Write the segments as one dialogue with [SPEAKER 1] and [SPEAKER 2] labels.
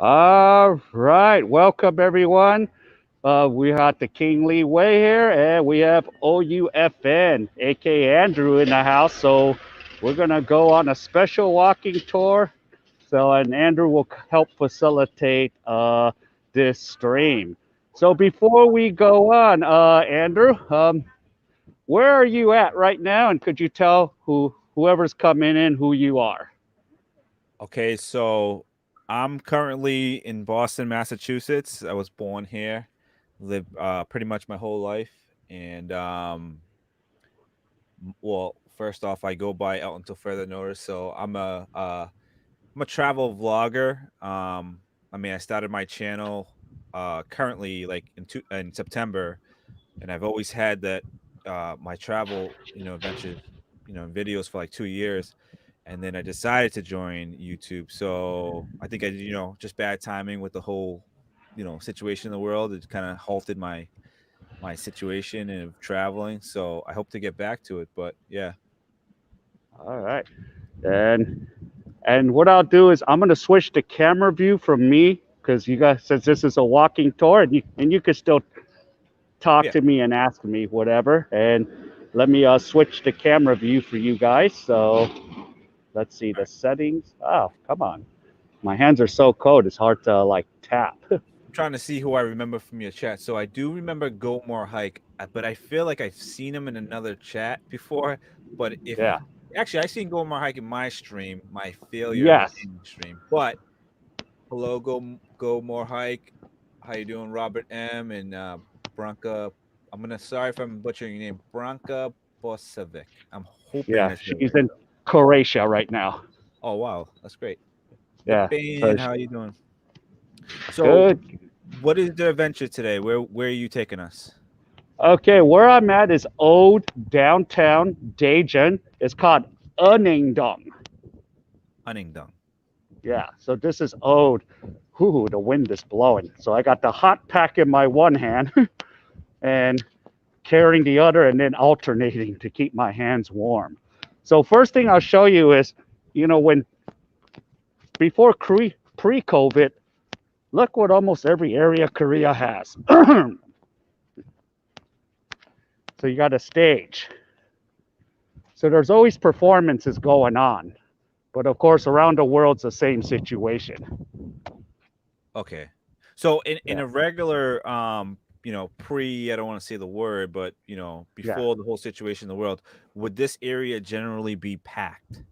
[SPEAKER 1] All right, welcome everyone. We got the King Lee Way here, and we have OUFN, aka Andrew, in the house. So we're gonna go on a special walking tour. So and Andrew will help facilitate this stream. So before we go on, Andrew, where are you at right now? And could you tell whoever's coming in who you are?
[SPEAKER 2] Okay, so I'm currently in Boston, Massachusetts. I was born here, lived pretty much my whole life, and well, first off, I go by out until further notice. So I'm a travel vlogger. I mean, I started my channel currently like in September, and I've always had that my travel adventures videos for like 2 years, and then I decided to join YouTube. So I think I just bad timing with the whole situation in the world. It kind of halted my situation of traveling. So I hope to get back to it. But yeah,
[SPEAKER 1] All right. And what I'll do is I'm gonna switch the camera view from me because you guys, since this is a walking tour, and you can still talk
[SPEAKER 2] yeah,
[SPEAKER 1] to me and ask me whatever. And let me switch the camera view for you guys. So let's see
[SPEAKER 2] all
[SPEAKER 1] the
[SPEAKER 2] right.
[SPEAKER 1] settings. Oh, come on, my hands are so cold. It's hard to like tap.
[SPEAKER 2] I'm trying to see who I remember from your chat. So I do remember Go More Hike, but I feel like I've seen him in another chat before. But if
[SPEAKER 1] Yeah.
[SPEAKER 2] actually I seen Go More Hike in my stream, my failure
[SPEAKER 1] Yes.
[SPEAKER 2] entertainment stream. But hello, Go More Hike. How you doing, Robert M and Branka? I'm gonna sorry if I'm butchering your name, Branka Bosevic. I'm hoping
[SPEAKER 1] Yeah.
[SPEAKER 2] I said it
[SPEAKER 1] She's
[SPEAKER 2] right.
[SPEAKER 1] in Croatia right now.
[SPEAKER 2] Oh wow, that's great.
[SPEAKER 1] Yeah. So
[SPEAKER 2] Lipan, how you doing? So,
[SPEAKER 1] good.
[SPEAKER 2] what is the adventure today? Where are you taking us?
[SPEAKER 1] Okay, where I'm at is old downtown Daejeon. It's called Uningdong.
[SPEAKER 2] Huntingdon.
[SPEAKER 1] Yeah, so this is old. Whoo, the wind is blowing. So I got the hot pack in my one hand and carrying the other and then alternating to keep my hands warm. So first thing I'll show you is, when before pre-COVID, look what almost every area Korea has. So you got a stage. So there's always performances going on. But of course, around the world, it's the same situation.
[SPEAKER 2] Okay. So in
[SPEAKER 1] Yeah,
[SPEAKER 2] a regular pre I don't want to say the word, but
[SPEAKER 1] yeah,
[SPEAKER 2] before the whole situation in the world, would this area generally be packed?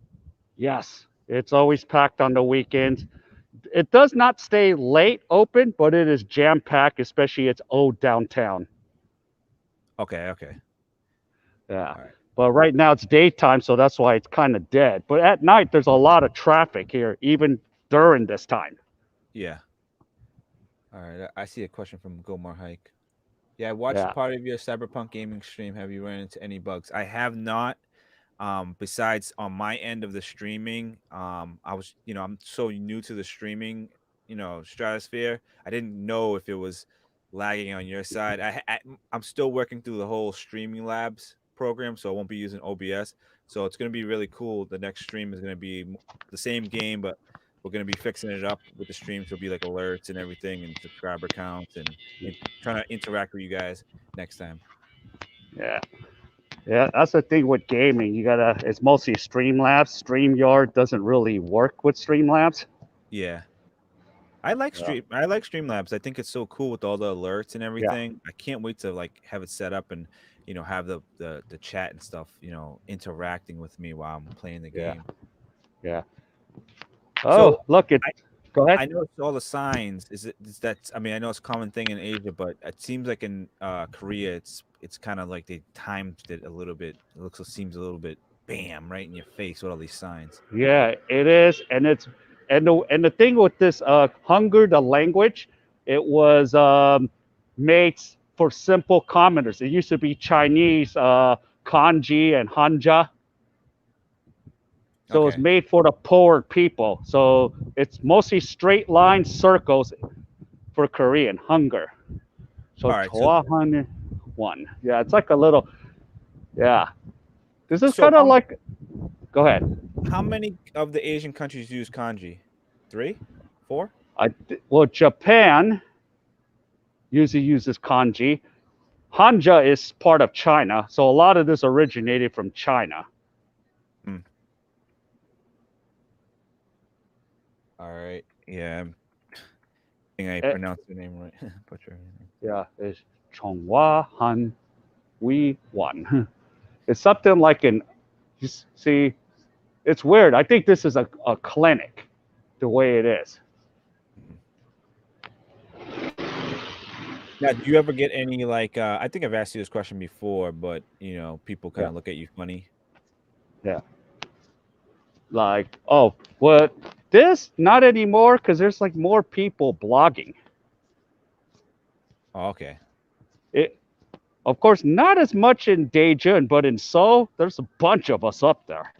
[SPEAKER 1] yes. It's always packed on the weekends. It does not stay late open, but it is jam packed, especially its old downtown.
[SPEAKER 2] Okay, okay.
[SPEAKER 1] Yeah.
[SPEAKER 2] All right.
[SPEAKER 1] But right now it's daytime, so that's why it's kind of dead. But at night, there's a lot of traffic here, even during this time.
[SPEAKER 2] Yeah. All right. I see a question from Gomar Hike. Yeah, I watched
[SPEAKER 1] Yeah.
[SPEAKER 2] part of your Cyberpunk gaming stream. Have you run into any bugs? I have not. Besides on my end of the streaming, I was, I'm so new to the streaming, stratosphere. I didn't know if it was lagging on your side. I'm still working through the whole streaming labs program, so I won't be using OBS. So it's going to be really cool. The next stream is going to be the same game, but we're going to be fixing it up with the streams. There'll be like alerts and everything, and subscriber counts, and trying to interact with you guys next time.
[SPEAKER 1] Yeah. Yeah. That's the thing with gaming. It's mostly Streamlabs. StreamYard doesn't really work with Streamlabs.
[SPEAKER 2] Yeah.
[SPEAKER 1] Yeah.
[SPEAKER 2] I like Streamlabs. I think it's so cool with all the alerts and
[SPEAKER 1] Yeah.
[SPEAKER 2] everything. I can't wait to like have it set up and have the chat and stuff, interacting with me while I'm playing the
[SPEAKER 1] Yeah.
[SPEAKER 2] game.
[SPEAKER 1] Yeah.
[SPEAKER 2] So
[SPEAKER 1] Oh, look,
[SPEAKER 2] I
[SPEAKER 1] go ahead.
[SPEAKER 2] I noticed all the signs. Is that I mean I know it's a common thing in Asia, but it seems like in Korea it's kind of like they timed it a little bit. Seems a little bit bam right in your face with all these signs.
[SPEAKER 1] Yeah, it is, and the thing with this hunger, the language, it was made for simple commoners. It used to be Chinese kanji and hanja, so it's
[SPEAKER 2] Okay.
[SPEAKER 1] made for the poor people. So it's mostly straight line circles for Korean hunger. So
[SPEAKER 2] All right. So
[SPEAKER 1] Choahan one, yeah, it's like a little, yeah. This is
[SPEAKER 2] so
[SPEAKER 1] kind of like, go ahead.
[SPEAKER 2] how many of the Asian countries use kanji? 3? 4?
[SPEAKER 1] Well, Japan usually uses kanji. Hanja is part of China, so a lot of this originated from China.
[SPEAKER 2] Hmm. All right. Yeah. I think I
[SPEAKER 1] Eh,
[SPEAKER 2] pronounced your name right. Butcher.
[SPEAKER 1] yeah, it's Chonghua Han Wi Wan. It's something like an. You see, it's weird. I think this is a clinic, the way it is.
[SPEAKER 2] Mhm. Now, do you ever get any like? I think I've asked you this question before, but people kind
[SPEAKER 1] Yeah,
[SPEAKER 2] of look at you funny.
[SPEAKER 1] yeah. Like, oh, what? This? Not anymore, because there's like more people blogging.
[SPEAKER 2] Oh, okay.
[SPEAKER 1] It, of course, not as much in Daejeon, but in Seoul, there's a bunch of us up there.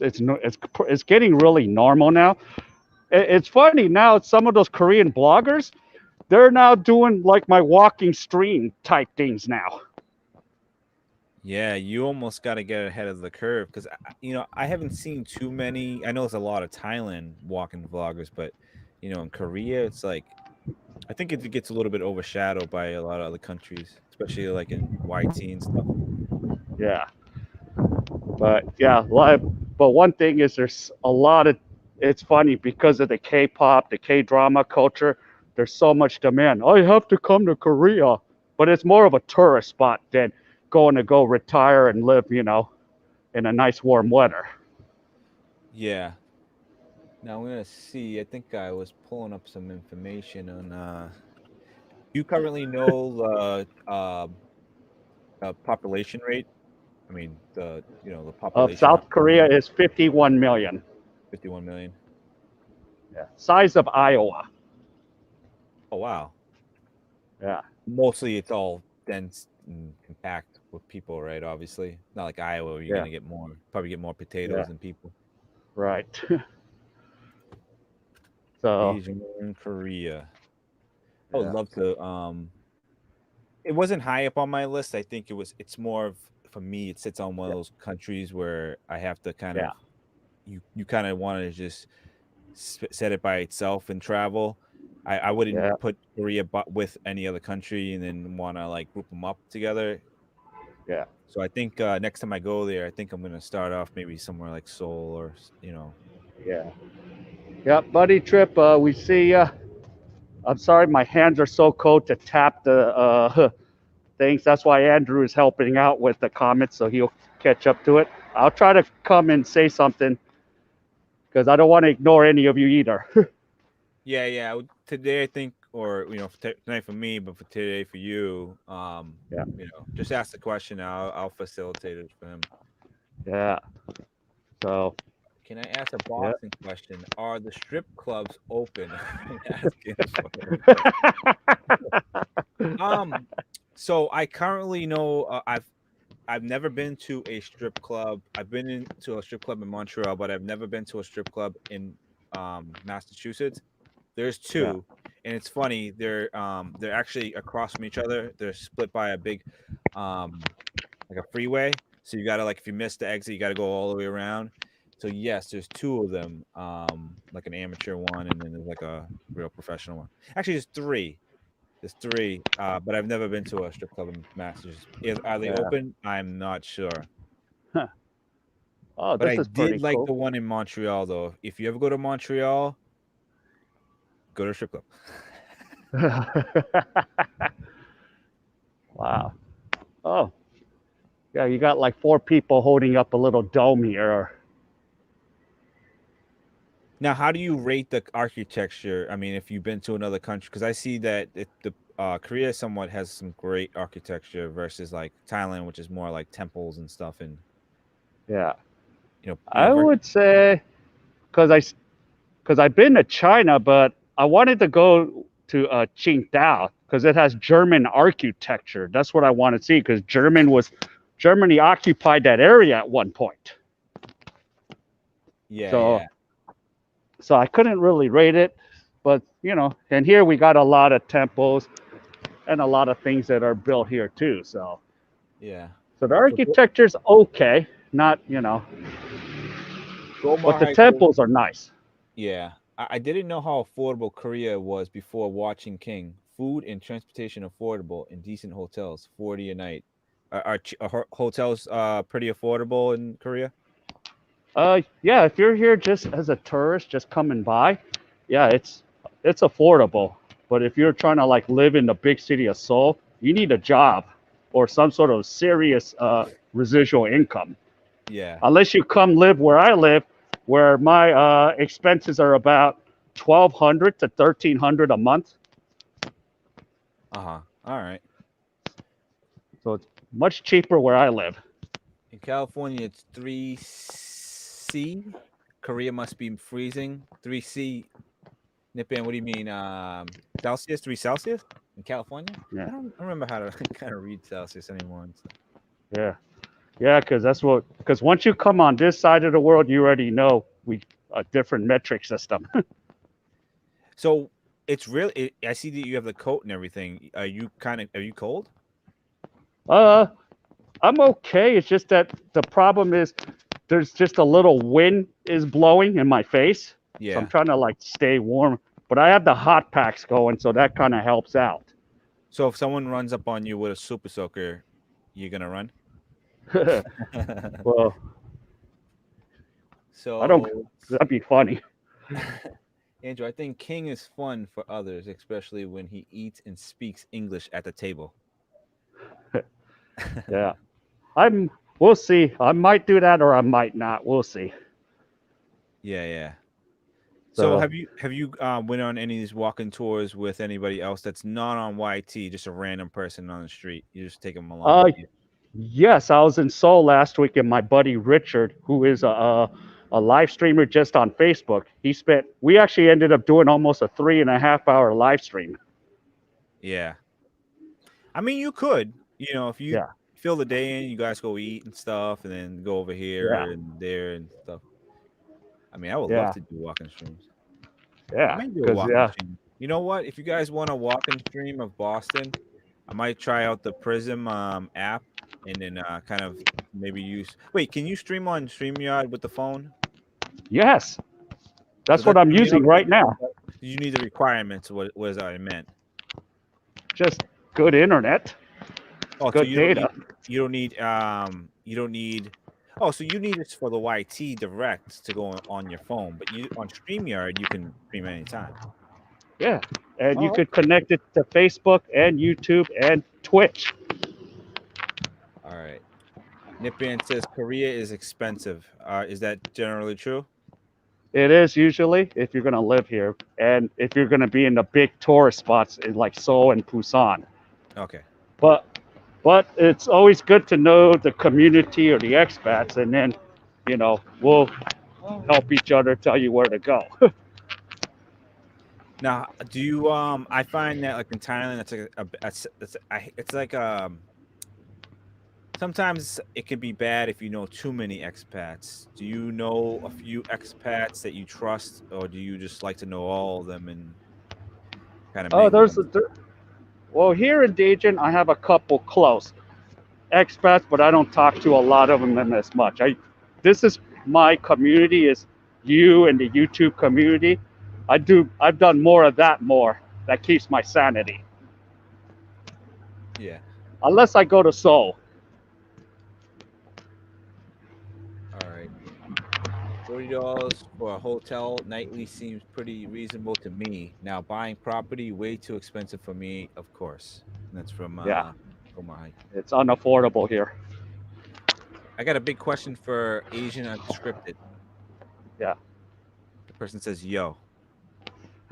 [SPEAKER 1] It's getting really normal now. It's funny now. Some of those Korean bloggers, they're now doing like my walking stream type things now.
[SPEAKER 2] Yeah, you almost got to get ahead of the curve because I haven't seen too many. I know there's a lot of Thailand walking vloggers, but in Korea, it's like I think it gets a little bit overshadowed by a lot of other countries, especially like in YT and stuff.
[SPEAKER 1] Yeah, but yeah, but one thing is there's a lot of. It's funny because of the K-pop, the K-drama culture. There's so much demand. I have to come to Korea, but it's more of a tourist spot than going to go retire and live, in a nice warm weather.
[SPEAKER 2] Yeah. Now I'm gonna see. I think I was pulling up some information on. You currently know the population rate? I mean the
[SPEAKER 1] Of
[SPEAKER 2] population of
[SPEAKER 1] South Korea is 51 million.
[SPEAKER 2] 51 million.
[SPEAKER 1] Yeah. Size of Iowa.
[SPEAKER 2] Oh wow.
[SPEAKER 1] Yeah.
[SPEAKER 2] Mostly it's all dense and compact with people, right? Obviously, not like Iowa where you're
[SPEAKER 1] Yeah.
[SPEAKER 2] gonna probably get more
[SPEAKER 1] Yeah.
[SPEAKER 2] potatoes than people.
[SPEAKER 1] Right. So,
[SPEAKER 2] Asian Korea. I would
[SPEAKER 1] yeah.
[SPEAKER 2] love to. It wasn't high up on my list. I think it's more of for me. It sits on one of
[SPEAKER 1] Yeah.
[SPEAKER 2] those countries where I have to kind
[SPEAKER 1] Yeah.
[SPEAKER 2] of you kind of want to just set it by itself and travel. I wouldn't
[SPEAKER 1] Yeah.
[SPEAKER 2] put Korea with any other country and then want to like group them up together.
[SPEAKER 1] Yeah.
[SPEAKER 2] So I think next time I go there, I think I'm gonna start off maybe somewhere like Seoul or
[SPEAKER 1] Yeah. Yeah. Buddy trip. We see. I'm sorry, my hands are so cold to tap the things. That's why Andrew is helping out with the comments, so he'll catch up to it. I'll try to come and say something because I don't want to ignore any of you either.
[SPEAKER 2] yeah. Today I think, or for tonight for me, but for today for you,
[SPEAKER 1] Yeah.
[SPEAKER 2] just ask the question. I'll facilitate it for him.
[SPEAKER 1] Yeah. So,
[SPEAKER 2] Can I ask a
[SPEAKER 1] yeah.
[SPEAKER 2] boxing question? Are the strip clubs open? I'm asking for um. So I currently know I've never been to a strip club. I've been into a strip club in Montreal, but I've never been to a strip club in Massachusetts. There's
[SPEAKER 1] Yeah.
[SPEAKER 2] two, and it's funny. They're actually across from each other. They're split by a big um like a freeway. So you gotta like if you miss the exit, you gotta go all the way around. So yes, there's two of them, like an amateur one, and then there's like a real professional one. Actually, there's three. There's three, but I've never been to a strip club in Massachusetts. Are they
[SPEAKER 1] Yeah.
[SPEAKER 2] open? I'm not sure.
[SPEAKER 1] Huh. Oh,
[SPEAKER 2] But
[SPEAKER 1] this
[SPEAKER 2] I
[SPEAKER 1] is
[SPEAKER 2] did
[SPEAKER 1] pretty
[SPEAKER 2] like
[SPEAKER 1] cool.
[SPEAKER 2] the one in Montreal, though. If you ever go to Montreal, go to a strip club.
[SPEAKER 1] Wow. Oh, yeah. You got like four people holding up a little dome here.
[SPEAKER 2] Now, how do you rate the architecture? I mean, if you've been to another country, because I see that the Korea somewhat has some great architecture versus like Thailand, which is more like temples and stuff, and
[SPEAKER 1] Yeah.
[SPEAKER 2] you know, you
[SPEAKER 1] I
[SPEAKER 2] know,
[SPEAKER 1] would say because I've been to China, but I wanted to go to Qingdao because it has German architecture. That's what I want to see because Germany occupied that area at one point.
[SPEAKER 2] yeah,
[SPEAKER 1] So
[SPEAKER 2] yeah,
[SPEAKER 1] so I couldn't really rate it, but and here we got a lot of temples and a lot of things that are built here too.
[SPEAKER 2] yeah.
[SPEAKER 1] So the
[SPEAKER 2] So
[SPEAKER 1] architecture's okay, not
[SPEAKER 2] Gomar
[SPEAKER 1] but the
[SPEAKER 2] Heights was
[SPEAKER 1] temples are nice.
[SPEAKER 2] yeah. I didn't know how affordable Korea was before watching King. Food and transportation affordable in decent hotels, 40 a night. Are hotels pretty affordable in Korea?
[SPEAKER 1] Yeah, if you're here just as a tourist, just coming by, yeah, it's affordable. But if you're trying to like live in the big city of Seoul, you need a job or some sort of serious residual income.
[SPEAKER 2] Yeah.
[SPEAKER 1] Unless you come live where I live, where my expenses are about 1,200 to 1,300 a month,
[SPEAKER 2] Uh-huh. All right.
[SPEAKER 1] so it's much cheaper where I live.
[SPEAKER 2] In California, it's 3C. Korea must be freezing. 3C. Nippon, what do you mean? Celsius? 3 Celsius in California?
[SPEAKER 1] Yeah,
[SPEAKER 2] I don't remember how to kind of read Celsius anymore and stuff.
[SPEAKER 1] yeah, yeah. Because once you come on this side of the world, you already know we a different metric system.
[SPEAKER 2] So it's really, I see that you have the coat and everything. Are you cold?
[SPEAKER 1] uh, I'm okay. It's just that the problem is there's just a little wind is blowing in my face, so I'm
[SPEAKER 2] Yeah.
[SPEAKER 1] trying to like stay warm. But I have the hot packs going, so that kind of helps out.
[SPEAKER 2] So if someone runs up on you with a super soaker, you're gonna run.
[SPEAKER 1] Well, I don't.
[SPEAKER 2] So,
[SPEAKER 1] That'd be funny.
[SPEAKER 2] Andrew, I think King is fun for others, especially when he eats and speaks English at the table.
[SPEAKER 1] Yeah, I'm. We'll see. I might do that or I might not. We'll see.
[SPEAKER 2] Yeah, yeah. So
[SPEAKER 1] So,
[SPEAKER 2] have you went on any of these walking tours with anybody else that's not on YT, just a random person on the street? You just take them along
[SPEAKER 1] uh,
[SPEAKER 2] with you.
[SPEAKER 1] yes, I was in Seoul last week, and my buddy Richard, who is a live streamer just on Facebook, he spent. We actually ended up doing almost a 3.5 hour live stream.
[SPEAKER 2] Yeah. I mean, you could, if you
[SPEAKER 1] Yeah,
[SPEAKER 2] fill the day in, you guys go eat and stuff, and then go over
[SPEAKER 1] yeah,
[SPEAKER 2] here and there and stuff. I mean, I would love
[SPEAKER 1] yeah,
[SPEAKER 2] to do walking streams. I
[SPEAKER 1] yeah.
[SPEAKER 2] might do a
[SPEAKER 1] Because
[SPEAKER 2] walking
[SPEAKER 1] yeah,
[SPEAKER 2] stream. You know what? If you guys want a walking stream of Boston, I might try out the Prism app and then kind of maybe use. Wait, can you stream on StreamYard with the phone?
[SPEAKER 1] yes,
[SPEAKER 2] So
[SPEAKER 1] that's what
[SPEAKER 2] that's
[SPEAKER 1] I'm
[SPEAKER 2] gonna be
[SPEAKER 1] using
[SPEAKER 2] okay.
[SPEAKER 1] right now.
[SPEAKER 2] You need the requirements. What was I meant?
[SPEAKER 1] Just good internet,
[SPEAKER 2] Oh, so
[SPEAKER 1] good data.
[SPEAKER 2] you don't need. Oh, so you need it for the YT direct to go on your phone, but you on StreamYard you can stream anytime.
[SPEAKER 1] Yeah, and you
[SPEAKER 2] Oh,
[SPEAKER 1] could connect it to Facebook and YouTube and Twitch.
[SPEAKER 2] all right. Nipban says Korea is expensive. Is that generally true?
[SPEAKER 1] It is usually if you're gonna live here, and if you're gonna be in the big tourist spots in like Seoul and Busan.
[SPEAKER 2] Okay.
[SPEAKER 1] But it's always good to know the community or the expats, and then we'll help each other tell you where to go.
[SPEAKER 2] Now, do you I find that like in Thailand it's like it's like sometimes it can be bad if you know too many expats. Do you know a few expats that you trust, or do you just like to know all of them and kind of
[SPEAKER 1] Oh,
[SPEAKER 2] mingle?
[SPEAKER 1] well, here in Daejeon, I have a couple close expats, but I don't talk to a lot of them as much. This is my community is you and the YouTube community. I've done more of that more. That keeps my sanity.
[SPEAKER 2] Yeah.
[SPEAKER 1] Unless I go to Seoul.
[SPEAKER 2] All right. $40 for a hotel nightly seems pretty reasonable to me. Now buying property way too expensive for me, of course. And that's from
[SPEAKER 1] Yeah,
[SPEAKER 2] Omar.
[SPEAKER 1] it's unaffordable here.
[SPEAKER 2] I got a big question for Asian Unscripted.
[SPEAKER 1] Yeah.
[SPEAKER 2] The person says, "Yo."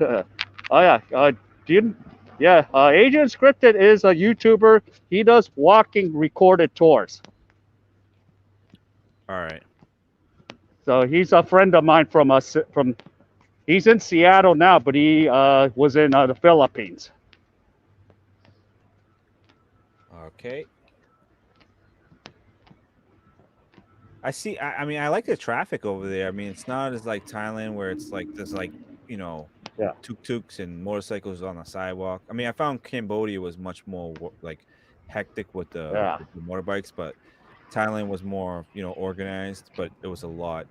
[SPEAKER 1] Oh yeah. Do you? Yeah. Agent Scripted is a YouTuber. He does walking recorded tours.
[SPEAKER 2] All right.
[SPEAKER 1] So he's a friend of mine from us. From He's in Seattle now, but he was in the Philippines.
[SPEAKER 2] Okay. I see. I mean, I like the traffic over there. I mean, it's not as like Thailand where it's like there's like you know
[SPEAKER 1] Yeah.
[SPEAKER 2] tuk-tuks and motorcycles on the sidewalk. I mean, I found Cambodia was much more like hectic
[SPEAKER 1] Yeah.
[SPEAKER 2] with the motorbikes, but Thailand was more organized. But it was a lot,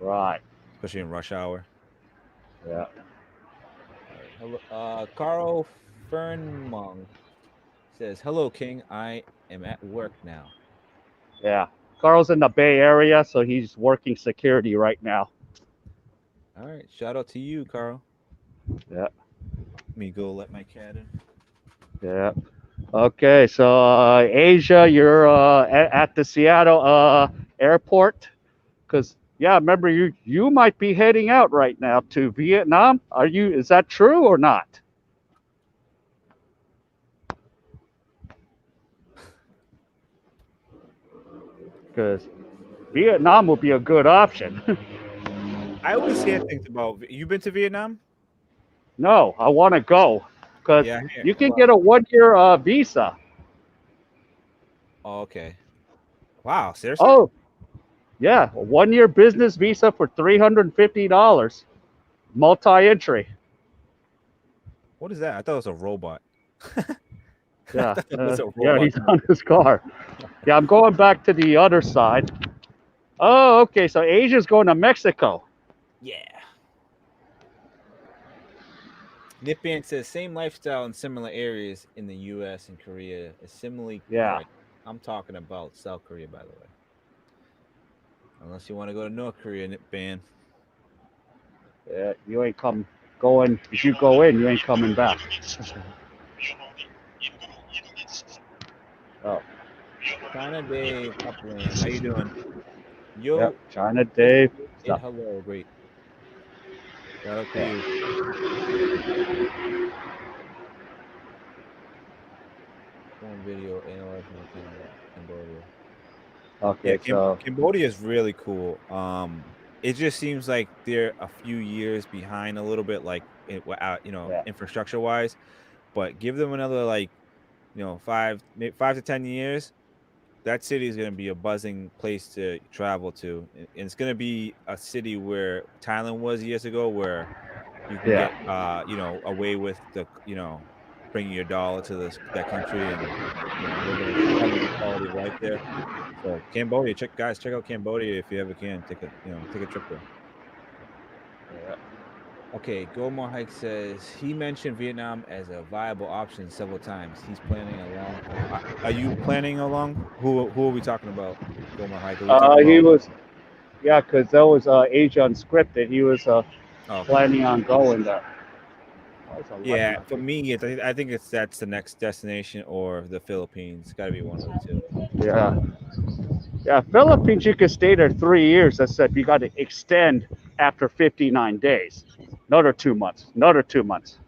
[SPEAKER 1] Right.
[SPEAKER 2] especially in rush hour.
[SPEAKER 1] Yeah.
[SPEAKER 2] All right. Hello. Carl Fernmong says, "Hello, King. I am at work now."
[SPEAKER 1] Yeah. Carl's in the Bay Area, so he's working security right now.
[SPEAKER 2] All right. Shout out to you, Carl.
[SPEAKER 1] Yeah.
[SPEAKER 2] Let me go let my cat in.
[SPEAKER 1] Yeah. Okay. So Asia, you're at the Seattle airport, because yeah, remember you might be heading out right now to Vietnam. Are you? Is that true or not? Because Vietnam would be a good option.
[SPEAKER 2] I always hear things about. You been to Vietnam?
[SPEAKER 1] No, I want to go because
[SPEAKER 2] Yeah. Here.
[SPEAKER 1] you can
[SPEAKER 2] Well.
[SPEAKER 1] get a 1 year visa.
[SPEAKER 2] Oh, okay. Wow. Seriously?
[SPEAKER 1] Oh, yeah, a 1 year business visa for $350, multi-entry.
[SPEAKER 2] What is that? I thought it was a robot. I
[SPEAKER 1] Yeah,
[SPEAKER 2] thought that was a
[SPEAKER 1] yeah,
[SPEAKER 2] robot.
[SPEAKER 1] he's on his car. Yeah, I'm going back to the other side. Oh, okay, so Asia's going to Mexico.
[SPEAKER 2] Yeah. Nippon says same lifestyle in similar areas in the U.S. and Korea is similarly
[SPEAKER 1] Yeah,
[SPEAKER 2] priced. I'm talking about South Korea, by the way. Unless you want to go to North Korea, Nippon.
[SPEAKER 1] yeah, you ain't come going. If you go in, you ain't coming back. Oh,
[SPEAKER 2] China Dave Upland, how you doing?
[SPEAKER 1] yep,
[SPEAKER 2] Yo,
[SPEAKER 1] China
[SPEAKER 2] yo,
[SPEAKER 1] Dave.
[SPEAKER 2] and
[SPEAKER 1] Stuff.
[SPEAKER 2] hello, great. Shout out to
[SPEAKER 1] Yeah.
[SPEAKER 2] you. One video analyzing the Cambodia. Yeah,
[SPEAKER 1] Okay, so
[SPEAKER 2] Cambodia is really cool. It just seems like they're a few years behind a little bit, like
[SPEAKER 1] yeah,
[SPEAKER 2] infrastructure wise. But give them another like 5 to 10 years. That city is going to be a buzzing place to travel to, and it's going to be a city where Thailand was years ago, where you can
[SPEAKER 1] yeah,
[SPEAKER 2] get away with bringing your dollar to that country and living having a good quality of life there. So Cambodia, check out Cambodia if you ever can. Take a trip there.
[SPEAKER 1] yeah.
[SPEAKER 2] Okay, Gomar Hike says he mentioned Vietnam as a viable option several times. He's planning a long haul. Are you planning a long? Who are we talking about? Gomar Hike. Are we talking
[SPEAKER 1] He
[SPEAKER 2] about?
[SPEAKER 1] was, yeah, because that was Asia Unscripted. He was
[SPEAKER 2] Oh, okay.
[SPEAKER 1] planning on going there. Oh, it's
[SPEAKER 2] Yeah,
[SPEAKER 1] 11
[SPEAKER 2] for
[SPEAKER 1] already.
[SPEAKER 2] me, I think that's the next destination or the Philippines. Got to be one of the two.
[SPEAKER 1] Yeah, yeah. Philippines, you could stay there 3 years. I said you got to extend after 59 days. Another 2 months. Another 2 months.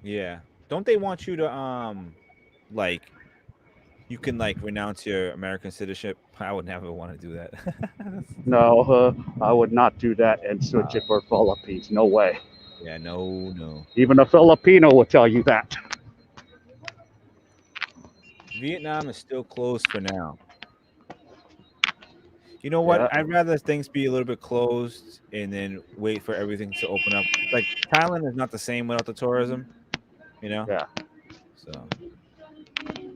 [SPEAKER 2] Yeah. Don't they want you to like you can like renounce your American citizenship? I would never want to do that.
[SPEAKER 1] No, I would not do that and switch it for Philippines. No way.
[SPEAKER 2] Yeah, no, no.
[SPEAKER 1] Even a Filipino will tell you that.
[SPEAKER 2] Vietnam is still closed for now. You know what?
[SPEAKER 1] Yeah,
[SPEAKER 2] I'd rather things be a little bit closed and then wait for everything to open up. Like Thailand is not the same without the tourism, you know?
[SPEAKER 1] yeah,
[SPEAKER 2] So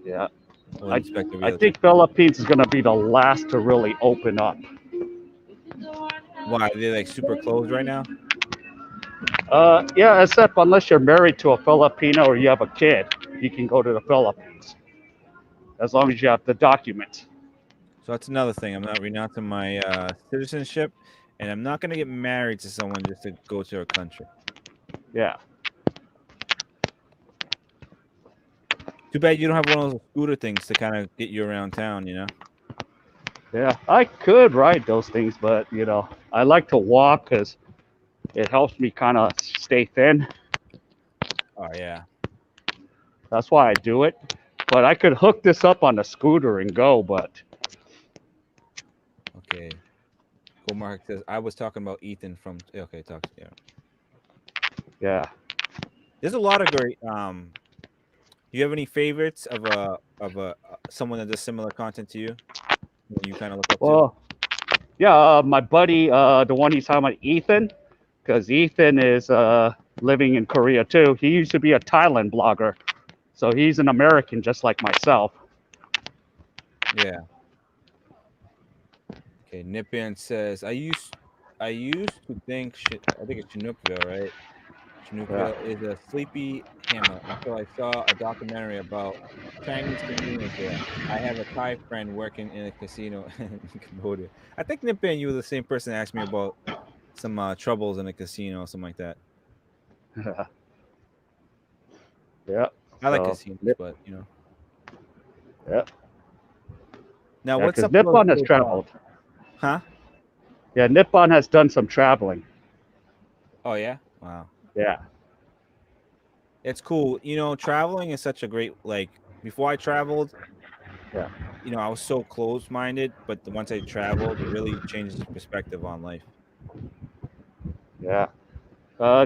[SPEAKER 1] yeah.
[SPEAKER 2] I would
[SPEAKER 1] I
[SPEAKER 2] expect every
[SPEAKER 1] I
[SPEAKER 2] other thing.
[SPEAKER 1] think Philippines is gonna be the last to really open up.
[SPEAKER 2] Why? They're like super closed right now?
[SPEAKER 1] Yeah, except unless you're married to a Filipino or you have a kid, you can go to the Philippines as long as you have the documents.
[SPEAKER 2] So that's another thing. I'm not renouncing my citizenship and I'm not gonna get married to someone just to go to a country.
[SPEAKER 1] Yeah,
[SPEAKER 2] Too bad you don't have one of those scooter things to kind of get you around town, you know?
[SPEAKER 1] yeah. I could ride those things, but I like to walk because it helps me kind of stay thin.
[SPEAKER 2] Oh yeah.
[SPEAKER 1] That's why I do it. But I could hook this up on a scooter and go. But
[SPEAKER 2] Okay. Go Mark says I was talking about Ethan from okay, talk yeah.
[SPEAKER 1] yeah.
[SPEAKER 2] There's a lot of great do you have any favorites of a someone that does similar content to you? That you kind of look up to?
[SPEAKER 1] Well, yeah. My buddy, the one he's talking about, Ethan, because Ethan is living in Korea too. He used to be a Thailand blogger, so he's an American just like myself.
[SPEAKER 2] Yeah. Okay, Nipian says I used to think I think it's Chinooka, right?
[SPEAKER 1] Yeah.
[SPEAKER 2] Chinooka is a sleepy hamlet until I saw a documentary about Chinese casinos there. I have a Thai friend working in a casino in Cambodia. I think Nippon, you were the same person that asked me about some troubles in a casino, something like that.
[SPEAKER 1] Yeah.
[SPEAKER 2] I like
[SPEAKER 1] So,
[SPEAKER 2] casinos, but
[SPEAKER 1] yeah.
[SPEAKER 2] now
[SPEAKER 1] Yeah,
[SPEAKER 2] what's
[SPEAKER 1] because
[SPEAKER 2] up with
[SPEAKER 1] Nippon has
[SPEAKER 2] those dogs?
[SPEAKER 1] traveled.
[SPEAKER 2] Huh?
[SPEAKER 1] Yeah, Nippon has done some traveling.
[SPEAKER 2] Oh yeah, wow,
[SPEAKER 1] Yeah.
[SPEAKER 2] it's cool. Traveling is such a great Before I traveled,
[SPEAKER 1] Yeah.
[SPEAKER 2] I was so closed minded, but once I traveled, it really changes your perspective on life.
[SPEAKER 1] Yeah. Uh,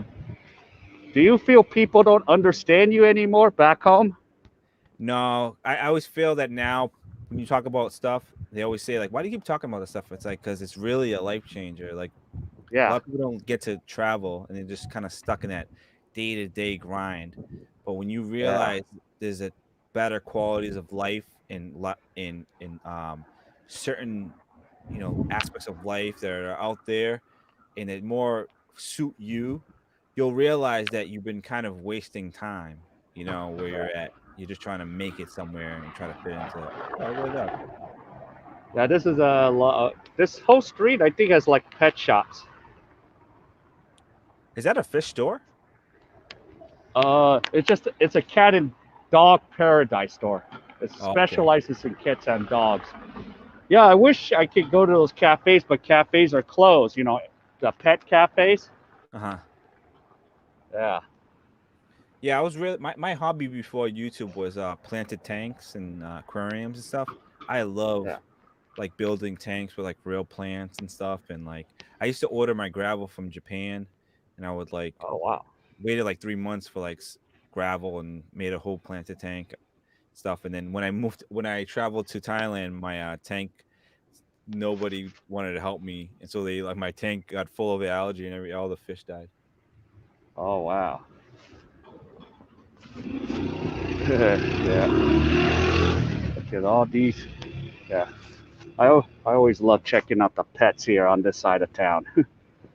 [SPEAKER 1] do you feel people don't understand you anymore back home?
[SPEAKER 2] No, I always feel that now when you talk about stuff, they always say like, "Why do you keep talking about this stuff?" It's like because it's really a life changer. Like a
[SPEAKER 1] Yeah.
[SPEAKER 2] lot of people don't get to travel and they're just kind of stuck in that day to day grind. But when you
[SPEAKER 1] Yeah.
[SPEAKER 2] realize there's a better qualities of life in certain aspects of life that are out there and it more suit you, you'll realize that you've been kind of wasting time, where you're at. You're just trying to make it somewhere and try to fit into it. Oh, look at that.
[SPEAKER 1] Yeah. This is a this whole street I think has like pet shops.
[SPEAKER 2] Is that a fish store?
[SPEAKER 1] It's a cat and dog paradise store. It
[SPEAKER 2] Oh, okay.
[SPEAKER 1] specializes in cats and dogs. Yeah, I wish I could go to those cafes, but cafes are closed. The pet cafes.
[SPEAKER 2] Uh-huh.
[SPEAKER 1] Yeah.
[SPEAKER 2] Yeah, I was really my hobby before YouTube was planted tanks and aquariums and stuff. I love
[SPEAKER 1] Yeah.
[SPEAKER 2] like building tanks with like real plants and stuff and like I used to order my gravel from Japan and I would like
[SPEAKER 1] Oh wow.
[SPEAKER 2] waited like 3 months for like gravel and made a whole planted tank stuff. And then when I traveled to Thailand, my tank nobody wanted to help me, and so they like my tank got full of algae and all the fish died.
[SPEAKER 1] Oh wow. Yeah. Look at all these. Yeah. I always love checking out the pets here on this side of town.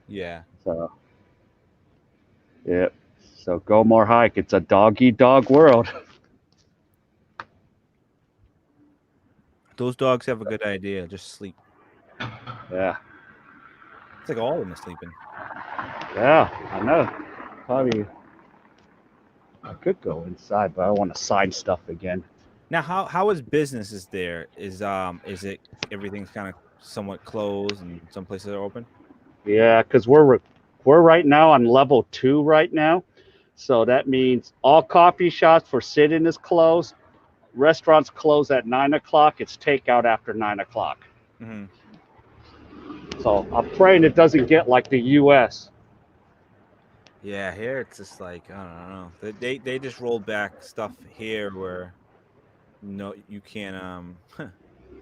[SPEAKER 2] Yeah,
[SPEAKER 1] So yeah. So go more hike. It's a doggy dog world.
[SPEAKER 2] those dogs have a good idea. Just sleep.
[SPEAKER 1] Yeah.
[SPEAKER 2] It's like all of them are sleeping.
[SPEAKER 1] Yeah. I know. Probably I could go inside, but I want to sign stuff again.
[SPEAKER 2] Now, how is businesses there? Is it everything's kind of somewhat closed and some places are open?
[SPEAKER 1] Yeah, because we're right now on level 2 right now. So that means all coffee shops for sitting is closed. Restaurants close at 9 o'clock. It's takeout after 9 o'clock.
[SPEAKER 2] Hmm.
[SPEAKER 1] So I'm praying it doesn't get like the U.S.
[SPEAKER 2] Yeah, here it's just like I don't know. They just rolled back stuff here where no, you can't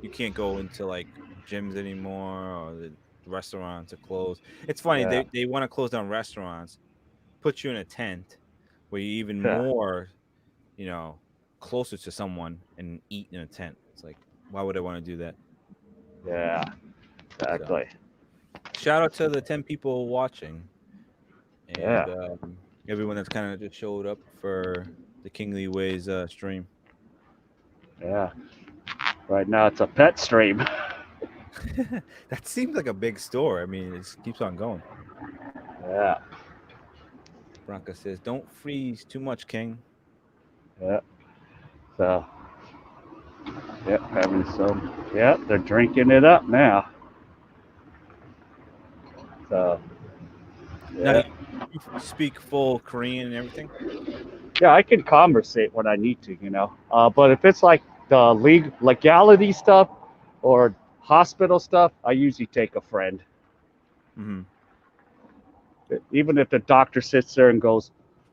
[SPEAKER 2] you can't go into like gyms anymore or the restaurants are closed. It's funny
[SPEAKER 1] Yeah,
[SPEAKER 2] they want to close down restaurants, put you in a tent where you even
[SPEAKER 1] yeah,
[SPEAKER 2] more you know closer to someone and eat in a tent. It's like why would I want to do that?
[SPEAKER 1] yeah,
[SPEAKER 2] So
[SPEAKER 1] exactly.
[SPEAKER 2] shout out to the 10 people watching and
[SPEAKER 1] Yeah,
[SPEAKER 2] everyone that's kind of just showed up for the King Lee Way's stream.
[SPEAKER 1] yeah. Right now it's a pet stream.
[SPEAKER 2] That seems like a big store. I mean, it just keeps on going.
[SPEAKER 1] Yeah,
[SPEAKER 2] Bronca says, "Don't freeze too much, King."
[SPEAKER 1] yeah. So, yeah, having some. Yeah, they're drinking it up now. So,
[SPEAKER 2] Now,
[SPEAKER 1] yeah,
[SPEAKER 2] you speak full Korean and everything.
[SPEAKER 1] yeah. I can conversate when I need to. But if it's like the legality stuff or hospital stuff, I usually take a friend.
[SPEAKER 2] Hmm.
[SPEAKER 1] Even if the doctor sits there and goes,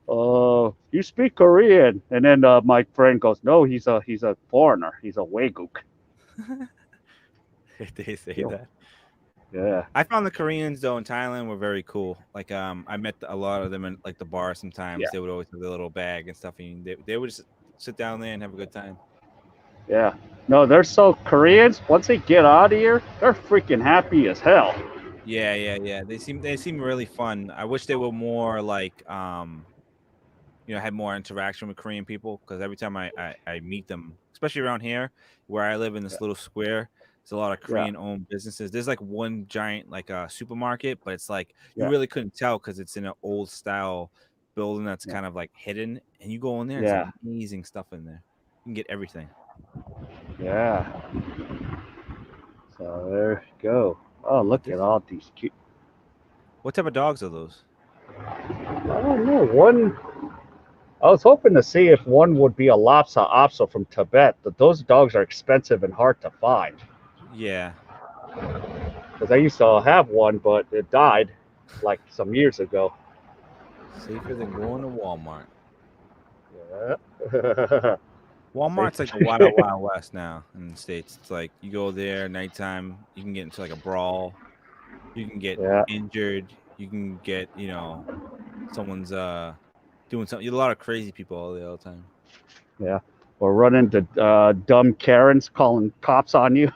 [SPEAKER 1] you speak Korean," and then my friend goes, "No, he's a foreigner. He's a Waguk."
[SPEAKER 2] They say
[SPEAKER 1] Yeah,
[SPEAKER 2] that.
[SPEAKER 1] yeah,
[SPEAKER 2] I found the Koreans though in Thailand were very cool. Like, I met a lot of them in like the bar.
[SPEAKER 1] yeah,
[SPEAKER 2] Sometimes they would always have their little bag and stuff, and they would just sit down there and have a good time.
[SPEAKER 1] yeah. No, they're so Koreans. Once they get out of here, they're freaking happy as hell.
[SPEAKER 2] Yeah. They seem really fun. I wish they were more like had more interaction with Korean people because every time I meet them, especially around here where I live in
[SPEAKER 1] Yeah,
[SPEAKER 2] this little square, there's a lot of
[SPEAKER 1] yeah,
[SPEAKER 2] Korean owned businesses. There's like one giant like supermarket, but it's like you
[SPEAKER 1] yeah,
[SPEAKER 2] really couldn't tell because it's in an old style building that's
[SPEAKER 1] yeah,
[SPEAKER 2] kind of like hidden, and you go in there and
[SPEAKER 1] yeah,
[SPEAKER 2] there's amazing stuff in there. You can get everything.
[SPEAKER 1] yeah. So there you go. Oh,
[SPEAKER 2] But
[SPEAKER 1] look at
[SPEAKER 2] this,
[SPEAKER 1] all these cute.
[SPEAKER 2] what type of dogs are those?
[SPEAKER 1] I don't know. One. I was hoping to see if one would be a Lhasa Apso from Tibet, but those dogs are expensive and hard to find.
[SPEAKER 2] Yeah,
[SPEAKER 1] Because I used to have one, but it died like some years ago.
[SPEAKER 2] safer than going to Walmart.
[SPEAKER 1] Yeah. Safe.
[SPEAKER 2] Walmart's like the wild wild west now in the States. It's like you go there nighttime, you can get into like a brawl, you can get
[SPEAKER 1] Yeah,
[SPEAKER 2] injured, you can get, someone's doing something. A lot of crazy people all the time.
[SPEAKER 1] yeah. Or run into dumb Karens calling cops on you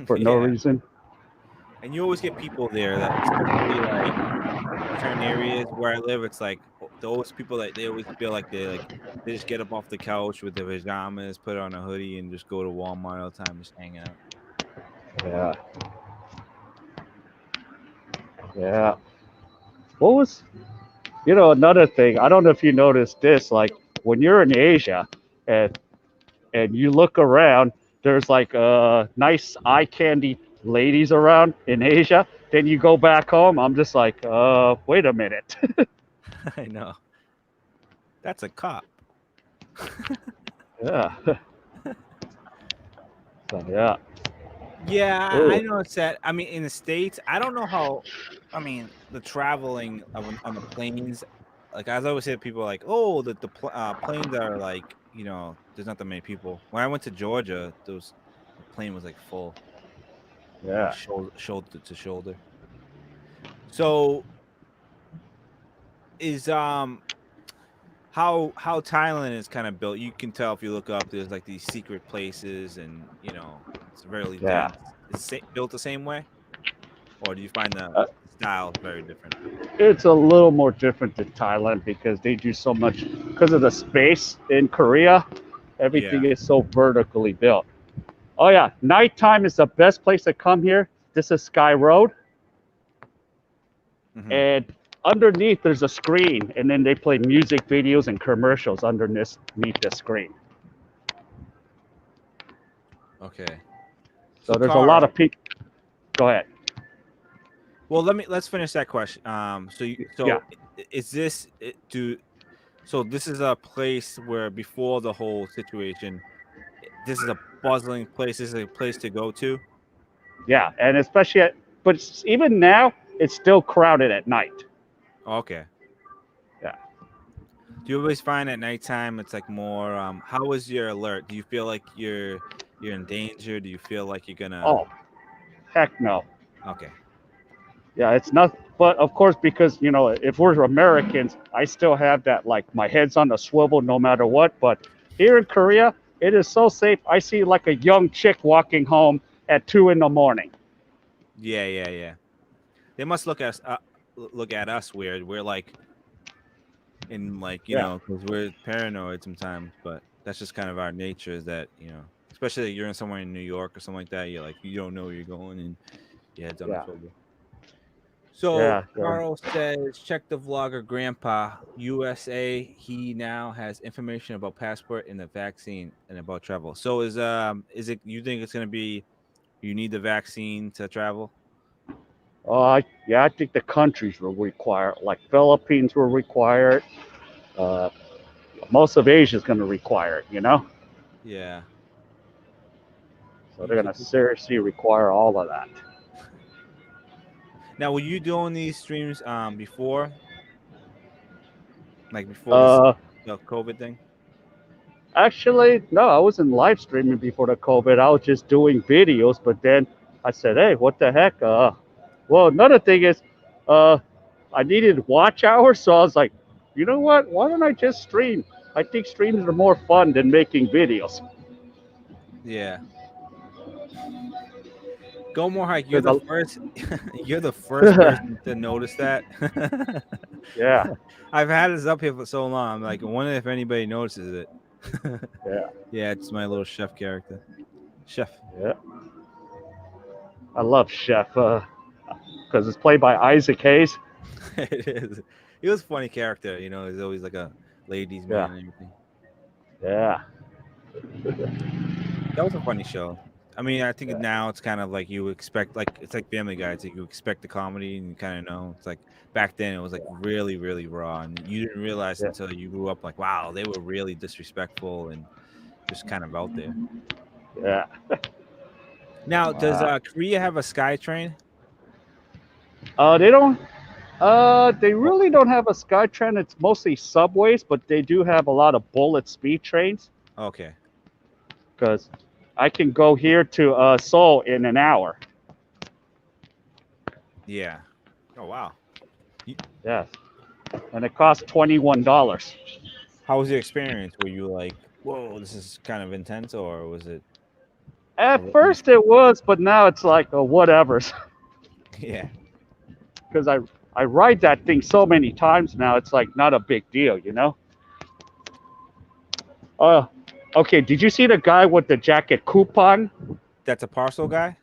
[SPEAKER 1] for no
[SPEAKER 2] Yeah.
[SPEAKER 1] reason.
[SPEAKER 2] And you always get people there that especially like certain areas where I live, it's like those people that they always feel like they just get up off the couch with their pajamas, put on a hoodie, and just go to Walmart all the time, just hanging out.
[SPEAKER 1] Yeah, yeah. What was, another thing? I don't know if you noticed this. Like when you're in Asia, and you look around, there's like nice eye candy ladies around in Asia. Then you go back home, I'm just like, wait a minute.
[SPEAKER 2] I know. That's a cop.
[SPEAKER 1] Yeah. So yeah.
[SPEAKER 2] Yeah, I
[SPEAKER 1] Oh
[SPEAKER 2] noticed that. I mean, in the States, I don't know how. I mean, the traveling on the planes, like as I always say to people, like, oh, the planes are like, there's not that many people. When I went to Georgia, the plane was like full, like
[SPEAKER 1] yeah.
[SPEAKER 2] shoulder to shoulder. So is how Thailand is kind of built. You can tell if you look up. There's like these secret places, and it's really
[SPEAKER 1] Yeah.
[SPEAKER 2] dense. Built the same way, or do you find the
[SPEAKER 1] Uh,
[SPEAKER 2] style very different?
[SPEAKER 1] it's a little more different than Thailand because they do so much because of the space in Korea.
[SPEAKER 2] Yeah.
[SPEAKER 1] Everything is so vertically built. Oh yeah, nighttime is the best place to come here. This is Sky Road,
[SPEAKER 2] Mhm.
[SPEAKER 1] and underneath there's a screen, and then they play music videos and commercials underneath the screen.
[SPEAKER 2] Okay. So,
[SPEAKER 1] So there's a lot
[SPEAKER 2] Carl,
[SPEAKER 1] of people. Go ahead.
[SPEAKER 2] well, let's finish that question.
[SPEAKER 1] Yeah,
[SPEAKER 2] Is this so this is a place where before the whole situation, this is a bustling place. This is a place to go to.
[SPEAKER 1] yeah, and especially but even now it's still crowded at night.
[SPEAKER 2] Okay.
[SPEAKER 1] Yeah,
[SPEAKER 2] Do you always find at nighttime it's like more how is your alert? Do you feel like you're in danger? Do you feel like you're gonna
[SPEAKER 1] oh heck no.
[SPEAKER 2] Okay.
[SPEAKER 1] Yeah, it's not. But of course, because if we're Americans, I still have that like my head's on the swivel no matter what. But here in Korea, it is so safe. I see like a young chick walking home at 2 in the morning.
[SPEAKER 2] Yeah. They must look at us weird. We're like in like,
[SPEAKER 1] Yeah,
[SPEAKER 2] because we're paranoid sometimes, but that's just kind of our nature is that, especially like you're in somewhere in New York or something like that, you're like you don't know where you're going and your head's on a
[SPEAKER 1] yeah,
[SPEAKER 2] swivel. So
[SPEAKER 1] yeah, yeah.
[SPEAKER 2] Carl says, check the vlogger grandpa USA. He now has information about passport and the vaccine and about travel. So is it you think it's gonna be you need the vaccine to travel?
[SPEAKER 1] Yeah, I think the countries will require, like Philippines will require it. Uh, most of Asia is going to require it.
[SPEAKER 2] Yeah.
[SPEAKER 1] So
[SPEAKER 2] You
[SPEAKER 1] they're
[SPEAKER 2] took
[SPEAKER 1] going to
[SPEAKER 2] it.
[SPEAKER 1] seriously require all of that.
[SPEAKER 2] Now, were you doing these streams before, like before this
[SPEAKER 1] Uh,
[SPEAKER 2] the COVID thing?
[SPEAKER 1] Actually, no, I wasn't live streaming before the COVID. I was just doing videos, but then I said, hey, what the heck? Well, another thing is, uh, I needed watch hours, so I was like, you know what? Why don't I just stream? I think streams are more fun than making videos.
[SPEAKER 2] Yeah. Go more hike. You're the
[SPEAKER 1] Because
[SPEAKER 2] first. You're the first person to notice that.
[SPEAKER 1] yeah,
[SPEAKER 2] I've had this up here for so long. I'm like, I wonder if anybody notices it.
[SPEAKER 1] yeah,
[SPEAKER 2] Yeah, it's my little chef character. Chef.
[SPEAKER 1] yeah. I love Chef because it's played by Isaac Hayes.
[SPEAKER 2] It is. He was a funny character. He's always like a ladies'
[SPEAKER 1] Yeah,
[SPEAKER 2] man and everything.
[SPEAKER 1] yeah,
[SPEAKER 2] That was a funny show. I mean, I think
[SPEAKER 1] yeah,
[SPEAKER 2] now it's kind of like you expect, like it's like Family Guy. It's like you expect the comedy and you kind of know. It's like back then it was like really, really raw, and you didn't realize
[SPEAKER 1] yeah,
[SPEAKER 2] until you grew up. Like, wow, they were really disrespectful and just kind of out there.
[SPEAKER 1] yeah.
[SPEAKER 2] Now, does
[SPEAKER 1] Wow.
[SPEAKER 2] Korea have a Skytrain?
[SPEAKER 1] They don't. They
[SPEAKER 2] Oh,
[SPEAKER 1] really don't have a Skytrain. It's mostly subways, but they do have a lot of bullet speed trains.
[SPEAKER 2] okay,
[SPEAKER 1] Because I can go here to Seoul in an hour.
[SPEAKER 2] yeah. Oh wow. You,
[SPEAKER 1] Yes, and it costs $21.
[SPEAKER 2] how was your experience? Were you like, whoa, this is kind of intense, or was it a
[SPEAKER 1] At
[SPEAKER 2] nice?
[SPEAKER 1] first it was, but now it's like whatever.
[SPEAKER 2] Yeah.
[SPEAKER 1] Because I ride that thing so many times now. It's like not a big deal. Uh, okay. Did you see the guy with the jacket coupon?
[SPEAKER 2] That's a parcel guy?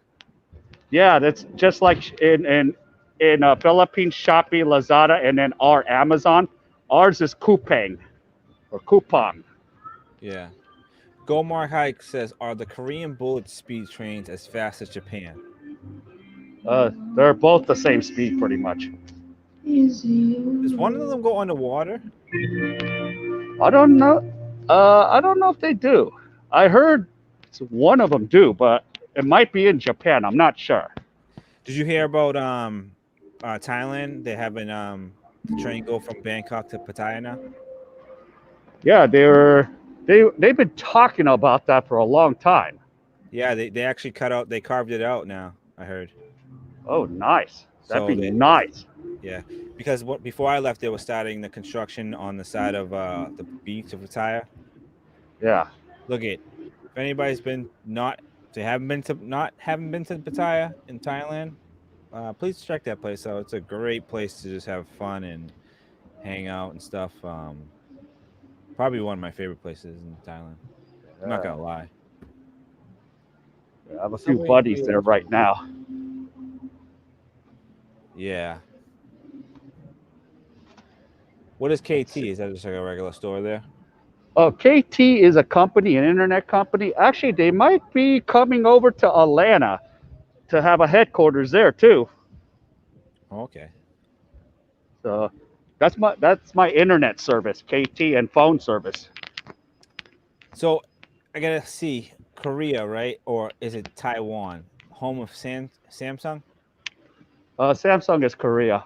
[SPEAKER 1] Yeah, that's just like in Philippines, Shopee, Lazada, and then our Amazon. Ours is coupang or coupon.
[SPEAKER 2] Yeah. Gomar Hike says, "Are the Korean bullet speed trains as fast as Japan?"
[SPEAKER 1] They're both the same speed, pretty much.
[SPEAKER 2] Does one of them go underwater?
[SPEAKER 1] I don't know. I don't know if they do. I heard one of them do, but it might be in Japan. I'm not sure.
[SPEAKER 2] Did you hear about Thailand? They having the train go from Bangkok to Pattaya now?
[SPEAKER 1] Yeah, they've been talking about that for a long time.
[SPEAKER 2] Yeah, they actually they carved it out now. I heard.
[SPEAKER 1] Oh, nice. That'd
[SPEAKER 2] So
[SPEAKER 1] be
[SPEAKER 2] they
[SPEAKER 1] nice.
[SPEAKER 2] yeah, because what before I left, they were starting the construction on the side of the beach of Pattaya.
[SPEAKER 1] Yeah.
[SPEAKER 2] Look it. If anybody's been not they haven't been to Pattaya in Thailand, please check that place out. It's a great place to just have fun and hang out and stuff. Probably one of my favorite places in Thailand. I'm not
[SPEAKER 1] Yeah.
[SPEAKER 2] gonna lie.
[SPEAKER 1] I have a
[SPEAKER 2] The
[SPEAKER 1] few
[SPEAKER 2] subway in
[SPEAKER 1] buddies
[SPEAKER 2] Korea
[SPEAKER 1] there
[SPEAKER 2] is
[SPEAKER 1] right
[SPEAKER 2] really
[SPEAKER 1] now.
[SPEAKER 2] yeah. What is KT? Is that just like a regular store there?
[SPEAKER 1] Oh, KT is a company, an internet company. Actually, they might be coming over to Atlanta to have a headquarters there too.
[SPEAKER 2] Oh, okay.
[SPEAKER 1] So that's my internet service, KT, and phone service.
[SPEAKER 2] So I gotta see Korea, right? Or is it Taiwan? Home of Samsung?
[SPEAKER 1] Samsung is Korea.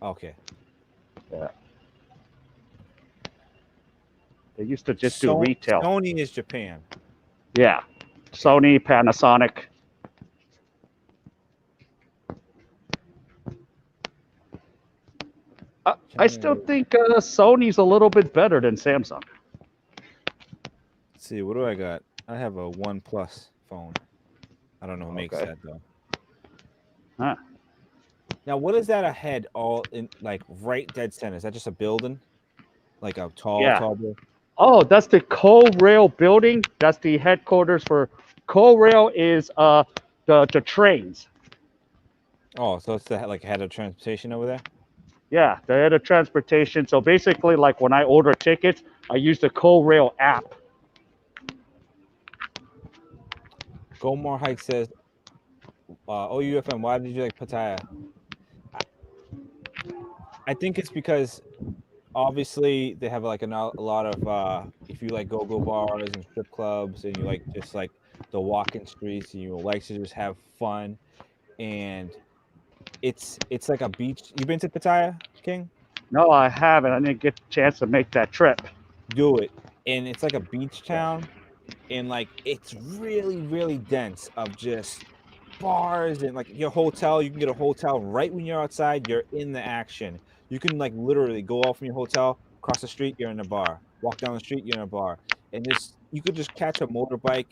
[SPEAKER 2] Okay.
[SPEAKER 1] Yeah. They used to just do retail.
[SPEAKER 2] Sony is Japan.
[SPEAKER 1] Yeah.
[SPEAKER 2] Okay.
[SPEAKER 1] Sony, Panasonic. I still
[SPEAKER 2] China.
[SPEAKER 1] think Sony's a little bit better than Samsung.
[SPEAKER 2] Let's see, what do I got? I have a One Plus phone. I don't know who makes
[SPEAKER 1] Okay.
[SPEAKER 2] that though.
[SPEAKER 1] Huh.
[SPEAKER 2] Now, what is that ahead all in like right dead center? Is that just a building? Like a
[SPEAKER 1] Yeah.
[SPEAKER 2] tall building?
[SPEAKER 1] Oh, that's the Rail building. That's the headquarters for Rail is the trains.
[SPEAKER 2] Oh, so it's the like head of transportation over there?
[SPEAKER 1] Yeah, the head of transportation. So basically, like when I order tickets, I use the Rail app.
[SPEAKER 2] Gomar Hike says, OUFM, why did you like Pattaya? I, I think it's because obviously they have like a lot of if you like go bars and strip clubs and you like just like the walking streets and you like to just have fun and it's like a beach. You been to Pattaya, King?
[SPEAKER 1] No, I haven't. I didn't get a chance to make that trip.
[SPEAKER 2] Do it. And it's like a beach
[SPEAKER 1] Yeah.
[SPEAKER 2] town and like it's really really dense of just bars and like your hotel. You can get a hotel right when you're outside. You're in the action. You can like literally go off from your hotel, cross the street, you're in a bar. Walk down the street, you're in a bar, and this you could just catch a motorbike.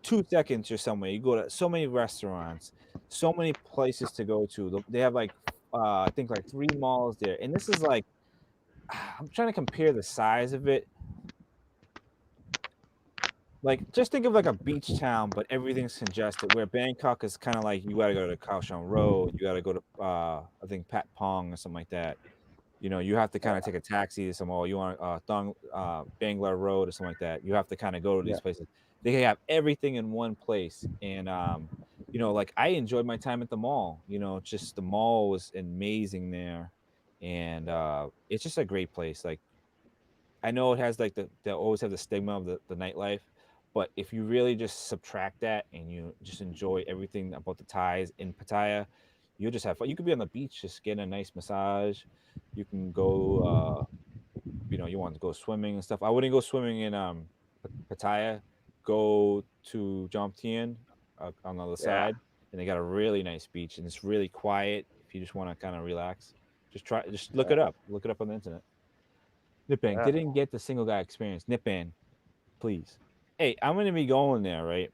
[SPEAKER 2] 2 seconds you're somewhere. You go to so many restaurants, so many places to go to. They have like I think like 3 malls there, and this is like I'm trying to compare the size of it. Like, just think of like a beach town, but everything's congested. Where Bangkok is kind of like you got to go to Kaohsiung Road, you got to go to I think Pat Pong or something like that. You know, you have to kind of take a taxi to somewhere. You want Bangla Road or something like that. You have to kind of go to
[SPEAKER 1] Yeah.
[SPEAKER 2] these places. They have everything in one place, and you know, like I enjoyed my time at the mall. You know, just the mall was amazing there, and it's just a great place. Like I know it has like they always have the stigma of the nightlife, but if you really just subtract that and you just enjoy everything about the Thais in Pattaya, you'll just have fun. You could be on the beach just getting a nice massage. You can go, you know, you want to go swimming and stuff. I wouldn't go swimming in Pattaya. Go to Jomtien on the other
[SPEAKER 1] Yeah.
[SPEAKER 2] side, and they got a really nice beach and it's really quiet. If you just want to kind of relax, just look
[SPEAKER 1] Yeah.
[SPEAKER 2] it up. Look it up on the internet. Nipping
[SPEAKER 1] Yeah.
[SPEAKER 2] didn't get the single guy experience. Nipping, please. Hey, I'm gonna be going there, right?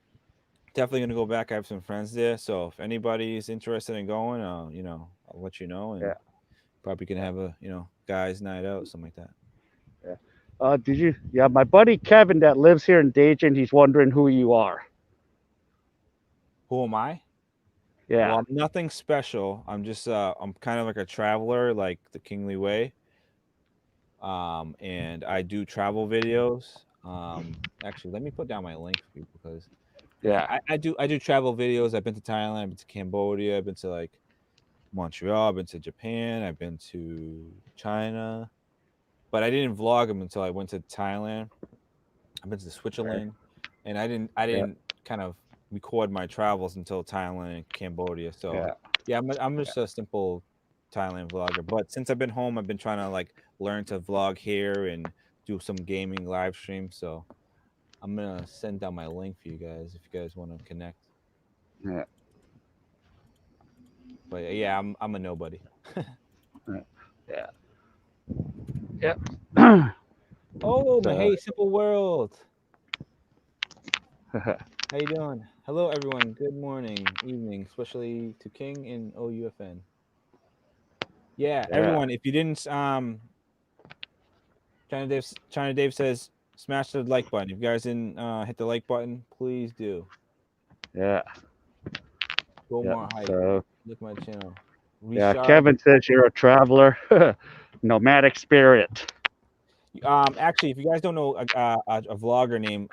[SPEAKER 2] Definitely gonna go back. I have some friends there, so if anybody's interested in going, you know, I'll let you know,
[SPEAKER 1] Yeah.
[SPEAKER 2] and probably can
[SPEAKER 1] Yeah.
[SPEAKER 2] have a guys' night out, something like that.
[SPEAKER 1] Yeah. Did you? Yeah, my buddy Kevin that lives here in Daejeon, he's wondering who you are.
[SPEAKER 2] Who am I?
[SPEAKER 1] Yeah.
[SPEAKER 2] Well, I'm nothing special. I'm just I'm kind of like a traveler, like the Kingly Way. And I do travel videos. Actually, let me put down my link for people because yeah,
[SPEAKER 1] Yeah.
[SPEAKER 2] I do travel videos. I've been to Thailand, I've been to Cambodia, I've been to like Montreal, I've been to Japan, I've been to China, but I didn't vlog them until I went to Thailand. I've been to
[SPEAKER 1] Okay.
[SPEAKER 2] Switzerland, and I
[SPEAKER 1] Yeah.
[SPEAKER 2] didn't kind of record my travels until Thailand and Cambodia. So
[SPEAKER 1] Yeah.
[SPEAKER 2] yeah, I'm just a simple Thailand vlogger. But since I've been home, I've been trying to like learn to vlog here and do some gaming live streams. So I'm gonna send down my link for you guys if you guys want to connect.
[SPEAKER 1] Yeah.
[SPEAKER 2] But yeah, I'm a nobody.
[SPEAKER 1] Yeah. Yeah.
[SPEAKER 2] Oh, my
[SPEAKER 1] So,
[SPEAKER 2] hey, simple world. How you doing? Hello, everyone. Good morning, evening, especially to King and OUFN. Yeah,
[SPEAKER 1] yeah.
[SPEAKER 2] everyone. If you didn't, China Dave says smash the like button. If you guys didn't hit the like button, please do.
[SPEAKER 1] Yeah.
[SPEAKER 2] Go
[SPEAKER 1] Yeah.
[SPEAKER 2] more hype.
[SPEAKER 1] So,
[SPEAKER 2] Look at my channel.
[SPEAKER 1] yeah.
[SPEAKER 2] Reshard.
[SPEAKER 1] Kevin says you're a traveler, nomadic spirit.
[SPEAKER 2] Actually, if you guys don't know a vlogger named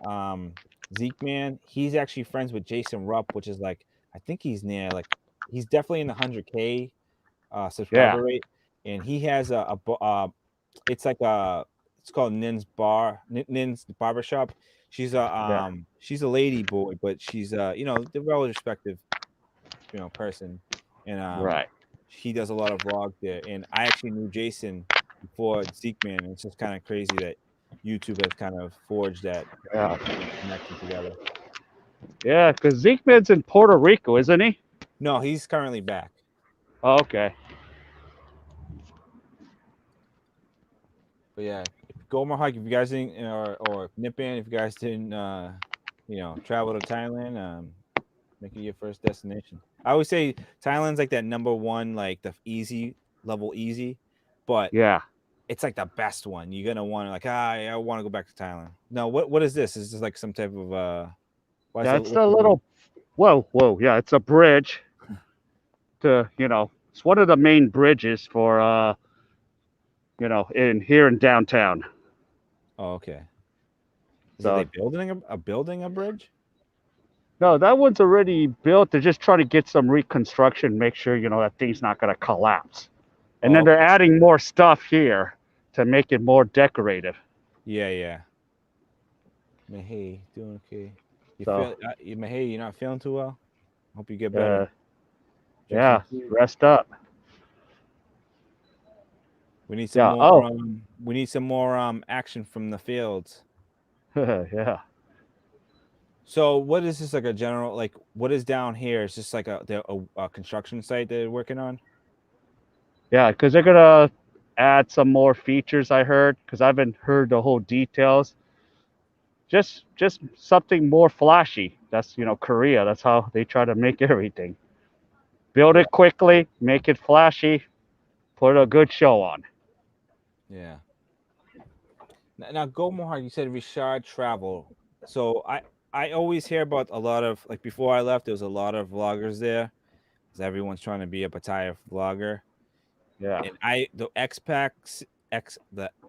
[SPEAKER 2] Zeke Man, he's actually friends with Jason Rupp, which is like I think he's near like he's definitely in the 100K
[SPEAKER 1] Yeah.
[SPEAKER 2] subscriber rate, and he has it's like it's called Nin's Barbershop.
[SPEAKER 1] Yeah.
[SPEAKER 2] She's a lady boy, but she's you know, the well respected person, and
[SPEAKER 1] Right.
[SPEAKER 2] he does a lot of vlogs there. And I actually knew Jason before Zeke Man, and it's just kind of crazy that YouTube has kind of forged that
[SPEAKER 1] Yeah.
[SPEAKER 2] connection together.
[SPEAKER 1] Yeah. Because Zeke Man's in Puerto Rico, isn't he?
[SPEAKER 2] No, he's currently back.
[SPEAKER 1] Oh, okay.
[SPEAKER 2] But yeah, if go more hike, if you guys didn't, or Nippon, if you guys didn't, travel to Thailand, make it your first destination. I always say Thailand's like that number one, like the easy level easy, but
[SPEAKER 1] Yeah.
[SPEAKER 2] it's like the best one. You're gonna want to like, I want to go back to Thailand. No, what is this? Is this like some type of why is it
[SPEAKER 1] That's
[SPEAKER 2] what's
[SPEAKER 1] a
[SPEAKER 2] the bridge?
[SPEAKER 1] little. Whoa. Whoa. Yeah. It's a bridge to, it's one of the main bridges for, in here in downtown.
[SPEAKER 2] Oh, okay. Is it they
[SPEAKER 1] So,
[SPEAKER 2] building a bridge?
[SPEAKER 1] no, that one's already built. They're just trying to get some reconstruction, make sure, that thing's not going to collapse. And
[SPEAKER 2] Oh,
[SPEAKER 1] then they're
[SPEAKER 2] okay.
[SPEAKER 1] adding more stuff here to make it more decorative.
[SPEAKER 2] Yeah, yeah. Hey, doing okay. You
[SPEAKER 1] So,
[SPEAKER 2] feel Hey, you're not feeling too well? Hope you get better.
[SPEAKER 1] uh,
[SPEAKER 2] Drink some
[SPEAKER 1] yeah,
[SPEAKER 2] tea.
[SPEAKER 1] rest up.
[SPEAKER 2] We need some
[SPEAKER 1] Yeah.
[SPEAKER 2] more
[SPEAKER 1] Oh,
[SPEAKER 2] action from the fields.
[SPEAKER 1] yeah.
[SPEAKER 2] So what is this like a general like what is down here? Is this like a construction site they're working on?
[SPEAKER 1] Yeah, because they're going to add some more features, I heard, because I haven't heard the whole details. Just something more flashy. That's, Korea. That's how they try to make everything. Build
[SPEAKER 2] Yeah,
[SPEAKER 1] it quickly, make it flashy, put a good show on.
[SPEAKER 2] yeah. Now go more hard. You said Richard travel. So I always hear about a lot of like before I left, there was a lot of vloggers there because everyone's trying to be a Pattaya vlogger.
[SPEAKER 1] Yeah,
[SPEAKER 2] And the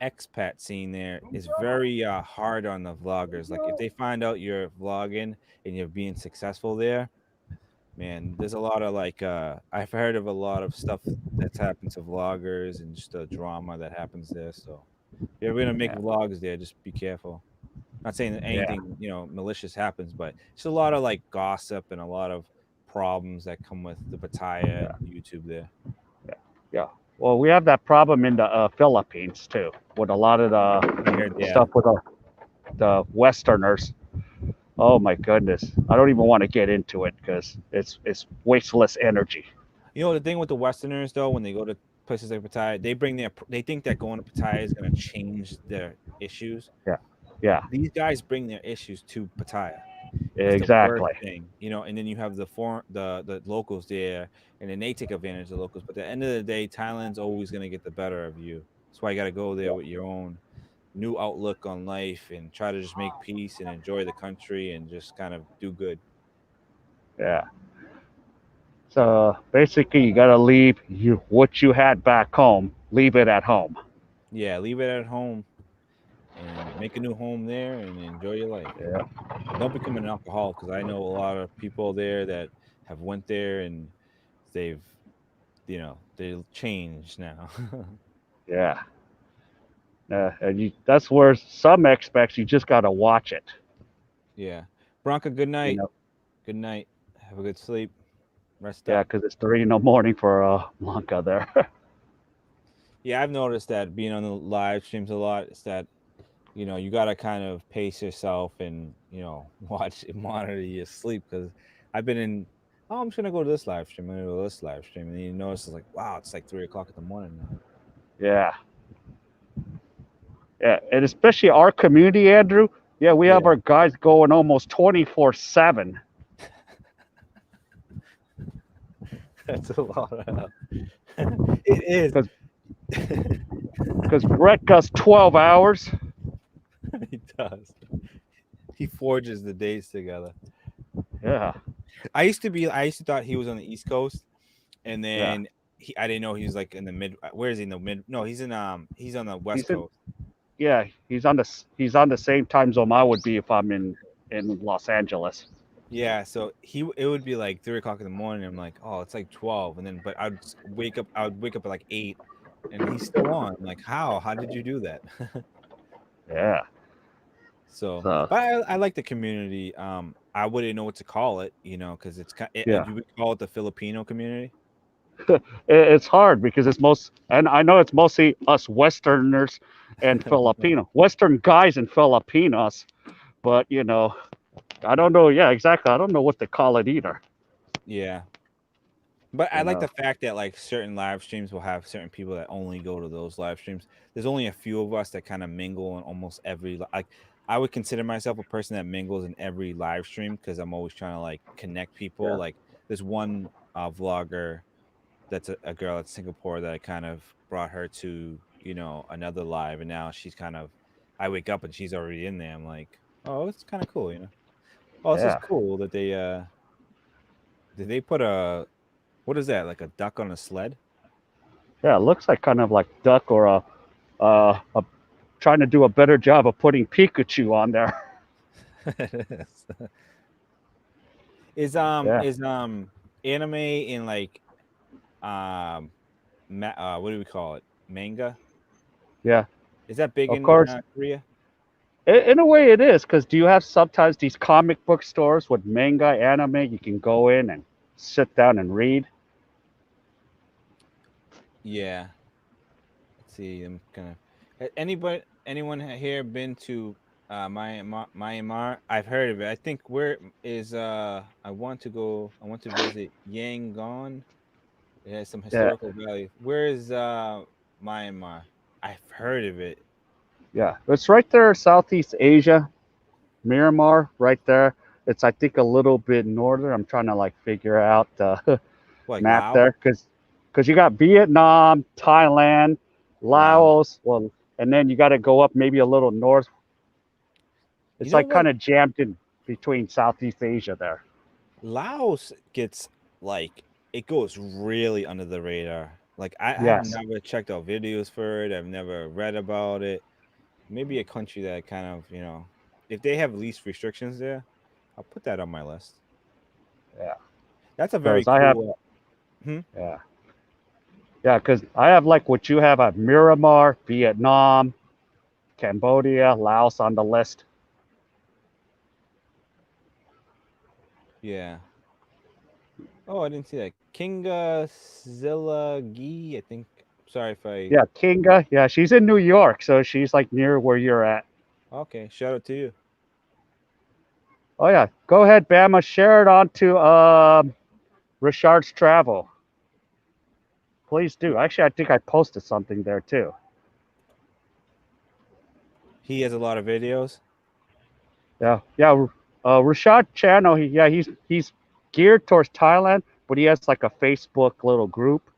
[SPEAKER 2] expat scene there is very hard on the vloggers. Like if they find out you're vlogging and you're being successful there, man, there's a lot of like I've heard of a lot of stuff that's happened to vloggers and just the drama that happens there. So if you're ever gonna make
[SPEAKER 1] yeah,
[SPEAKER 2] vlogs there, just be careful. Not saying that
[SPEAKER 1] yeah,
[SPEAKER 2] anything, malicious happens, but it's a lot of like gossip and a lot of problems that come with the Pattaya
[SPEAKER 1] yeah,
[SPEAKER 2] and YouTube there.
[SPEAKER 1] yeah, yeah. Well, we have that problem in the Philippines too, with a lot of
[SPEAKER 2] I
[SPEAKER 1] the
[SPEAKER 2] heard, yeah.
[SPEAKER 1] stuff with the Westerners. Oh my goodness, I don't even want to get into it because it's wasteless energy.
[SPEAKER 2] The thing with the Westerners though, when they go to places like Pattaya, they think that going to Pattaya is gonna change their issues.
[SPEAKER 1] Yeah, yeah,
[SPEAKER 2] These guys bring their issues to Pattaya. It's the worst
[SPEAKER 1] exactly.
[SPEAKER 2] thing. And then you have the locals there, and then they take advantage of the locals. But at the end of the day, Thailand's always gonna get the better of you. That's why you gotta go there
[SPEAKER 1] Yeah,
[SPEAKER 2] with your own new outlook on life and try to just make peace and enjoy the country and just kind of do good.
[SPEAKER 1] yeah. So basically, you gotta leave what you had back home. Leave it at home.
[SPEAKER 2] Yeah, leave it at home and make a new home there and enjoy your life.
[SPEAKER 1] Yeah,
[SPEAKER 2] And don't become an alcoholic because I know a lot of people there that have went there and they've they've changed now.
[SPEAKER 1] yeah. And that's where some expects you just gotta watch it.
[SPEAKER 2] Yeah. Bronca, good
[SPEAKER 1] You
[SPEAKER 2] night.
[SPEAKER 1] know,
[SPEAKER 2] Good night. Have a good sleep. Rest
[SPEAKER 1] yeah,
[SPEAKER 2] up.
[SPEAKER 1] because it's 3 in the morning for Blanca there.
[SPEAKER 2] Yeah, I've noticed that being on the live streams a lot is that, you got to kind of pace yourself and, watch monitor your sleep because I've been in, oh, I'm just going to go to this live stream. I'm going to go to this live stream. And then you notice it's like, wow, it's like 3 o'clock in the morning now.
[SPEAKER 1] Yeah, yeah, and especially our community, Andrew. Yeah, we have
[SPEAKER 2] Yeah.
[SPEAKER 1] our guys going almost 24/7
[SPEAKER 2] That's a lot of, it
[SPEAKER 1] because
[SPEAKER 2] is.
[SPEAKER 1] Brett does 12 hours.
[SPEAKER 2] He does. He forges the days together.
[SPEAKER 1] Yeah,
[SPEAKER 2] I used to thought he was on the East Coast, and
[SPEAKER 1] yeah.
[SPEAKER 2] then I didn't know he was like in the mid. Where is he in the mid? No, he's on the West
[SPEAKER 1] He's in.
[SPEAKER 2] Coast.
[SPEAKER 1] Yeah, he's on the same time zone I would be if I'm in Los Angeles.
[SPEAKER 2] Yeah, so it would be like 3 o'clock in the morning. I'm like, oh, it's like 12, and then but I would wake up at like 8, and he's still on. I'm like, how? How did you do that?
[SPEAKER 1] Yeah.
[SPEAKER 2] So,
[SPEAKER 1] So
[SPEAKER 2] but I like the community. I wouldn't know what to call it, because it's kind.
[SPEAKER 1] yeah,
[SPEAKER 2] You would call it the Filipino community.
[SPEAKER 1] it's hard because and I know it's mostly us Westerners and Filipino, Western guys and Filipinos, but I don't know. Yeah, exactly. I don't know what to call it either.
[SPEAKER 2] Yeah. But I
[SPEAKER 1] You
[SPEAKER 2] like the
[SPEAKER 1] know.
[SPEAKER 2] fact that like certain live streams will have certain people that only go to those live streams. There's only a few of us that kind of mingle in almost like I would consider myself a person that mingles in every live stream because I'm always trying to like connect people.
[SPEAKER 1] Yeah.
[SPEAKER 2] Like there's one vlogger that's a girl at Singapore that I kind of brought her to, another live and now she's kind of I wake up and she's already in there. I'm like, oh, it's kind of cool. Oh, this is
[SPEAKER 1] Yeah.
[SPEAKER 2] cool that they did they put what is that? Like a duck on a sled?
[SPEAKER 1] Yeah. It looks like kind of like duck or a trying to do a better job of putting Pikachu on there.
[SPEAKER 2] is
[SPEAKER 1] Yeah.
[SPEAKER 2] anime in like um what do we call it? Manga?
[SPEAKER 1] Yeah.
[SPEAKER 2] Is that big
[SPEAKER 1] Of
[SPEAKER 2] in
[SPEAKER 1] course.
[SPEAKER 2] Korea?
[SPEAKER 1] In a way, it is because do you have sometimes these comic book stores with manga, anime? You can go in and sit down and read.
[SPEAKER 2] Yeah. Let's see. I'm gonna. Anyone here been to Myanmar? I've heard of it. I think where is I want to go. I want to visit Yangon. It has some
[SPEAKER 1] Yeah,
[SPEAKER 2] historical value. Where is Myanmar? I've heard of it.
[SPEAKER 1] yeah. It's right there, Southeast Asia, Myanmar, right there. It's I think a little bit northern. I'm trying to like figure out.
[SPEAKER 2] Like
[SPEAKER 1] map
[SPEAKER 2] Lao.
[SPEAKER 1] there, because you got Vietnam, Thailand,
[SPEAKER 2] Wow.
[SPEAKER 1] Laos, well, and then you got to go up maybe a little north.
[SPEAKER 2] You
[SPEAKER 1] It's
[SPEAKER 2] know,
[SPEAKER 1] like kind
[SPEAKER 2] like
[SPEAKER 1] of jammed in between Southeast Asia there.
[SPEAKER 2] Laos gets like it goes really under the radar. Like I have
[SPEAKER 1] Yes.
[SPEAKER 2] never checked out videos for it. I've never read about it. Maybe a country that kind of, if they have least restrictions there, I'll put that on my list.
[SPEAKER 1] Yeah.
[SPEAKER 2] That's a very
[SPEAKER 1] Because I have,
[SPEAKER 2] cool. Hmm?
[SPEAKER 1] yeah. Yeah, because I have like what you have at Myanmar, Vietnam, Cambodia, Laos on the list.
[SPEAKER 2] Yeah. Oh, I didn't see that. Kinga Zilagi, I think. Sorry if I.
[SPEAKER 1] Yeah, Kinga. Yeah, she's in New York, so she's like near where you're at.
[SPEAKER 2] Okay, shout out to you.
[SPEAKER 1] Oh yeah, go ahead, Bama. Share it on to Richard's Travel. Please do. Actually, I think I posted something there too.
[SPEAKER 2] He has a lot of videos.
[SPEAKER 1] Yeah, yeah. Rashad channel. He's geared towards Thailand, but he has like a Facebook little group,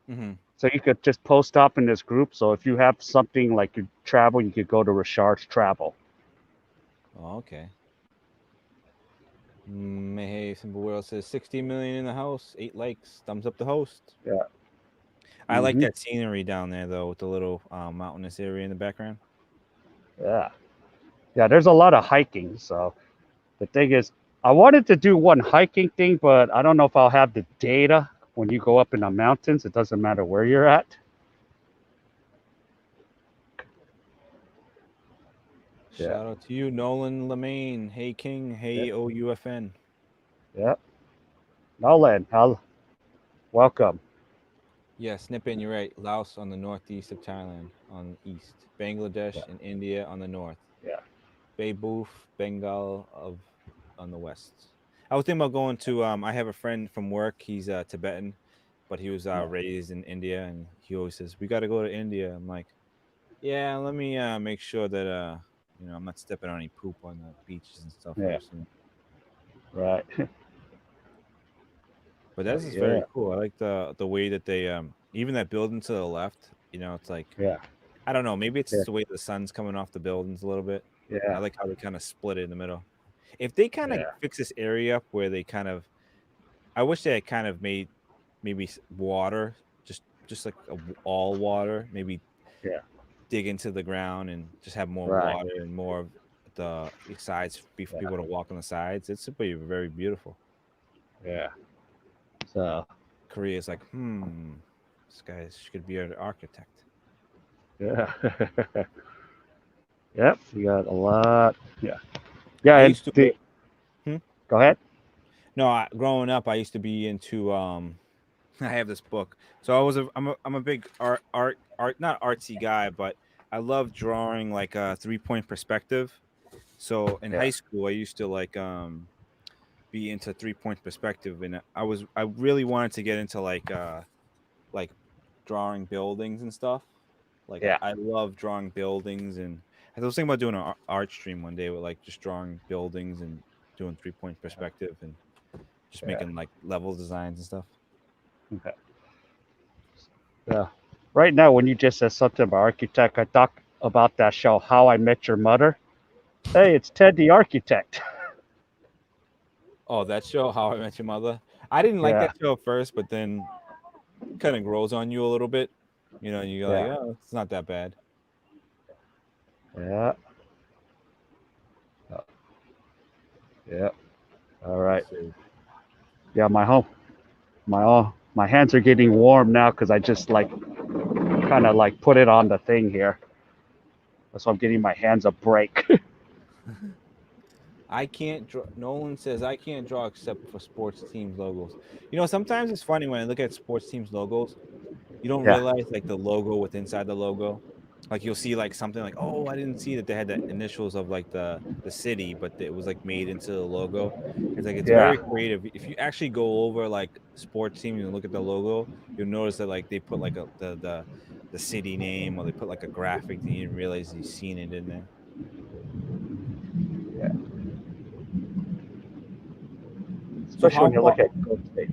[SPEAKER 2] Hmm.
[SPEAKER 1] so you could just post up in this group. So if you have something like you travel, you could go to Rashard's Travel.
[SPEAKER 2] Oh, okay. Hey, Simple World says 60 million in the house, 8 likes, thumbs up the host.
[SPEAKER 1] Yeah.
[SPEAKER 2] I like
[SPEAKER 1] Hmm.
[SPEAKER 2] that scenery down there though, with the little mountainous area in the background.
[SPEAKER 1] Yeah. Yeah. There's a lot of hiking. So the thing is, I wanted to do one hiking thing, but I don't know if I'll have the data when you go up in the mountains. It doesn't matter where you're at. Yeah.
[SPEAKER 2] Shout out to you, Nolan Lemaine. Hey King.
[SPEAKER 1] Yeah.
[SPEAKER 2] Hey OUFN.
[SPEAKER 1] Yeah. Nolan, welcome.
[SPEAKER 2] Yeah, Snippin, you're right. Laos on the northeast of Thailand on the east. Bangladesh
[SPEAKER 1] Yeah.
[SPEAKER 2] and India on the north.
[SPEAKER 1] Yeah.
[SPEAKER 2] Beiboof, Bengal of on the west. I was thinking about going to. I have a friend from work. He's Tibetan, but he was
[SPEAKER 1] Yeah.
[SPEAKER 2] raised in India, and he always says we got to go to India. I'm like, yeah, let me make sure that I'm not stepping on any poop on the beaches and stuff
[SPEAKER 1] Yeah.
[SPEAKER 2] first.
[SPEAKER 1] Right.
[SPEAKER 2] But
[SPEAKER 1] But
[SPEAKER 2] this is
[SPEAKER 1] yeah.
[SPEAKER 2] very cool. I like the way that they even that building to the left. It's like
[SPEAKER 1] Yeah.
[SPEAKER 2] I don't know. Maybe it's
[SPEAKER 1] Yeah.
[SPEAKER 2] just the way the sun's coming off the buildings a little bit. I
[SPEAKER 1] Yeah.
[SPEAKER 2] like how they kind of split it in the middle. If they kind of
[SPEAKER 1] Yeah.
[SPEAKER 2] fix this area up where they kind of, I wish they had kind of made maybe water, just like all water. Maybe
[SPEAKER 1] Yeah.
[SPEAKER 2] dig into the ground and just have more
[SPEAKER 1] Right.
[SPEAKER 2] water and more of the sides be for
[SPEAKER 1] Yeah.
[SPEAKER 2] people to walk on the sides. It's super very beautiful.
[SPEAKER 1] Yeah. So
[SPEAKER 2] Korea is like, this guy should be an architect.
[SPEAKER 1] yeah. Yep. You got a lot. Yeah. Yeah.
[SPEAKER 2] I
[SPEAKER 1] And
[SPEAKER 2] used to
[SPEAKER 1] the
[SPEAKER 2] hmm?
[SPEAKER 1] go ahead.
[SPEAKER 2] No, growing up, I used to be into I have this book. So I'm a big art not artsy guy, but I love drawing like a 3-point perspective. So in
[SPEAKER 1] Yeah.
[SPEAKER 2] high school, I used to like be into 3-point perspective, and I really wanted to get into like drawing buildings and stuff. Like
[SPEAKER 1] Yeah.
[SPEAKER 2] I love drawing buildings, and I was thinking about doing an art stream one day with like just drawing buildings and doing 3-point perspective and just
[SPEAKER 1] Yeah.
[SPEAKER 2] making like level designs and stuff.
[SPEAKER 1] Okay. Yeah. Right now, when you just said something about architect, I thought about that show, How I Met Your Mother. Hey, it's Ted the architect.
[SPEAKER 2] Oh, that show, How I Met Your Mother. I didn't like
[SPEAKER 1] Yeah.
[SPEAKER 2] that show at first, but then kind of grows on you a little bit. And you're like,
[SPEAKER 1] Yeah.
[SPEAKER 2] oh, it's not that bad.
[SPEAKER 1] Yeah. Oh, yeah. All
[SPEAKER 2] Let's
[SPEAKER 1] right.
[SPEAKER 2] see.
[SPEAKER 1] Yeah. My hands are getting warm now because I just like kind of like put it on the thing here. So I'm getting my hands a break.
[SPEAKER 2] I can't draw. Nolan says I can't draw except for sports teams logos. Sometimes it's funny when I look at sports teams logos. You don't
[SPEAKER 1] Yeah.
[SPEAKER 2] realize like the logo with inside the logo. Like you'll see like something like, oh, I didn't see that they had the initials of like the city, but it was like made into the logo. It's like it's
[SPEAKER 1] Yeah.
[SPEAKER 2] very creative. If you actually go over like sports teams and look at the logo, you'll notice that like they put like the city name, or they put like a graphic that you didn't realize you've seen it in there.
[SPEAKER 1] Yeah.
[SPEAKER 2] So
[SPEAKER 1] Especially when you look at Gold State.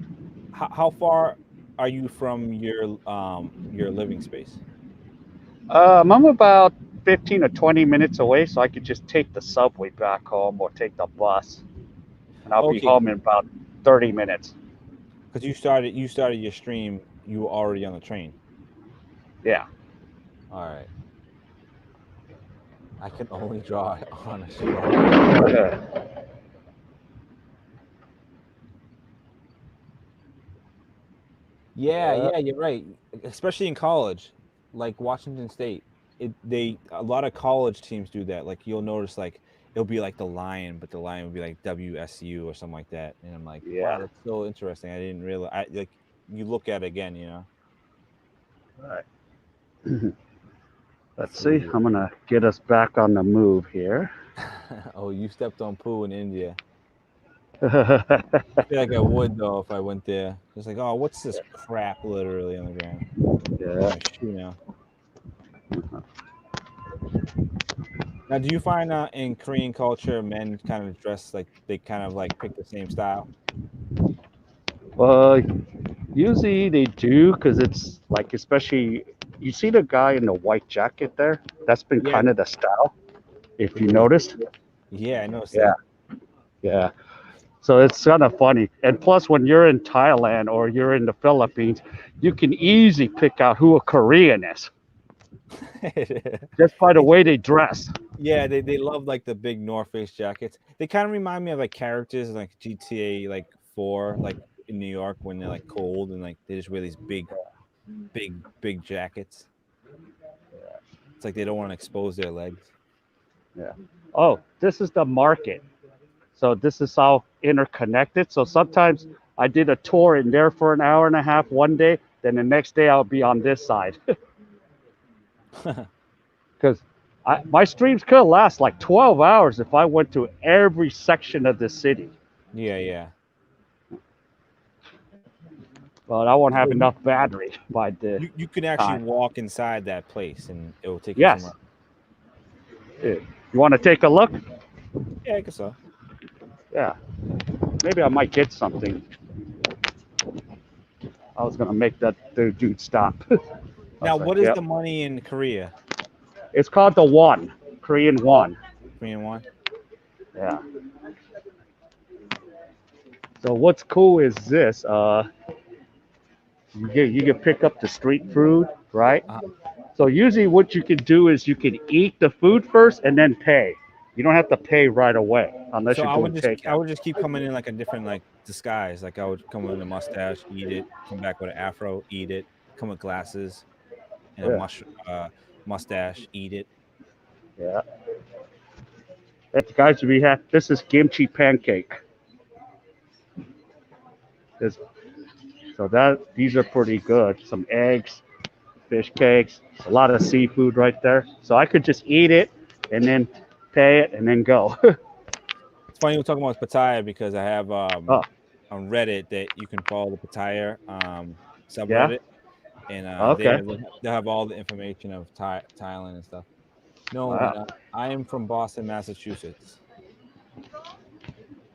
[SPEAKER 2] how far are you from your living space?
[SPEAKER 1] I'm about 15 or 20 minutes away, so I could just take the subway back home or take the bus, and I'll be
[SPEAKER 2] Okay,
[SPEAKER 1] home in about 30 minutes.
[SPEAKER 2] because you started your stream, you were already on the train.
[SPEAKER 1] Yeah.
[SPEAKER 2] All right. I can only draw it on a stroke. Yeah,
[SPEAKER 1] Yeah.
[SPEAKER 2] yeah, you're right. Especially in college, like Washington State, they a lot of college teams do that. Like you'll notice, like it'll be like the Lion, but the Lion will be like WSU or something like that. And I'm like, wow,
[SPEAKER 1] Yeah.
[SPEAKER 2] that's so interesting. I didn't realize. I like you look at it again, you know.
[SPEAKER 1] All right. Let's
[SPEAKER 2] That's
[SPEAKER 1] see.
[SPEAKER 2] weird.
[SPEAKER 1] I'm gonna get us back on the move here.
[SPEAKER 2] Oh, you stepped on poo in India. I feel like I would though if I went there. Just like, oh, what's this crap literally on the ground?
[SPEAKER 1] Yeah.
[SPEAKER 2] My shoe now. Now, do you find in Korean culture, men kind of dress like they kind of like pick the same style?
[SPEAKER 1] Well, usually they do because it's like, especially you see the guy in the white jacket there. That's been
[SPEAKER 2] Yeah,
[SPEAKER 1] kind of the style, if you
[SPEAKER 2] with the
[SPEAKER 1] noticed.
[SPEAKER 2] yeah, I noticed
[SPEAKER 1] Yeah.
[SPEAKER 2] that.
[SPEAKER 1] Yeah. So it's kind of funny. And plus, when you're in Thailand or you're in the Philippines, you can easily pick out who a Korean is just by the
[SPEAKER 2] It's
[SPEAKER 1] way they dress.
[SPEAKER 2] yeah, they love like the big North Face jackets. They kind of remind me of like characters in, like GTA like 4, like in New York when they're like cold and like they just wear these big jackets. It's like they don't want to expose their legs.
[SPEAKER 1] Yeah. Oh, this is the market. So this is how interconnected. So sometimes I did a tour in there for an hour and a half one day. Then the next day I'll be on this side because my streams could last like 12 hours if I went to every section of the city.
[SPEAKER 2] Yeah, yeah.
[SPEAKER 1] But I won't have
[SPEAKER 2] So
[SPEAKER 1] enough battery by the
[SPEAKER 2] you can actually
[SPEAKER 1] time.
[SPEAKER 2] walk inside that place and it will take you somewhere.
[SPEAKER 1] Yes. You want to take a look?
[SPEAKER 2] Yeah, I guess so.
[SPEAKER 1] Yeah. Maybe I might get something. I was gonna make that dude stop. I
[SPEAKER 2] Now,
[SPEAKER 1] was like,
[SPEAKER 2] what is
[SPEAKER 1] yep.
[SPEAKER 2] the money in Korea?
[SPEAKER 1] It's called the won, Korean won.
[SPEAKER 2] Korean won?
[SPEAKER 1] Yeah. So what's cool is this. You can pick up the street food, right?
[SPEAKER 2] Uh,
[SPEAKER 1] So usually what you can do is you can eat the food first and then pay. You don't have to pay right away unless
[SPEAKER 2] so
[SPEAKER 1] you're doing
[SPEAKER 2] I
[SPEAKER 1] takeout.
[SPEAKER 2] would just keep coming in like a different like disguise. Like I would come with a mustache, eat it, come back with an afro, eat it, come with glasses and a
[SPEAKER 1] Yeah.
[SPEAKER 2] mustache, eat it.
[SPEAKER 1] Yeah. And guys, we have this is kimchi pancake. This, so that these are pretty good. Some eggs, fish cakes, a lot of seafood right there. So I could just eat it and then pay it and then go.
[SPEAKER 2] It's funny we're talking about Pattaya because I have
[SPEAKER 1] Oh,
[SPEAKER 2] on Reddit that you can follow the Pattaya
[SPEAKER 1] yeah.
[SPEAKER 2] subreddit and
[SPEAKER 1] Okay.
[SPEAKER 2] they'll have all the information of Thailand and stuff. Nolan,
[SPEAKER 1] Wow.
[SPEAKER 2] I am from Boston, Massachusetts,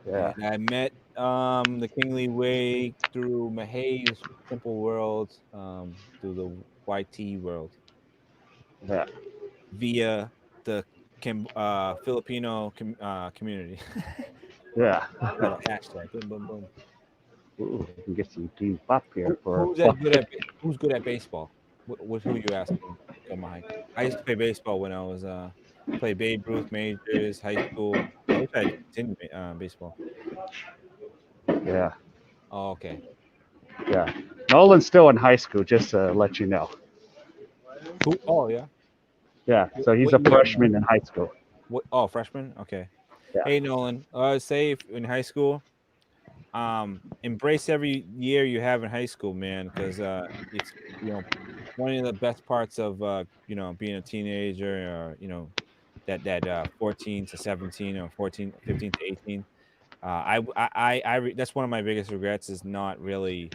[SPEAKER 1] Yeah.
[SPEAKER 2] and I met the Kingly Way through Mahay's Simple World, through the YT world
[SPEAKER 1] Yeah.
[SPEAKER 2] via the Filipino community.
[SPEAKER 1] Yeah.
[SPEAKER 2] Got a hashtag. Boom, boom, boom.
[SPEAKER 1] Ooh, we can get some team pop here for
[SPEAKER 2] Who's good at baseball? Who you asking? Kamahai? I used to play baseball when I was play Babe Ruth majors, high school. I wish I had continued baseball.
[SPEAKER 1] yeah.
[SPEAKER 2] Oh, okay.
[SPEAKER 1] Yeah. Nolan's still in high school, just to let you know.
[SPEAKER 2] Who? Oh, yeah.
[SPEAKER 1] Yeah. So he's
[SPEAKER 2] What
[SPEAKER 1] a
[SPEAKER 2] year?
[SPEAKER 1] freshman in high school.
[SPEAKER 2] What? Oh, freshman. Okay.
[SPEAKER 1] Yeah.
[SPEAKER 2] Hey, Nolan. Say if in high school, embrace every year you have in high school, man, because it's one of the best parts of being a teenager, or that 14 to 17 or 14 15 to 18. That's one of my biggest regrets is not really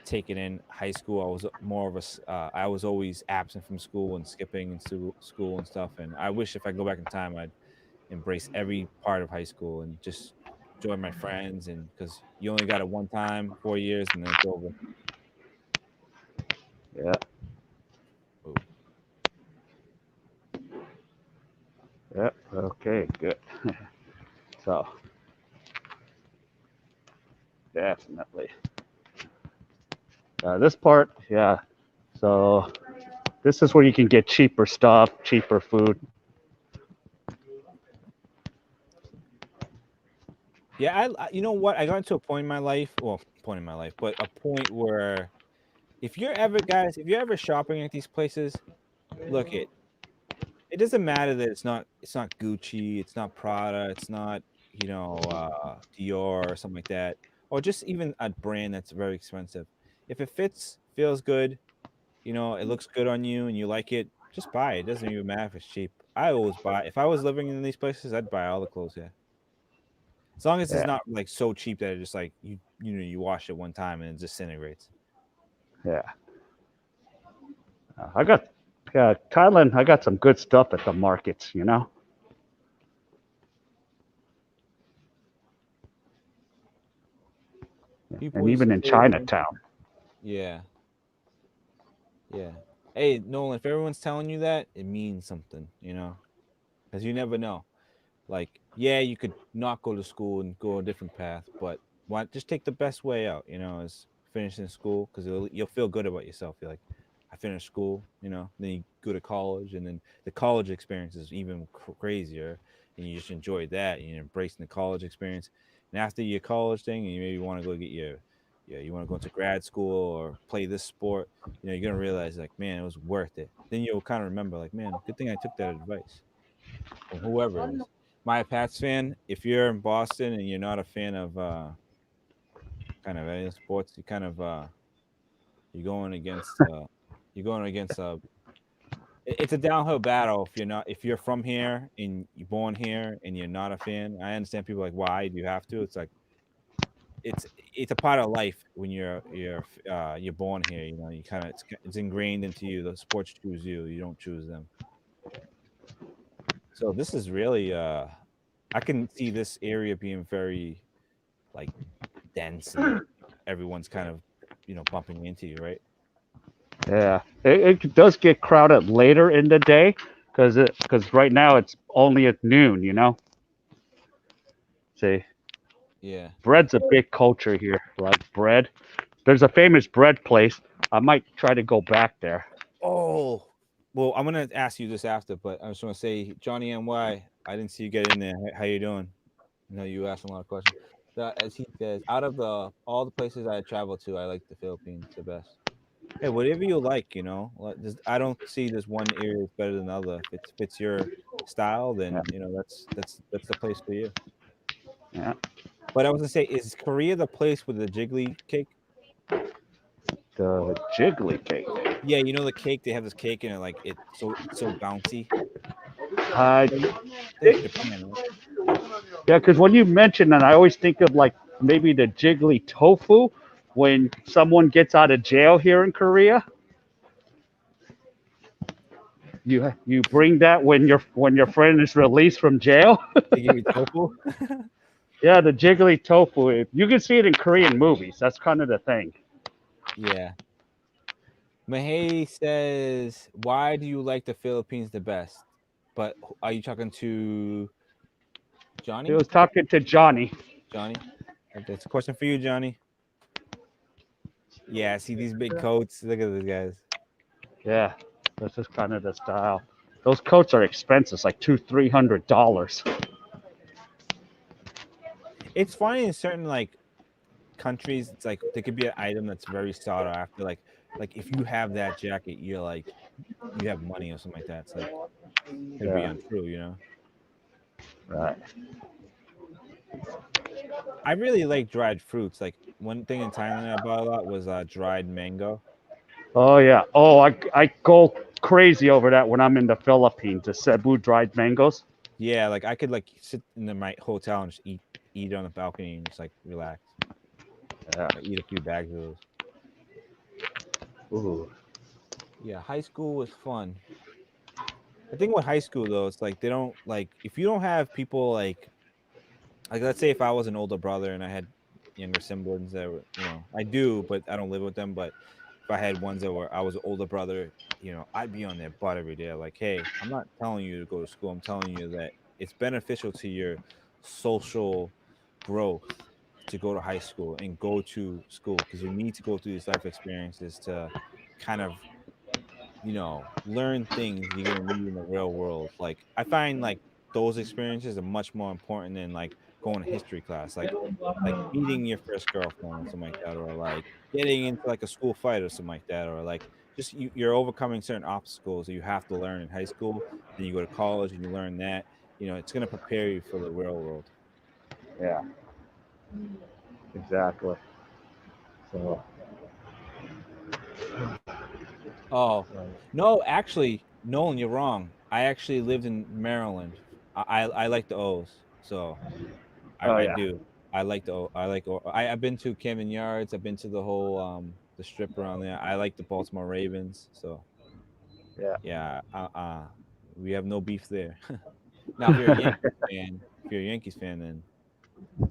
[SPEAKER 2] taking in high school. I was more of I was always absent from school and skipping in school and stuff, and I wish if I go back in time I'd embrace every part of high school and just enjoy my friends, and because you only got it one time, 4 years, and then it's over.
[SPEAKER 1] Yeah.
[SPEAKER 2] Ooh.
[SPEAKER 1] Yeah. Okay. Good. So definitely. This part, yeah. So this is where you can get cheaper stuff, cheaper food.
[SPEAKER 2] Yeah, you know what? I got into a point in my life, well, point in my life, but a point where if you're ever, guys, if you're ever shopping at these places, look it doesn't matter that it's not Gucci, it's not Prada, it's not, Dior or something like that, or just even a brand that's very expensive. If it fits, feels good, it looks good on you and you like it, just buy it. It doesn't even matter if it's cheap. I always buy. If I was living in these places, I'd buy all the clothes, yeah. As long as it's
[SPEAKER 1] Yeah.
[SPEAKER 2] not like so cheap that it just like you wash it one time and it disintegrates.
[SPEAKER 1] Yeah. I got, yeah, Thailand. I got some good stuff at the markets.
[SPEAKER 2] People
[SPEAKER 1] And
[SPEAKER 2] used
[SPEAKER 1] even
[SPEAKER 2] to
[SPEAKER 1] in
[SPEAKER 2] say,
[SPEAKER 1] Chinatown.
[SPEAKER 2] yeah, yeah. Hey, Nolan, if everyone's telling you that, it means something, because you never know. Like, yeah, you could not go to school and go a different path, but why just take the best way out, is finishing school, because you'll feel good about yourself. You're like, I finished school, then you go to college, and then the college experience is even crazier, and you just enjoy that, and you're embracing the college experience. And after your college thing, and you maybe want to go get you want to go into grad school or play this sport, you're gonna realize like, man, it was worth it. Then you'll kind of remember like, man, good thing I took that advice from whoever it is. My Pats fan, if you're in Boston and you're not a fan of kind of any sports, you kind of you're going against you're going against it's a downhill battle if you're from here and you're born here and you're not a fan. I understand people like, why do you have to? It's like it's it's a part of life when you're born here. You kind of it's ingrained into you. The sports choose you. You don't choose them. So this is really I can see this area being very like dense and everyone's kind of bumping into you, right?
[SPEAKER 1] Yeah, it does get crowded later in the day because right now it's only at noon. See,
[SPEAKER 2] Yeah.
[SPEAKER 1] bread's a big culture here. Like bread, there's a famous bread place. I might try to go back there.
[SPEAKER 2] Oh, well, I'm gonna ask you this after, but I just want to say, Johnny NY, I didn't see you get in there. How you doing? I know you asked a lot of questions. As he says, out of all the places I traveled to, I like the Philippines the best. Hey, whatever you like, I don't see this one area is better than the other. If it fits your style,
[SPEAKER 1] Yeah,
[SPEAKER 2] then that's the place for you.
[SPEAKER 1] yeah.
[SPEAKER 2] But I was gonna say, is Korea the place with the jiggly cake?
[SPEAKER 1] The jiggly cake.
[SPEAKER 2] Yeah, the cake. They have this cake and it's so bouncy.
[SPEAKER 1] I
[SPEAKER 2] I think it's
[SPEAKER 1] think,
[SPEAKER 2] Japan, right?
[SPEAKER 1] yeah, because when you mention that, I always think of like maybe the jiggly tofu when someone gets out of jail here in Korea. You bring that when your friend is released from jail.
[SPEAKER 2] They give you tofu.
[SPEAKER 1] Yeah, the jiggly tofu. You can see it in Korean movies. That's kind of the thing.
[SPEAKER 2] Yeah. Mahey says, "Why do you like the Philippines the best?" But are you talking to
[SPEAKER 1] He
[SPEAKER 2] Johnny?
[SPEAKER 1] was talking to Johnny.
[SPEAKER 2] Johnny, that's a question for you, Johnny. Yeah, see these big coats. Look at these guys.
[SPEAKER 1] Yeah, this is kind of the style. Those coats are expensive, it's like $300.
[SPEAKER 2] It's funny in certain like countries. It's like there could be an item that's very sought after. Like if you have that jacket, you're like you have money or something like that. It's like could be
[SPEAKER 1] Yeah,
[SPEAKER 2] untrue.
[SPEAKER 1] right.
[SPEAKER 2] I really like dried fruits. Like one thing in Thailand I bought a lot was dried mango.
[SPEAKER 1] Oh yeah. Oh, I go crazy over that when I'm in the Philippines. The Cebu dried mangoes.
[SPEAKER 2] Yeah, like I could like sit in my hotel and just eat on the balcony and just like relax.
[SPEAKER 1] Yeah.
[SPEAKER 2] Like, eat a few bags of those.
[SPEAKER 1] Ooh.
[SPEAKER 2] Yeah, high school was fun. The thing with high school though, it's like they don't like if you don't have people like like let's say if I was an older brother and I had younger siblings that were, I do, but I don't live with them. But if I had ones that were I was an older brother, I'd be on their butt every day. Like, hey, I'm not telling you to go to school. I'm telling you that it's beneficial to your social growth to go to high school and go to school because you need to go through these life experiences to kind of learn things you're gonna need in the real world. Like I find like those experiences are much more important than like going to history class, like meeting your first girlfriend or something like that, or like getting into like a school fight or something like that, or like just you're overcoming certain obstacles that you have to learn in high school. Then you go to college and you learn that. It's gonna prepare you for the real world.
[SPEAKER 1] Yeah, exactly. So,
[SPEAKER 2] Oh no, actually, Nolan, you're wrong. I actually lived in Maryland. I like the O's, so
[SPEAKER 1] oh
[SPEAKER 2] I
[SPEAKER 1] yeah,
[SPEAKER 2] do. I like the I like I've been to Camden Yards. I've been to the whole the strip around there. I like the Baltimore Ravens. So
[SPEAKER 1] yeah.
[SPEAKER 2] yeah, we have no beef there. Now if you're a Yankees fan, then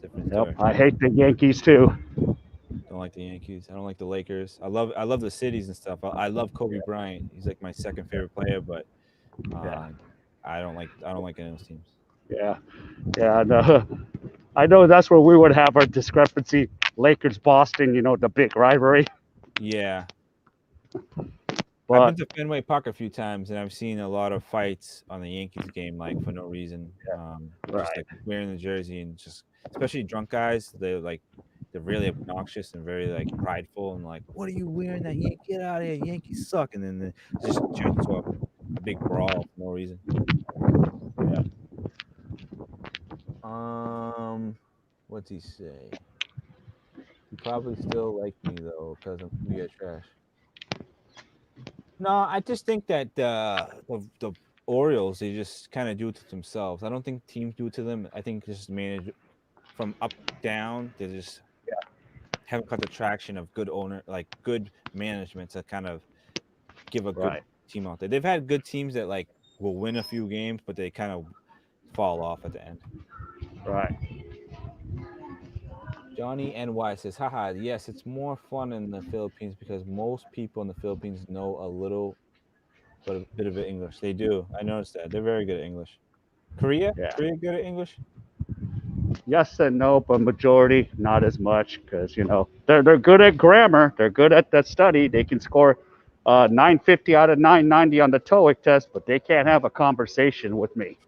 [SPEAKER 2] different
[SPEAKER 1] Yep,
[SPEAKER 2] story.
[SPEAKER 1] I hate the Yankees too.
[SPEAKER 2] Don't like the Yankees. I don't like the Lakers. I love the cities and stuff. I love Kobe Bryant. He's like my second favorite player, but
[SPEAKER 1] Yeah,
[SPEAKER 2] uh, I don't like any of those teams.
[SPEAKER 1] yeah, yeah. I know. I know that's where we would have our discrepancy. Lakers, Boston. The big rivalry.
[SPEAKER 2] Yeah, I've
[SPEAKER 1] But
[SPEAKER 2] been to Fenway Park a few times, and I've seen a lot of fights on the Yankees game, like for no reason. Just
[SPEAKER 1] right,
[SPEAKER 2] like wearing the jersey and just, especially drunk guys, they're really obnoxious and very like prideful and like, what are you wearing that Yankee? Get out of here, Yankees suck. And then it just turns into a big brawl for no reason.
[SPEAKER 1] yeah.
[SPEAKER 2] Um, what's he say? He probably still like me though, because we are trash. No, I just think that the Orioles they just kind of do it to themselves. I don't think teams do it to them. I think just manage from up down. They just haven't got the traction of good owner, like good management to kind of give a good
[SPEAKER 1] Right,
[SPEAKER 2] team out there. They've had good teams that like will win a few games, but they kind of fall off at the end.
[SPEAKER 1] right.
[SPEAKER 2] Johnny NY says, haha, yes, it's more fun in the Philippines because most people in the Philippines know a little but a bit of English. They do. I noticed that. They're very good at English. Korea?
[SPEAKER 1] Yeah.
[SPEAKER 2] Korea good at English?
[SPEAKER 1] Yes and no, but majority not as much because they're good at grammar. They're good at that study. They can score 950 out of 990 on the TOEIC test, but they can't have a conversation with me.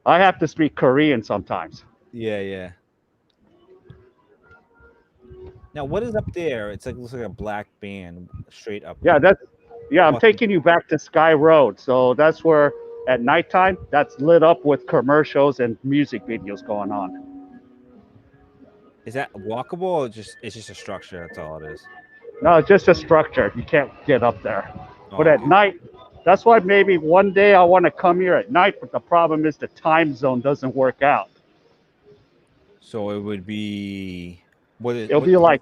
[SPEAKER 1] I have to speak Korean sometimes.
[SPEAKER 2] Yeah, yeah. Now, what is up there? It's like looks like a black band straight up.
[SPEAKER 1] Yeah, I'm
[SPEAKER 2] Fucking,
[SPEAKER 1] taking you back to Sky Road. So that's where at nighttime that's lit up with commercials and music videos going on.
[SPEAKER 2] is that walkable or just it's just a structure? That's all it is.
[SPEAKER 1] No, it's just a structure. You can't get up there. But
[SPEAKER 2] Oh,
[SPEAKER 1] at
[SPEAKER 2] okay.
[SPEAKER 1] night, that's why maybe one day I want to come here at night. But the problem is the time zone doesn't work out.
[SPEAKER 2] So it would be what is
[SPEAKER 1] It'll
[SPEAKER 2] what?
[SPEAKER 1] be like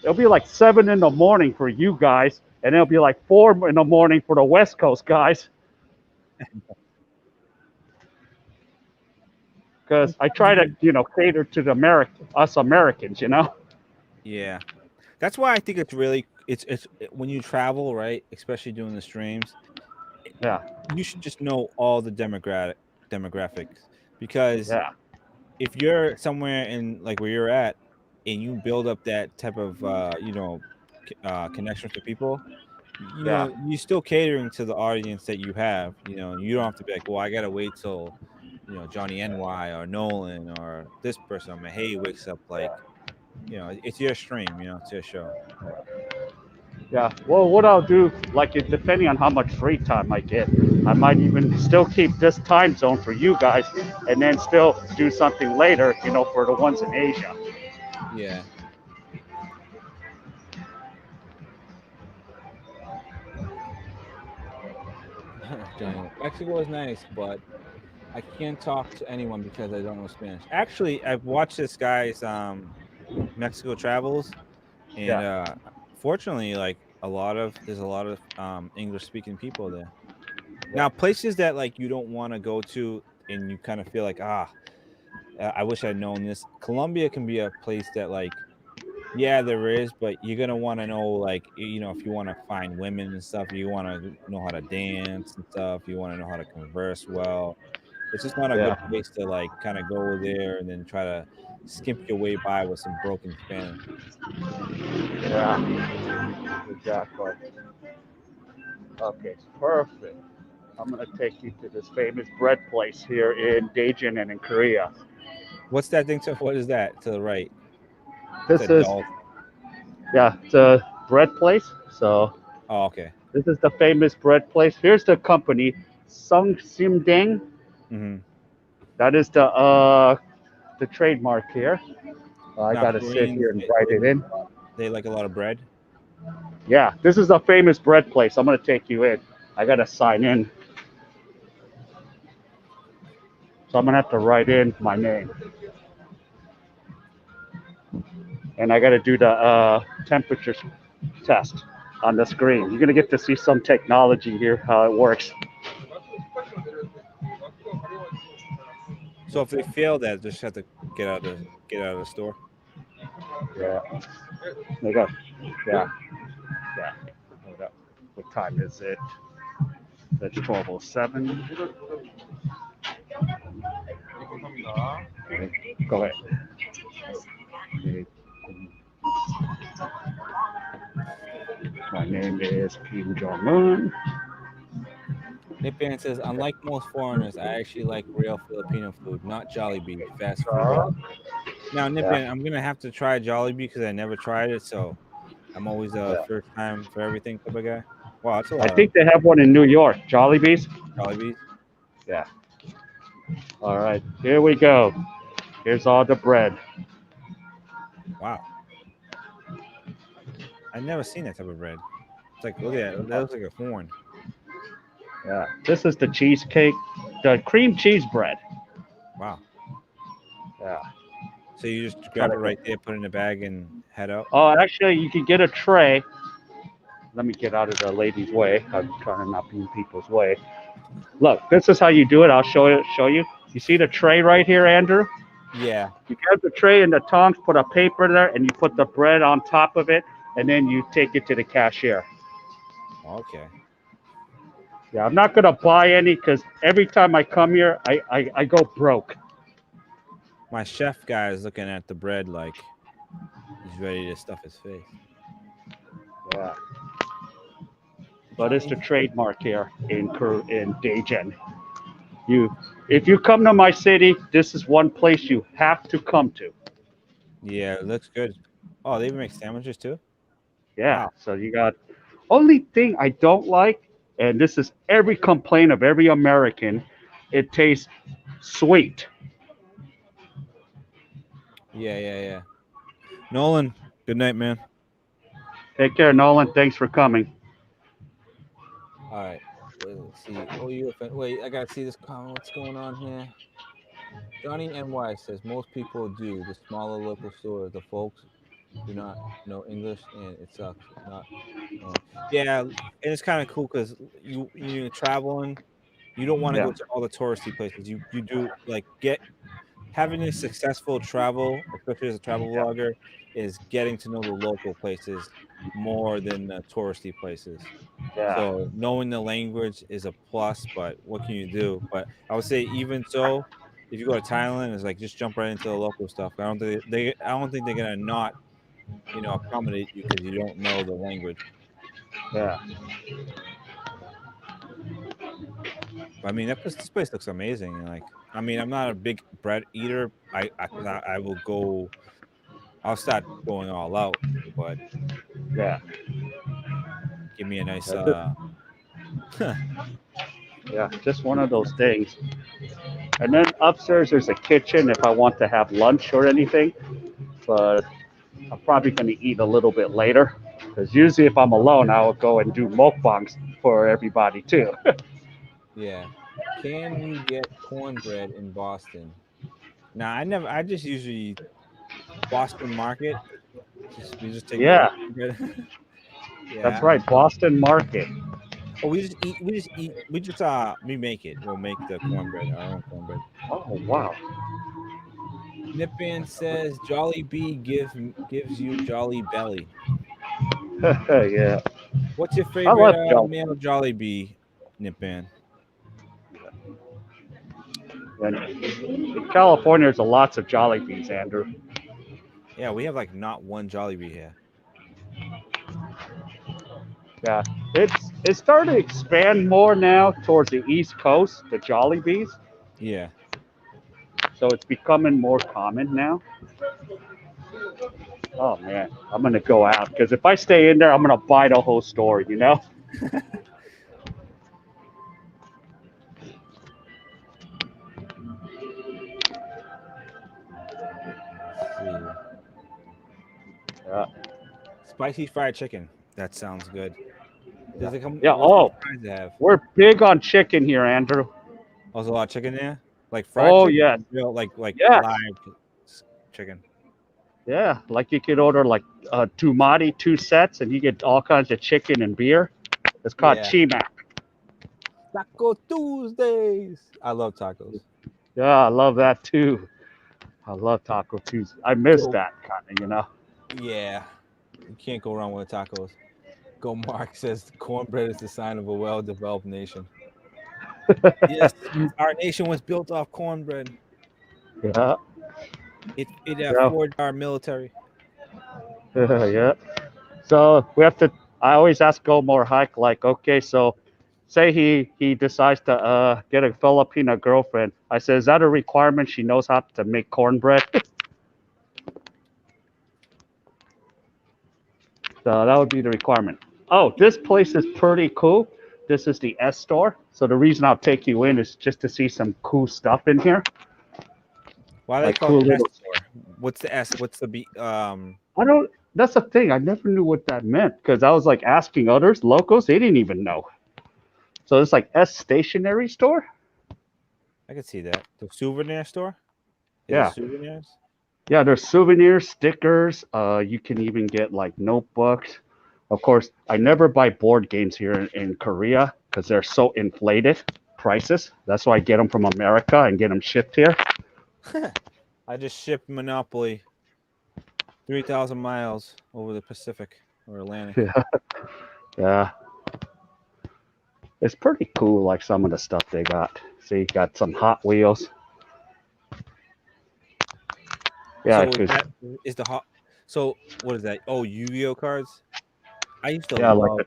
[SPEAKER 1] it'll be like 7 in the morning for you guys, and it'll be like 4 in the morning for the West Coast guys. Because I try to cater to the us Americans.
[SPEAKER 2] Yeah, that's why I think it's really when you travel, right? Especially doing the streams,
[SPEAKER 1] Yeah,
[SPEAKER 2] you should just know all the demographics because
[SPEAKER 1] yeah,
[SPEAKER 2] if you're somewhere in like where you're at and you build up that type of connection with the people,
[SPEAKER 1] yeah,
[SPEAKER 2] you're still catering to the audience that you have. You don't have to be like, well, I gotta wait till Johnny NY or Nolan or this person on my hey wakes up like it's your stream, it's your show.
[SPEAKER 1] yeah. Well, what I'll do, like, depending on how much free time I get, I might even still keep this time zone for you guys, and then still do something later, for the ones in Asia.
[SPEAKER 2] Yeah. Johnny, Mexico is nice, but I can't talk to anyone because I don't know Spanish. Actually, I've watched this guy's Mexico travels, and
[SPEAKER 1] Yeah,
[SPEAKER 2] fortunately, like there's a lot of English speaking people there.
[SPEAKER 1] yeah,
[SPEAKER 2] Now, places that like you don't want to go to, and you kind of feel like I wish I'd known this. Colombia can be a place that like, yeah, there is, but you're gonna want to know like if you want to find women and stuff, you want to know how to dance and stuff. You want to know how to converse well. It's just not a good
[SPEAKER 1] Yeah,
[SPEAKER 2] place to like kind of go there and then try to skimp your way by with some broken Spanish.
[SPEAKER 1] yeah, exactly. Okay, perfect. I'm gonna take you to this famous bread place here in Daejeon and in Korea.
[SPEAKER 2] What's that thing to? What is that to the right? It's a
[SPEAKER 1] This is
[SPEAKER 2] doll.
[SPEAKER 1] yeah, it's a bread place. So
[SPEAKER 2] Oh, okay.
[SPEAKER 1] this is the famous bread place. Here's the company, Sung Sim Dang.
[SPEAKER 2] Hmm.
[SPEAKER 1] That is the trademark here. I
[SPEAKER 2] Now
[SPEAKER 1] gotta sit
[SPEAKER 2] Koreans,
[SPEAKER 1] here and write it in.
[SPEAKER 2] they like a lot of bread.
[SPEAKER 1] Yeah, this is a famous bread place. I'm gonna take you in. I gotta sign in, so I'm gonna have to write in my name, and I gotta do the temperature test on the screen. You're gonna get to see some technology here, how it works.
[SPEAKER 2] So if they fail that, just have to get out of the store.
[SPEAKER 1] Yeah, there you go. Yeah, yeah. Hold up. What time is it? That's 12:07. Go ahead. My name is Kim Jong Un.
[SPEAKER 2] Nipan says, unlike most foreigners, I actually like real Filipino food, not Jollibee, fast food. Now,
[SPEAKER 1] Yeah,
[SPEAKER 2] Nipan, I'm gonna have to try Jollibee because I never tried it, so I'm always a
[SPEAKER 1] yeah.
[SPEAKER 2] first time for everything type of guy. Wow, that's a
[SPEAKER 1] I
[SPEAKER 2] lot of
[SPEAKER 1] think they have one in New York, Jollibee's.
[SPEAKER 2] Jollibees.
[SPEAKER 1] Yeah. All right, here we go. Here's all the bread.
[SPEAKER 2] Wow, I've never seen that type of bread. It's like, look at that. That looks like a horn.
[SPEAKER 1] Yeah, this is the cheesecake, the cream cheese bread.
[SPEAKER 2] Wow.
[SPEAKER 1] Yeah.
[SPEAKER 2] So you just
[SPEAKER 1] Try
[SPEAKER 2] grab
[SPEAKER 1] to
[SPEAKER 2] it
[SPEAKER 1] go.
[SPEAKER 2] right there, put it in a bag, and head out.
[SPEAKER 1] Oh, actually, you can get a tray. Let me get out of the lady's way. I'm trying to not be in people's way. Look, this is how you do it. I'll show it. Show you. You see the tray right here, Andrew?
[SPEAKER 2] Yeah.
[SPEAKER 1] You grab the tray and the tongs, put a paper there, and you put the bread on top of it, and then you take it to the cashier.
[SPEAKER 2] Okay.
[SPEAKER 1] Yeah, I'm not gonna buy any because every time I come here, I go broke.
[SPEAKER 2] My chef guy is looking at the bread like he's ready to stuff his face.
[SPEAKER 1] Yeah, but it's the
[SPEAKER 2] Johnny.
[SPEAKER 1] trademark here in Daejeon. You, if you come to my city, this is one place you have to come to.
[SPEAKER 2] Yeah, it looks good. Oh, they even make sandwiches too?
[SPEAKER 1] Yeah,
[SPEAKER 2] Wow.
[SPEAKER 1] so you got only thing I don't like, and this is every complaint of every American, it tastes sweet.
[SPEAKER 2] Yeah, yeah, yeah. Nolan, good night, man.
[SPEAKER 1] Take care, Nolan. Thanks for coming.
[SPEAKER 2] All right. Let's see. Oh, you wait, I gotta see this comment. What's going on here? Johnny NY says most people do. The smaller local stores, the folks do not know English, and it sucks. Not knowing. Yeah, and it's kind of cool because you're traveling. You don't want to
[SPEAKER 1] Yeah,
[SPEAKER 2] go to all the touristy places. You do like get having a successful travel, especially as a travel
[SPEAKER 1] yeah,
[SPEAKER 2] vlogger, is getting to know the local places more than the touristy places.
[SPEAKER 1] yeah,
[SPEAKER 2] So knowing the language is a plus, but what can you do? But I would say even so, if you go to Thailand, it's like just jump right into the local stuff. I don't think they're gonna not accommodate you because you don't know the language.
[SPEAKER 1] yeah,
[SPEAKER 2] But I mean, this place looks amazing. And like, I mean, I'm not a big bread eater. I will go. I'll start going all out, but
[SPEAKER 1] yeah.
[SPEAKER 2] give me a nice
[SPEAKER 1] That's it. Yeah, just one of those things. And then upstairs there's a kitchen if I want to have lunch or anything. But I'm probably going to eat a little bit later because usually if I'm alone, I will go and do mukbangs for everybody too.
[SPEAKER 2] yeah. Can you get cornbread in Boston? Nah, I never. I just usually Boston Market. We just take the
[SPEAKER 1] Yeah,
[SPEAKER 2] cornbread.
[SPEAKER 1] that's
[SPEAKER 2] Yeah.
[SPEAKER 1] right, Boston Market.
[SPEAKER 2] Oh, we just eat. We just eat. We make it. We'll make the cornbread. Our own cornbread.
[SPEAKER 1] Oh wow,
[SPEAKER 2] Nipan says Jollibee gives you jolly belly.
[SPEAKER 1] Yeah,
[SPEAKER 2] What's your
[SPEAKER 1] I
[SPEAKER 2] favorite
[SPEAKER 1] love Jolly.
[SPEAKER 2] male Jollibee, Nipan?
[SPEAKER 1] And in California, there's lots of Jollibees, Andrew.
[SPEAKER 2] Yeah, we have like not one Jollibee here.
[SPEAKER 1] Yeah, it's starting to expand more now towards the East Coast, the Jollibees.
[SPEAKER 2] Yeah.
[SPEAKER 1] So it's becoming more common now. Oh man, I'm gonna go out because if I stay in there, I'm gonna buy the whole store. You know?
[SPEAKER 2] Let's see.
[SPEAKER 1] Yeah.
[SPEAKER 2] Spicy fried chicken. That sounds good.
[SPEAKER 1] Yeah.
[SPEAKER 2] Does it come?
[SPEAKER 1] Yeah.
[SPEAKER 2] What
[SPEAKER 1] Oh,
[SPEAKER 2] fries do they have?
[SPEAKER 1] we're big on chicken here, Andrew.
[SPEAKER 2] Also, a lot of chicken there, like fried
[SPEAKER 1] Oh
[SPEAKER 2] chicken,
[SPEAKER 1] yes,
[SPEAKER 2] real like
[SPEAKER 1] yes,
[SPEAKER 2] live chicken.
[SPEAKER 1] yeah. Like you could order like two mati, two sets, and you get all kinds of chicken and beer. It's called
[SPEAKER 2] Yeah.
[SPEAKER 1] chimac.
[SPEAKER 2] Taco Tuesdays. I love tacos.
[SPEAKER 1] Yeah, I love that too. I love Taco Tuesday. I miss
[SPEAKER 2] Go.
[SPEAKER 1] that kind of, you know.
[SPEAKER 2] Yeah. You can't go wrong with tacos. Go Mark says cornbread is the sign of a well-developed nation. Yes, our nation was built off cornbread.
[SPEAKER 1] Yeah,
[SPEAKER 2] It
[SPEAKER 1] yeah,
[SPEAKER 2] forged our military.
[SPEAKER 1] yeah. So we have to. I always ask Go more hike like, okay, so say he decides to get a Filipina girlfriend. I said, is that a requirement? She knows how to make cornbread. So that would be the requirement. Oh, this place is pretty cool. This is the S store. So the reason I'll take you in is just to see some cool stuff in here,
[SPEAKER 2] Why do they
[SPEAKER 1] like
[SPEAKER 2] call it
[SPEAKER 1] cool
[SPEAKER 2] the S
[SPEAKER 1] little.
[SPEAKER 2] store? What's the S? What's the B?
[SPEAKER 1] I don't. That's the thing. I never knew what that meant because I was like asking others, locals. They didn't even know. So it's like S stationery store.
[SPEAKER 2] I can see that. The souvenir store? Is it
[SPEAKER 1] Yeah,
[SPEAKER 2] souvenirs?
[SPEAKER 1] yeah. There's souvenirs, stickers. You can even get like notebooks. Of course, I never buy board games here in Korea because they're so inflated prices. That's why I get them from America and get them shipped here.
[SPEAKER 2] I just shipped Monopoly 3,000 miles over the Pacific or Atlantic.
[SPEAKER 1] Yeah, yeah. It's pretty cool. Like some of the stuff they got. See, got some Hot Wheels. Yeah,
[SPEAKER 2] So is
[SPEAKER 1] because
[SPEAKER 2] that is the hot? So what is that? Oh, Yu-Gi-Oh cards. I used to
[SPEAKER 1] yeah, like
[SPEAKER 2] love.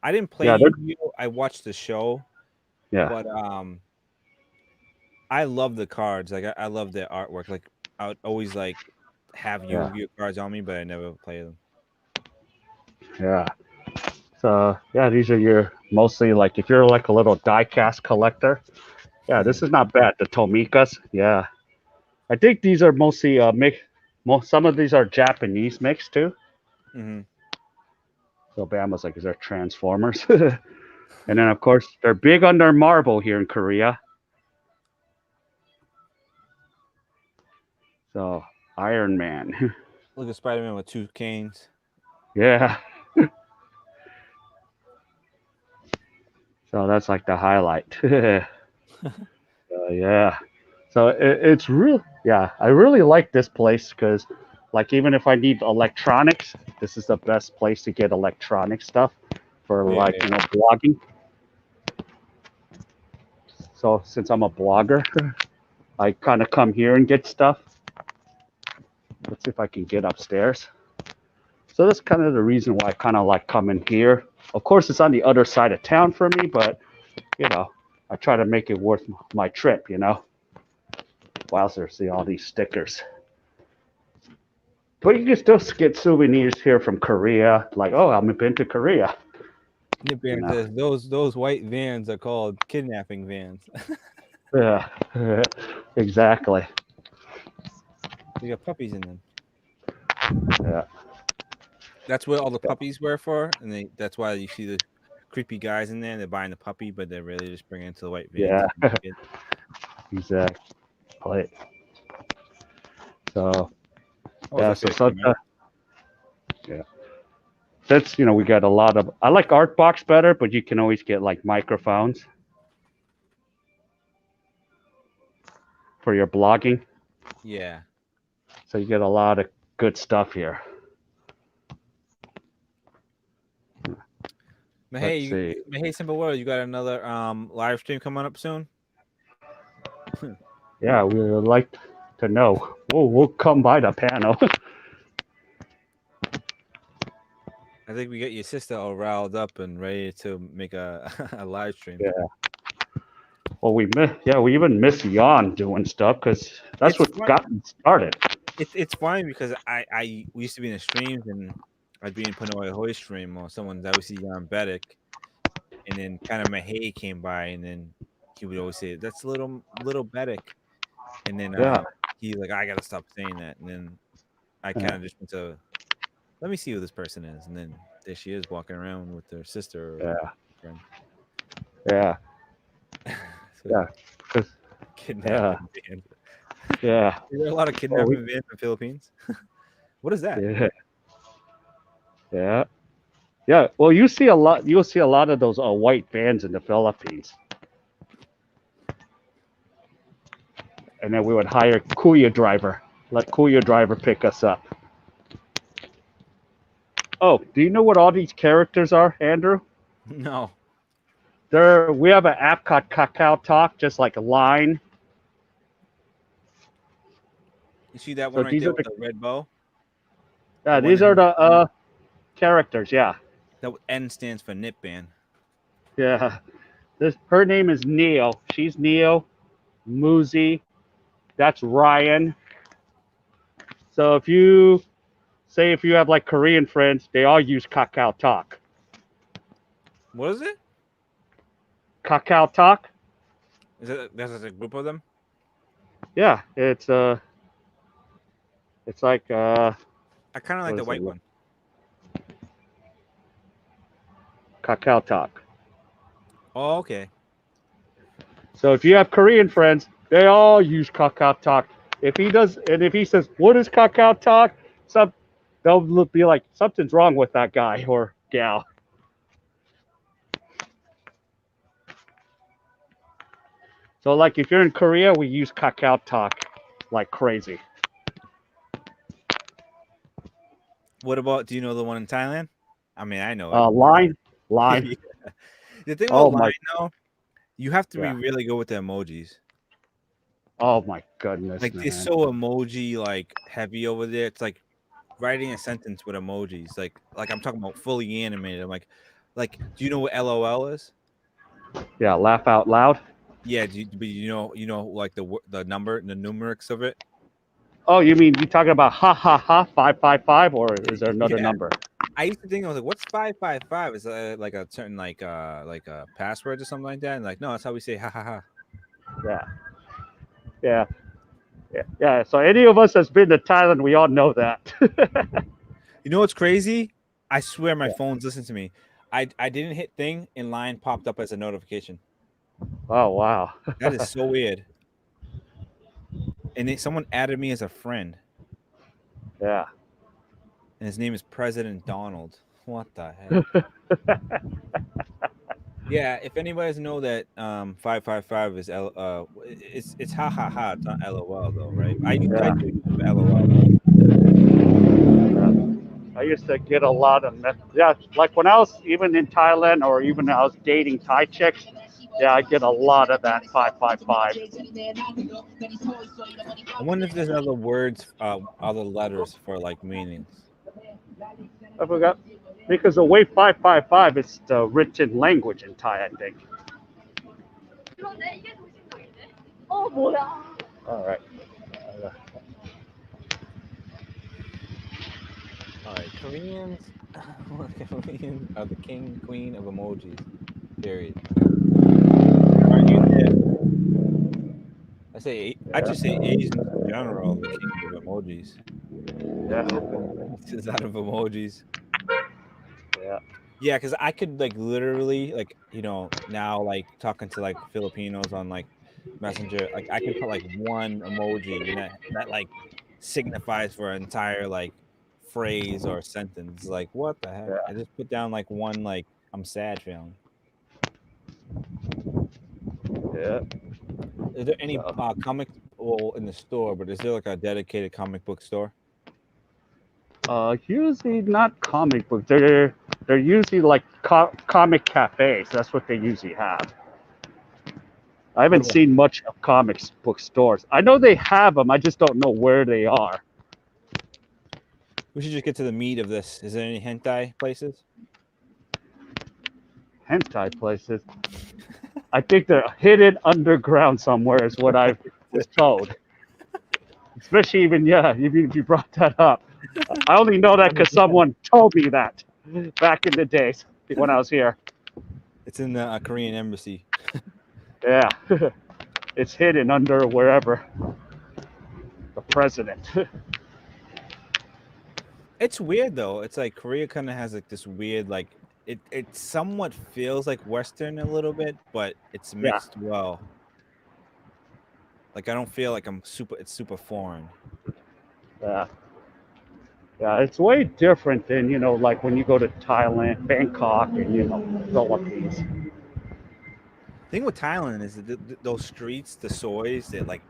[SPEAKER 2] I didn't play
[SPEAKER 1] yeah, they're
[SPEAKER 2] Yu-Gi-Oh. I watched the show,
[SPEAKER 1] yeah,
[SPEAKER 2] but I love the cards. Like I love their artwork. Like I would always like have
[SPEAKER 1] yeah,
[SPEAKER 2] Yu-Gi-Oh cards on me, but I never play them.
[SPEAKER 1] yeah. So yeah, these are your mostly like if you're like a little die-cast collector. Yeah,
[SPEAKER 2] Hmm.
[SPEAKER 1] this is not bad. The Tomikas. Yeah, I think these are mostly mix. Most some of these are Japanese mixed too.
[SPEAKER 2] Hmm.
[SPEAKER 1] So Bama's like, is there Transformers? And then of course they're big on their marble here in Korea. So Iron Man.
[SPEAKER 2] Look at Spider-Man with two canes.
[SPEAKER 1] Yeah. So that's like the highlight. Yeah. So it's real. Yeah, I really like this place because, like, even if I need electronics, this is the best place to get electronic stuff for
[SPEAKER 2] Yeah,
[SPEAKER 1] like
[SPEAKER 2] yeah.
[SPEAKER 1] blogging. So since I'm a blogger, I kind of come here and get stuff. Let's see if I can get upstairs. So that's kind of the reason why I kind of like coming here. Of course, it's on the other side of town for me, but you know, I try to make it worth my trip. Wowzer, see all these stickers. But you can still get souvenirs here from Korea, like, oh, I've been to Korea. You
[SPEAKER 2] Nipman
[SPEAKER 1] know,
[SPEAKER 2] says those white vans are called kidnapping vans.
[SPEAKER 1] yeah, exactly.
[SPEAKER 2] They got puppies in them.
[SPEAKER 1] Yeah,
[SPEAKER 2] That's what all the puppies were for, and that's why you see the creepy guys in there. They're buying the puppy, but they're really just bringing it to the white van
[SPEAKER 1] yeah,
[SPEAKER 2] to kidnap it.
[SPEAKER 1] exactly. So
[SPEAKER 2] What was
[SPEAKER 1] yeah,
[SPEAKER 2] that
[SPEAKER 1] so
[SPEAKER 2] fair
[SPEAKER 1] such
[SPEAKER 2] comment?
[SPEAKER 1] yeah, that's we got a lot of. I like Artbox better, but you can always get like microphones for your blogging.
[SPEAKER 2] Yeah.
[SPEAKER 1] So you get a lot of good stuff here.
[SPEAKER 2] But hey,
[SPEAKER 1] Let's see.
[SPEAKER 2] but hey, Simple World, you got another live stream coming up soon?
[SPEAKER 1] Yeah, we would like to know. We'll come by the panel.
[SPEAKER 2] I think we got your sister all riled up and ready to make a, a live stream.
[SPEAKER 1] Yeah. Well, we even miss Jan doing stuff because that's
[SPEAKER 2] It's
[SPEAKER 1] what
[SPEAKER 2] fun.
[SPEAKER 1] got me started.
[SPEAKER 2] It's funny because I we used to be in the streams and I'd be in Panoy Hoy stream or someone's obviously Jan Bedek, and then kind of Mahey came by and then he would always say that's little Bedek, and then
[SPEAKER 1] Yeah,
[SPEAKER 2] he's like I gotta stop saying that, and then I kind
[SPEAKER 1] yeah,
[SPEAKER 2] of just went to let me see who this person is, and then there she is walking around with her sister or
[SPEAKER 1] yeah,
[SPEAKER 2] friend.
[SPEAKER 1] yeah,
[SPEAKER 2] So
[SPEAKER 1] yeah. 'Cause- yeah,
[SPEAKER 2] kidnapping van.
[SPEAKER 1] yeah.
[SPEAKER 2] Is there a lot of
[SPEAKER 1] Oh,
[SPEAKER 2] kidnapping vans in the Philippines? What is that?
[SPEAKER 1] yeah, yeah, yeah. Well, you see a lot. You'll see a lot of those white vans in the Philippines, and then we would hire Kuya driver. Let Kuya driver pick us up. Oh, do you know what all these characters are, Andrew?
[SPEAKER 2] No.
[SPEAKER 1] We have an app called Kakao Talk, just like a line.
[SPEAKER 2] You see that one
[SPEAKER 1] So
[SPEAKER 2] right
[SPEAKER 1] these
[SPEAKER 2] there
[SPEAKER 1] are
[SPEAKER 2] with
[SPEAKER 1] the
[SPEAKER 2] the red bow? The
[SPEAKER 1] yeah,
[SPEAKER 2] one
[SPEAKER 1] these
[SPEAKER 2] that
[SPEAKER 1] are
[SPEAKER 2] has
[SPEAKER 1] the characters. Yeah,
[SPEAKER 2] that N stands for nip band.
[SPEAKER 1] yeah. This her name is Neo. She's Neo. Muzi. That's Ryan. So if you have like Korean friends, they all use Kakao Talk.
[SPEAKER 2] What is it?
[SPEAKER 1] Kakao Talk.
[SPEAKER 2] Is it there's a group of them?
[SPEAKER 1] Yeah, it's like
[SPEAKER 2] I kind of like
[SPEAKER 1] what
[SPEAKER 2] the
[SPEAKER 1] is it?
[SPEAKER 2] white one.
[SPEAKER 1] Kakao Talk.
[SPEAKER 2] Oh, okay.
[SPEAKER 1] So if you have Korean friends, they all use Kakao Talk. If he says, "What is Kakao Talk?" Some they'll be like, "Something's wrong with that guy or gal." So like if you're in Korea, we use Kakao Talk like crazy.
[SPEAKER 2] What about? Do you know the one in Thailand? I mean, I know it.
[SPEAKER 1] Line, line.
[SPEAKER 2] Yeah. The thing about
[SPEAKER 1] Oh
[SPEAKER 2] Line
[SPEAKER 1] my,
[SPEAKER 2] though, you have to be
[SPEAKER 1] yeah.
[SPEAKER 2] really good with the emojis.
[SPEAKER 1] Oh my goodness,
[SPEAKER 2] Like they're
[SPEAKER 1] man.
[SPEAKER 2] so emoji like heavy over there. It's like writing a sentence with emojis. Like I'm talking about fully animated. I'm like, do you know what LOL is?
[SPEAKER 1] Yeah, laugh out loud.
[SPEAKER 2] Yeah, but you know, like the number, the numerics of it.
[SPEAKER 1] Oh, you talking about ha ha ha 555 or is there another
[SPEAKER 2] Yeah,
[SPEAKER 1] number?
[SPEAKER 2] I used to think I was like, what's 555? Is like a certain like a password or something like that? And like, no, that's how we say ha ha ha.
[SPEAKER 1] Yeah, yeah, yeah, yeah. So any of us that's been to Thailand, we all know that.
[SPEAKER 2] You know what's crazy? I swear my
[SPEAKER 1] Yeah.
[SPEAKER 2] phone's listening to me. I didn't hit thing and Line popped up as a notification.
[SPEAKER 1] Oh wow.
[SPEAKER 2] That is so weird. And someone added me as a friend,
[SPEAKER 1] Yeah.
[SPEAKER 2] and his name is President Donald. What the heck? Yeah, if anybody doesn't know that 555 is it's ha ha ha, it's not LOL though, right? I
[SPEAKER 1] Yeah.
[SPEAKER 2] do use LOL though.
[SPEAKER 1] I used to get a lot of yeah, like when I was even in Thailand or even I was dating Thai chicks. Yeah, I get a lot of that 555.
[SPEAKER 2] I wonder if there's other words, other letters for like meanings.
[SPEAKER 1] I forgot because the way 555 is the written language in Thai, I think. All right.
[SPEAKER 2] All right, Koreans, Koreans are the king queen of emojis. Period. Argue that I
[SPEAKER 1] Yeah.
[SPEAKER 2] just say Asians in general are the kings of emojis.
[SPEAKER 1] Yeah.
[SPEAKER 2] It's out of emojis.
[SPEAKER 1] Yeah.
[SPEAKER 2] Yeah, because I could like literally like now like talking to like Filipinos on like Messenger, like I could put like one emoji and that like signifies for an entire like phrase or sentence. Like what the heck? I
[SPEAKER 1] Yeah.
[SPEAKER 2] just put down like one like I'm sad feeling.
[SPEAKER 1] Yeah.
[SPEAKER 2] Is there any
[SPEAKER 1] So,
[SPEAKER 2] comic well, in the store, but is there like a dedicated comic book store?
[SPEAKER 1] Usually not comic books. They're usually like comic cafes. That's what they usually have. I
[SPEAKER 2] What
[SPEAKER 1] haven't
[SPEAKER 2] about?
[SPEAKER 1] seen much of comics book stores. I know they have them. I just don't know where they are.
[SPEAKER 2] We should just get to the meat of this. Is there any hentai places?
[SPEAKER 1] Hentai places. I think they're hidden underground somewhere, is what I was told. Especially even even if you brought that up. I only know that because someone told me that back in the days when I was here.
[SPEAKER 2] It's in the Korean embassy.
[SPEAKER 1] Yeah, it's hidden under wherever the president.
[SPEAKER 2] It's weird though. It's like Korea kind of has like this weird like it somewhat feels like Western a little bit, but it's
[SPEAKER 1] Yeah,
[SPEAKER 2] mixed well. Like I don't feel like I'm super. It's super foreign.
[SPEAKER 1] yeah, yeah. It's way different than like when you go to Thailand, Bangkok, and Philippines.
[SPEAKER 2] Thing with Thailand is that those streets, the soys, they like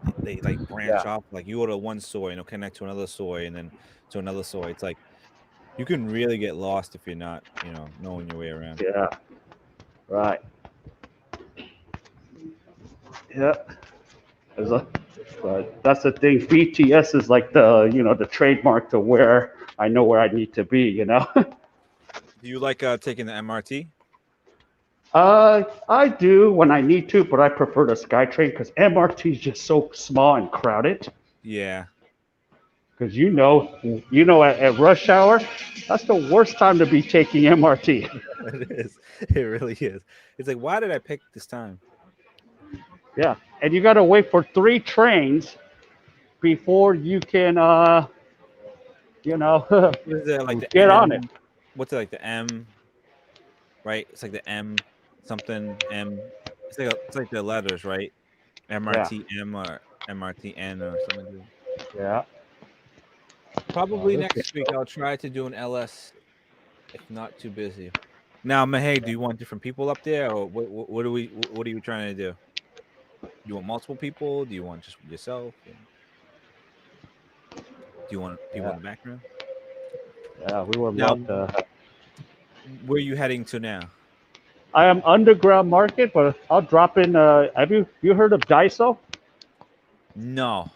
[SPEAKER 1] Yeah,
[SPEAKER 2] branch off. Like you go to one soy and it'll connect to another soy and then to another soy. It's like you can really get lost if you're not, knowing your way around.
[SPEAKER 1] yeah, right. Yeah, There's a, but that's the thing. BTS is like the trademark to where I know where I need to be.
[SPEAKER 2] Do you like taking the MRT?
[SPEAKER 1] I do when I need to, but I prefer the Skytrain because MRT is just so small and crowded.
[SPEAKER 2] Yeah,
[SPEAKER 1] Because at rush hour, that's the worst time to be taking MRT.
[SPEAKER 2] it is. It really is. It's like, why did I pick this time?
[SPEAKER 1] Yeah, and you got to wait for three trains before you can, you know,
[SPEAKER 2] What is it like the
[SPEAKER 1] get on it.
[SPEAKER 2] M? What's it like the M? Right? It's like the M something M. It's like the letters, right?
[SPEAKER 1] Yeah,
[SPEAKER 2] MRTM or MRTN or something like that.
[SPEAKER 1] yeah.
[SPEAKER 2] Probably
[SPEAKER 1] This
[SPEAKER 2] next week I'll try to do an LS if not too busy. Now, Mahey, do you want different people up there, or what are you trying to do? You want multiple people? Do you want just yourself? Or do you want people in
[SPEAKER 1] yeah,
[SPEAKER 2] the background?
[SPEAKER 1] yeah. We would
[SPEAKER 2] Now,
[SPEAKER 1] love to.
[SPEAKER 2] where are you heading to now?
[SPEAKER 1] I am underground market, but I'll drop in. Have you heard of Daiso?
[SPEAKER 2] No.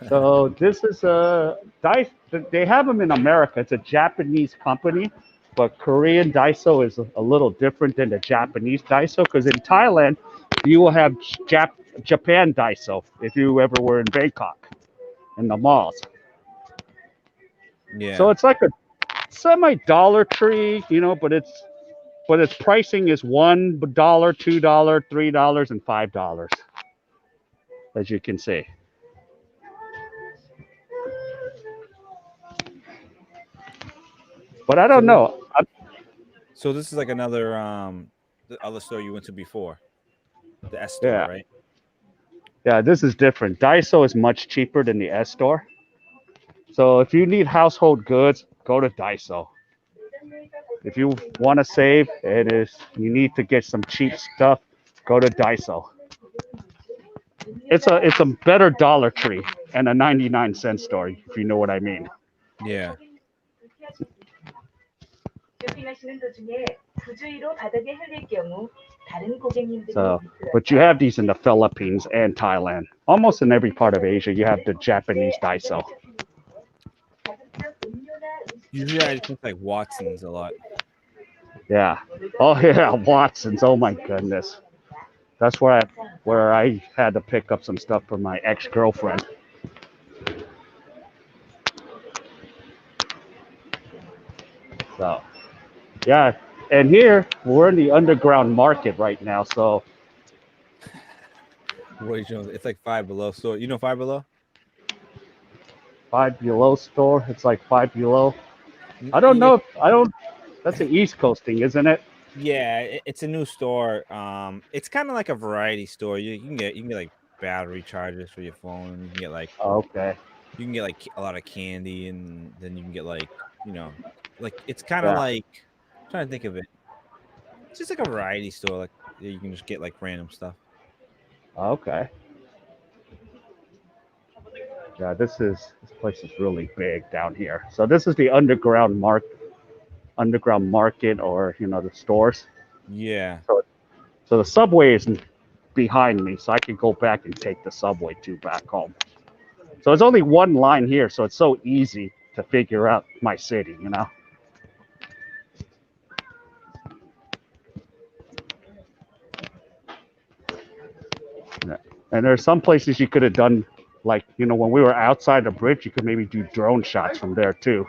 [SPEAKER 1] So this is Daiso. They have them in America. It's a Japanese company, but Korean Daiso is a little different than the Japanese Daiso because in Thailand you will have Japan Daiso if you ever were in Bangkok in the malls. So
[SPEAKER 2] Yeah.
[SPEAKER 1] it's like a semi Dollar Tree, but its pricing is $1, $2, $3, and $5, as you can see. But I
[SPEAKER 2] So
[SPEAKER 1] don't
[SPEAKER 2] this,
[SPEAKER 1] know.
[SPEAKER 2] so this is like another the other store you went to before, the S store,
[SPEAKER 1] Yeah,
[SPEAKER 2] right?
[SPEAKER 1] yeah. This is different. Daiso is much cheaper than the S store. So if you need household goods, go to Daiso. If you want to save and is you need to get some cheap stuff, go to Daiso. It's a better Dollar Tree and a 99-cent store, if you know what I mean.
[SPEAKER 2] Yeah.
[SPEAKER 3] 쇼핑하시는 도중에 부주의로 바닥에 흘릴 경우 다른 고객님들이
[SPEAKER 1] So, but you have these in the Philippines and Thailand. Almost in every part of Asia, you have the Japanese Daiso.
[SPEAKER 2] Usually I just think like Watson's a lot.
[SPEAKER 1] Yeah. Oh yeah, Watson's. Oh my goodness. That's where I had to pick up some stuff for my ex-girlfriend. So, yeah. And here we're in the underground market right now. So
[SPEAKER 2] Roy Jones. It's like Five Below store. You know Five Below?
[SPEAKER 1] Five Below store. It's like Five Below. I don't
[SPEAKER 2] Yeah,
[SPEAKER 1] know. I don't. That's an East Coast thing, isn't it?
[SPEAKER 2] yeah. It's a new store. It's kind of like a variety store. You can get like battery chargers for your phone. You can get like
[SPEAKER 1] Oh, okay.
[SPEAKER 2] a lot of candy, and then you can get like it's kind of
[SPEAKER 1] Yeah.
[SPEAKER 2] like I'm trying to think of it. It's just like a variety store. Like you can just get like random stuff.
[SPEAKER 1] Okay. Yeah, this place is really big down here. So this is the underground market, or the stores.
[SPEAKER 2] Yeah.
[SPEAKER 1] So so the subway is behind me, so I can go back and take the subway to back home. So it's only one line here, so it's so easy to figure out my city. Yeah. And there's some places you could have done, like, when we were outside the bridge, you could maybe do drone shots from there too.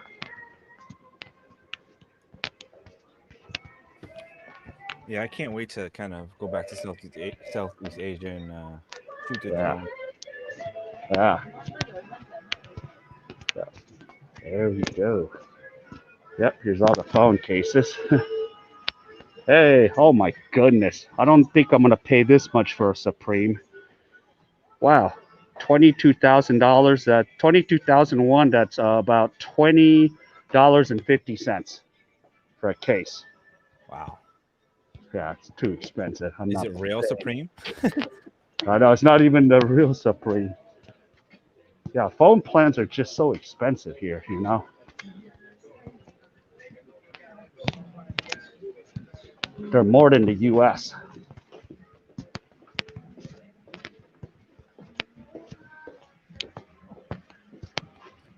[SPEAKER 2] Yeah, I can't wait to kind of go back to Southeast Asia and shoot the
[SPEAKER 1] Yeah,
[SPEAKER 2] drone.
[SPEAKER 1] yeah, yeah. There we go. Yep, here's all the phone cases. Hey, oh my goodness. I don't think I'm gonna pay this much for a Supreme. Wow. $22,000. That 22,001. That's about $20.50 for a case.
[SPEAKER 2] Wow.
[SPEAKER 1] Yeah, it's too expensive. I'm
[SPEAKER 2] Is
[SPEAKER 1] not
[SPEAKER 2] it
[SPEAKER 1] gonna
[SPEAKER 2] real
[SPEAKER 1] pay.
[SPEAKER 2] Supreme?
[SPEAKER 1] I know it's not even the real Supreme. Yeah, phone plans are just so expensive here. They're more than the US.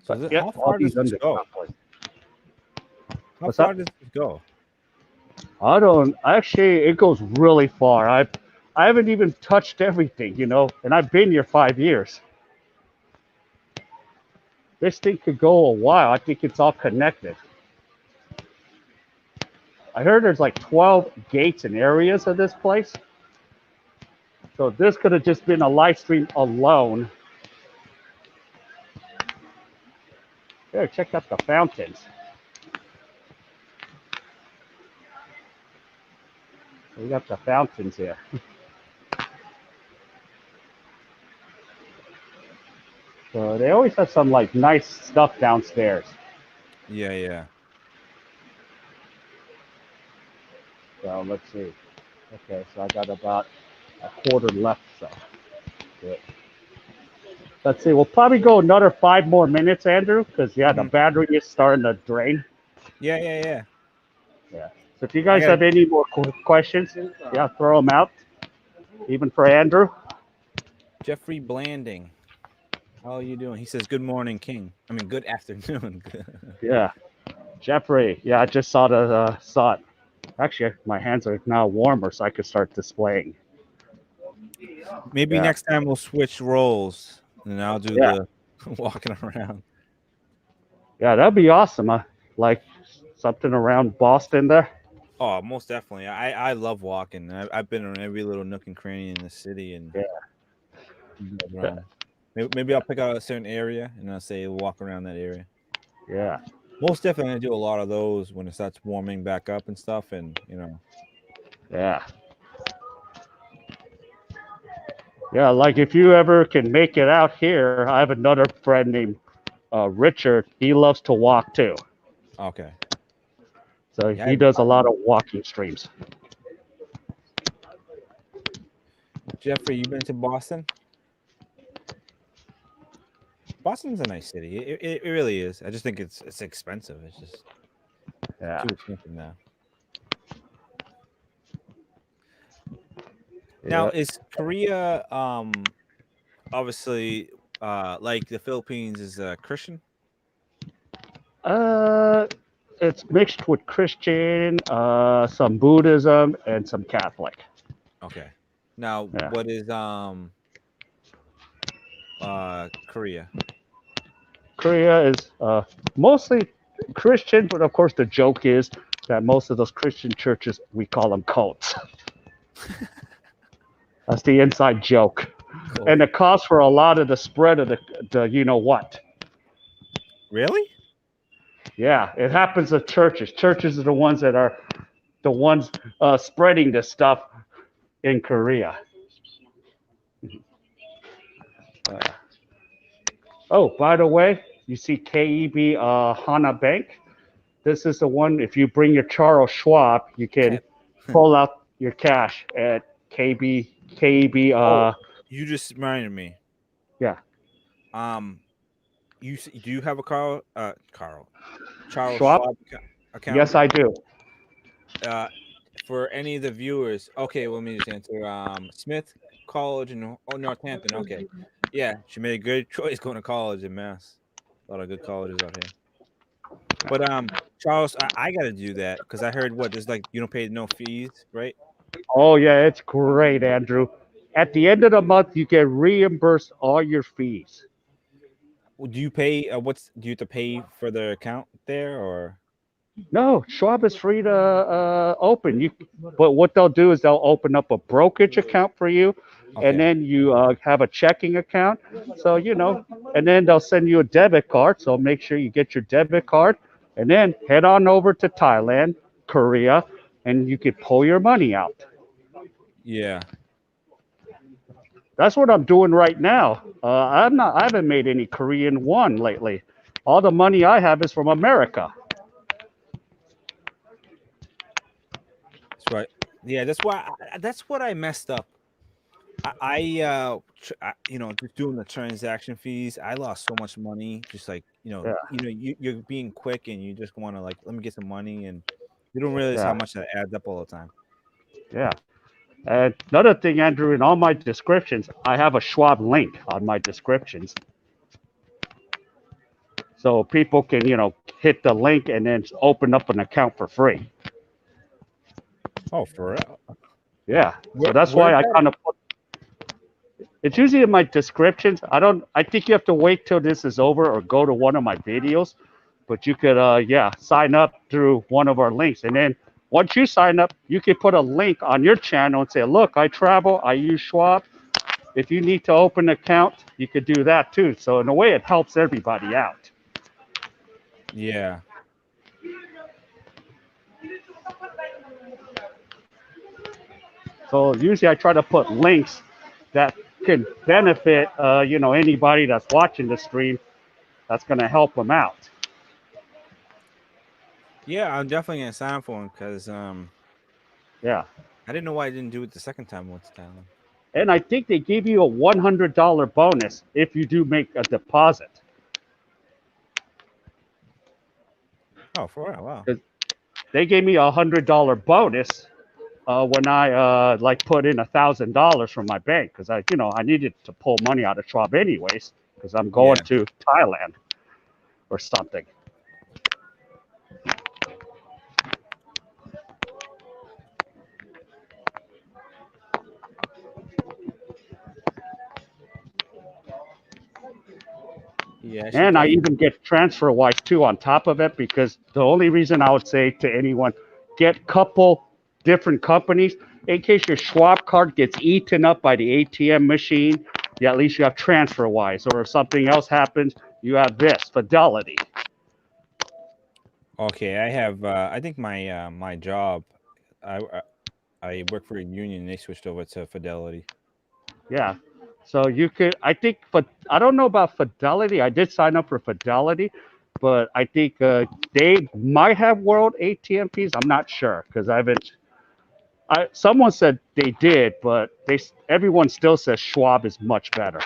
[SPEAKER 2] So
[SPEAKER 1] But yeah,
[SPEAKER 2] how
[SPEAKER 1] all
[SPEAKER 2] far does
[SPEAKER 1] these
[SPEAKER 2] this go?
[SPEAKER 1] underground places.
[SPEAKER 2] How
[SPEAKER 1] What's
[SPEAKER 2] far
[SPEAKER 1] up?
[SPEAKER 2] does this go?
[SPEAKER 1] I don't actually. It goes really far. I haven't even touched everything, and I've been here 5 years. This thing could go a while. I think it's all connected. I heard there's like 12 gates and areas of this place. So this could have just been a live stream alone. Here, check out the fountains. We got the fountains here. So they always have some like nice stuff downstairs.
[SPEAKER 2] Yeah, yeah.
[SPEAKER 1] So let's see. Okay, so I got about a quarter left. So good. Let's see. We'll probably go another 5 more minutes, Andrew, because yeah, the
[SPEAKER 2] Hmm.
[SPEAKER 1] battery is starting to drain.
[SPEAKER 2] Yeah, yeah, yeah.
[SPEAKER 1] Yeah. So if you
[SPEAKER 2] I
[SPEAKER 1] guys
[SPEAKER 2] got
[SPEAKER 1] have any more questions, yeah, throw them out. Even for Andrew.
[SPEAKER 2] Jeffrey Blanding. How are you doing? He says, "Good morning, King." I mean, good afternoon.
[SPEAKER 1] Yeah. Jeffrey. Yeah, I just saw it. Actually, my hands are now warmer, so I could start displaying.
[SPEAKER 2] Maybe
[SPEAKER 1] Yeah.
[SPEAKER 2] next time we'll switch roles, and I'll do
[SPEAKER 1] Yeah.
[SPEAKER 2] the walking around.
[SPEAKER 1] Yeah, that'd be awesome. Like something around Boston there.
[SPEAKER 2] Oh, most definitely. I love walking. I've been around every little nook and cranny in the city and
[SPEAKER 1] Yeah.
[SPEAKER 2] around. Maybe I'll pick out a certain area and I'll say walk around that area.
[SPEAKER 1] Yeah.
[SPEAKER 2] Most definitely, I do a lot of those when it starts warming back up and stuff, and
[SPEAKER 1] Yeah. Yeah. Like if you ever can make it out here, I have another friend named Richard. He loves to walk too.
[SPEAKER 2] Okay,
[SPEAKER 1] So
[SPEAKER 2] yeah.
[SPEAKER 1] he does a lot of walking streams.
[SPEAKER 2] Jeffrey, you been to Boston? Boston's a nice city. It really is. I just think it's expensive. It's just
[SPEAKER 1] Yeah.
[SPEAKER 2] too expensive now. Now,
[SPEAKER 1] Yeah.
[SPEAKER 2] is Korea obviously like the Philippines is Christian?
[SPEAKER 1] Uh, it's mixed with Christian, some Buddhism, and some Catholic.
[SPEAKER 2] Okay. Now,
[SPEAKER 1] Yeah.
[SPEAKER 2] what is Korea?
[SPEAKER 1] Korea is mostly Christian, but of course the joke is that most of those Christian churches we call them cults. That's the inside joke,
[SPEAKER 2] Cool.
[SPEAKER 1] and the cause for a lot of the spread of the you know what.
[SPEAKER 2] Really?
[SPEAKER 1] Yeah, it happens at churches. Churches are the ones that are the ones spreading this stuff in Korea. Uh, oh, by the way, you see K.E.B. Hana Bank. This is the one. If you bring your Charles Schwab, you can
[SPEAKER 2] Okay.
[SPEAKER 1] pull out your cash at KB. KEB.
[SPEAKER 2] Oh, you just reminded me.
[SPEAKER 1] Yeah.
[SPEAKER 2] do you have a Charles
[SPEAKER 1] Schwab?
[SPEAKER 2] Schwab account?
[SPEAKER 1] Yes, I do.
[SPEAKER 2] Uh, for any of the viewers, okay, well, let me just answer. Smith College in Northampton. Okay, yeah, she made a good choice going to college in Mass. A lot of good colleges out here. But Charles, I got to do that because I heard what there's like you don't pay no fees, right?
[SPEAKER 1] Oh, yeah, it's great, Andrew. At the end of the month, you get reimbursed all your fees.
[SPEAKER 2] Well, do you pay? Do you have to pay for the account there or?
[SPEAKER 1] No, Schwab is free to open. But what they'll do is they'll open up a brokerage account for you, and
[SPEAKER 2] Okay.
[SPEAKER 1] then you have a checking account. So and then they'll send you a debit card. So make sure you get your debit card, and then head on over to Thailand, Korea, and you can pull your money out.
[SPEAKER 2] Yeah.
[SPEAKER 1] That's what I'm doing right now. I haven't made any Korean won lately. All the money I have is from America.
[SPEAKER 2] That's right. Yeah, that's why. That's what I messed up. Just doing the transaction fees, I lost so much money. Just like
[SPEAKER 1] Yeah,
[SPEAKER 2] you're being quick and you just want to like let me get some money, and you don't realize how
[SPEAKER 1] yeah,
[SPEAKER 2] much that adds up all the time.
[SPEAKER 1] yeah. And another thing, Andrew, in all my descriptions, I have a Schwab link on my descriptions. So people can, hit the link and then open up an account for free.
[SPEAKER 2] Oh, for real?
[SPEAKER 1] Yeah. So that's
[SPEAKER 2] Where's
[SPEAKER 1] why I
[SPEAKER 2] that?
[SPEAKER 1] kind of put it's usually in my descriptions. I think you have to wait till this is over or go to one of my videos. But you could yeah, sign up through one of our links. And then once you sign up, you can put a link on your channel and say, look, I travel, I use Schwab. If you need to open an account, you could do that too. So in a way, it helps everybody out.
[SPEAKER 2] Yeah.
[SPEAKER 1] So usually I try to put links that can benefit, anybody that's watching the stream. That's going to help them out.
[SPEAKER 2] Yeah, I'm definitely gonna sign up for one because
[SPEAKER 1] Yeah.
[SPEAKER 2] I didn't know why I didn't do it the second time I went to Thailand.
[SPEAKER 1] And I think they give you a $100 bonus if you do make a deposit.
[SPEAKER 2] Oh, for real? Wow.
[SPEAKER 1] 'Cause they gave me $100 bonus when I like put in $1,000 from my bank because I needed to pull money out of Schwab anyways because I'm going
[SPEAKER 2] Yeah.
[SPEAKER 1] to Thailand or something.
[SPEAKER 2] Yeah, I should
[SPEAKER 1] And I
[SPEAKER 2] definitely.
[SPEAKER 1] even get TransferWise too on top of it because the only reason I would say to anyone, get couple different companies in case your Schwab card gets eaten up by the ATM machine. Yeah, at least you have TransferWise, or if something else happens, you have this Fidelity.
[SPEAKER 2] Okay, I have. I think my job. I I I work for a union. And they switched over to Fidelity.
[SPEAKER 1] Yeah. So you could, I think, but I don't know about Fidelity. I did sign up for Fidelity, but I think they might have World ATM fees. I'm not sure because I haven't. Someone said they did, but everyone still says Schwab is much better.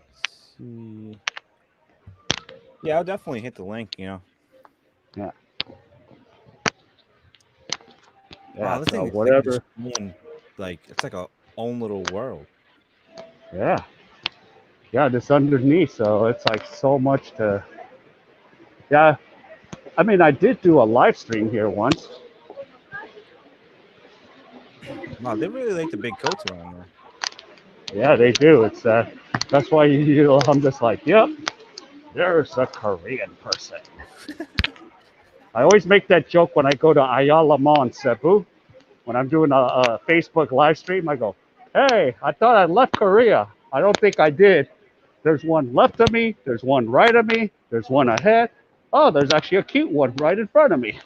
[SPEAKER 2] Let's see. Yeah, I'll definitely hit the link.
[SPEAKER 1] Yeah.
[SPEAKER 2] Wow,
[SPEAKER 1] Yeah.
[SPEAKER 2] this
[SPEAKER 1] So
[SPEAKER 2] thing is like just
[SPEAKER 1] whatever.
[SPEAKER 2] one. Like it's like a own little world.
[SPEAKER 1] Yeah. Yeah. This underneath, so it's like so much to. Yeah. I mean, I did do a live stream here once.
[SPEAKER 2] Wow, they really like the big coats around there.
[SPEAKER 1] Yeah, they do. It's that's why I'm just like, yep, there's a Korean person. I always make that joke when I go to Ayala Mall in Cebu. When I'm doing a Facebook live stream, I go, hey, I thought I left Korea. I don't think I did. There's one left of me. There's one right of me. There's one ahead. Oh, there's actually a cute one right in front of me.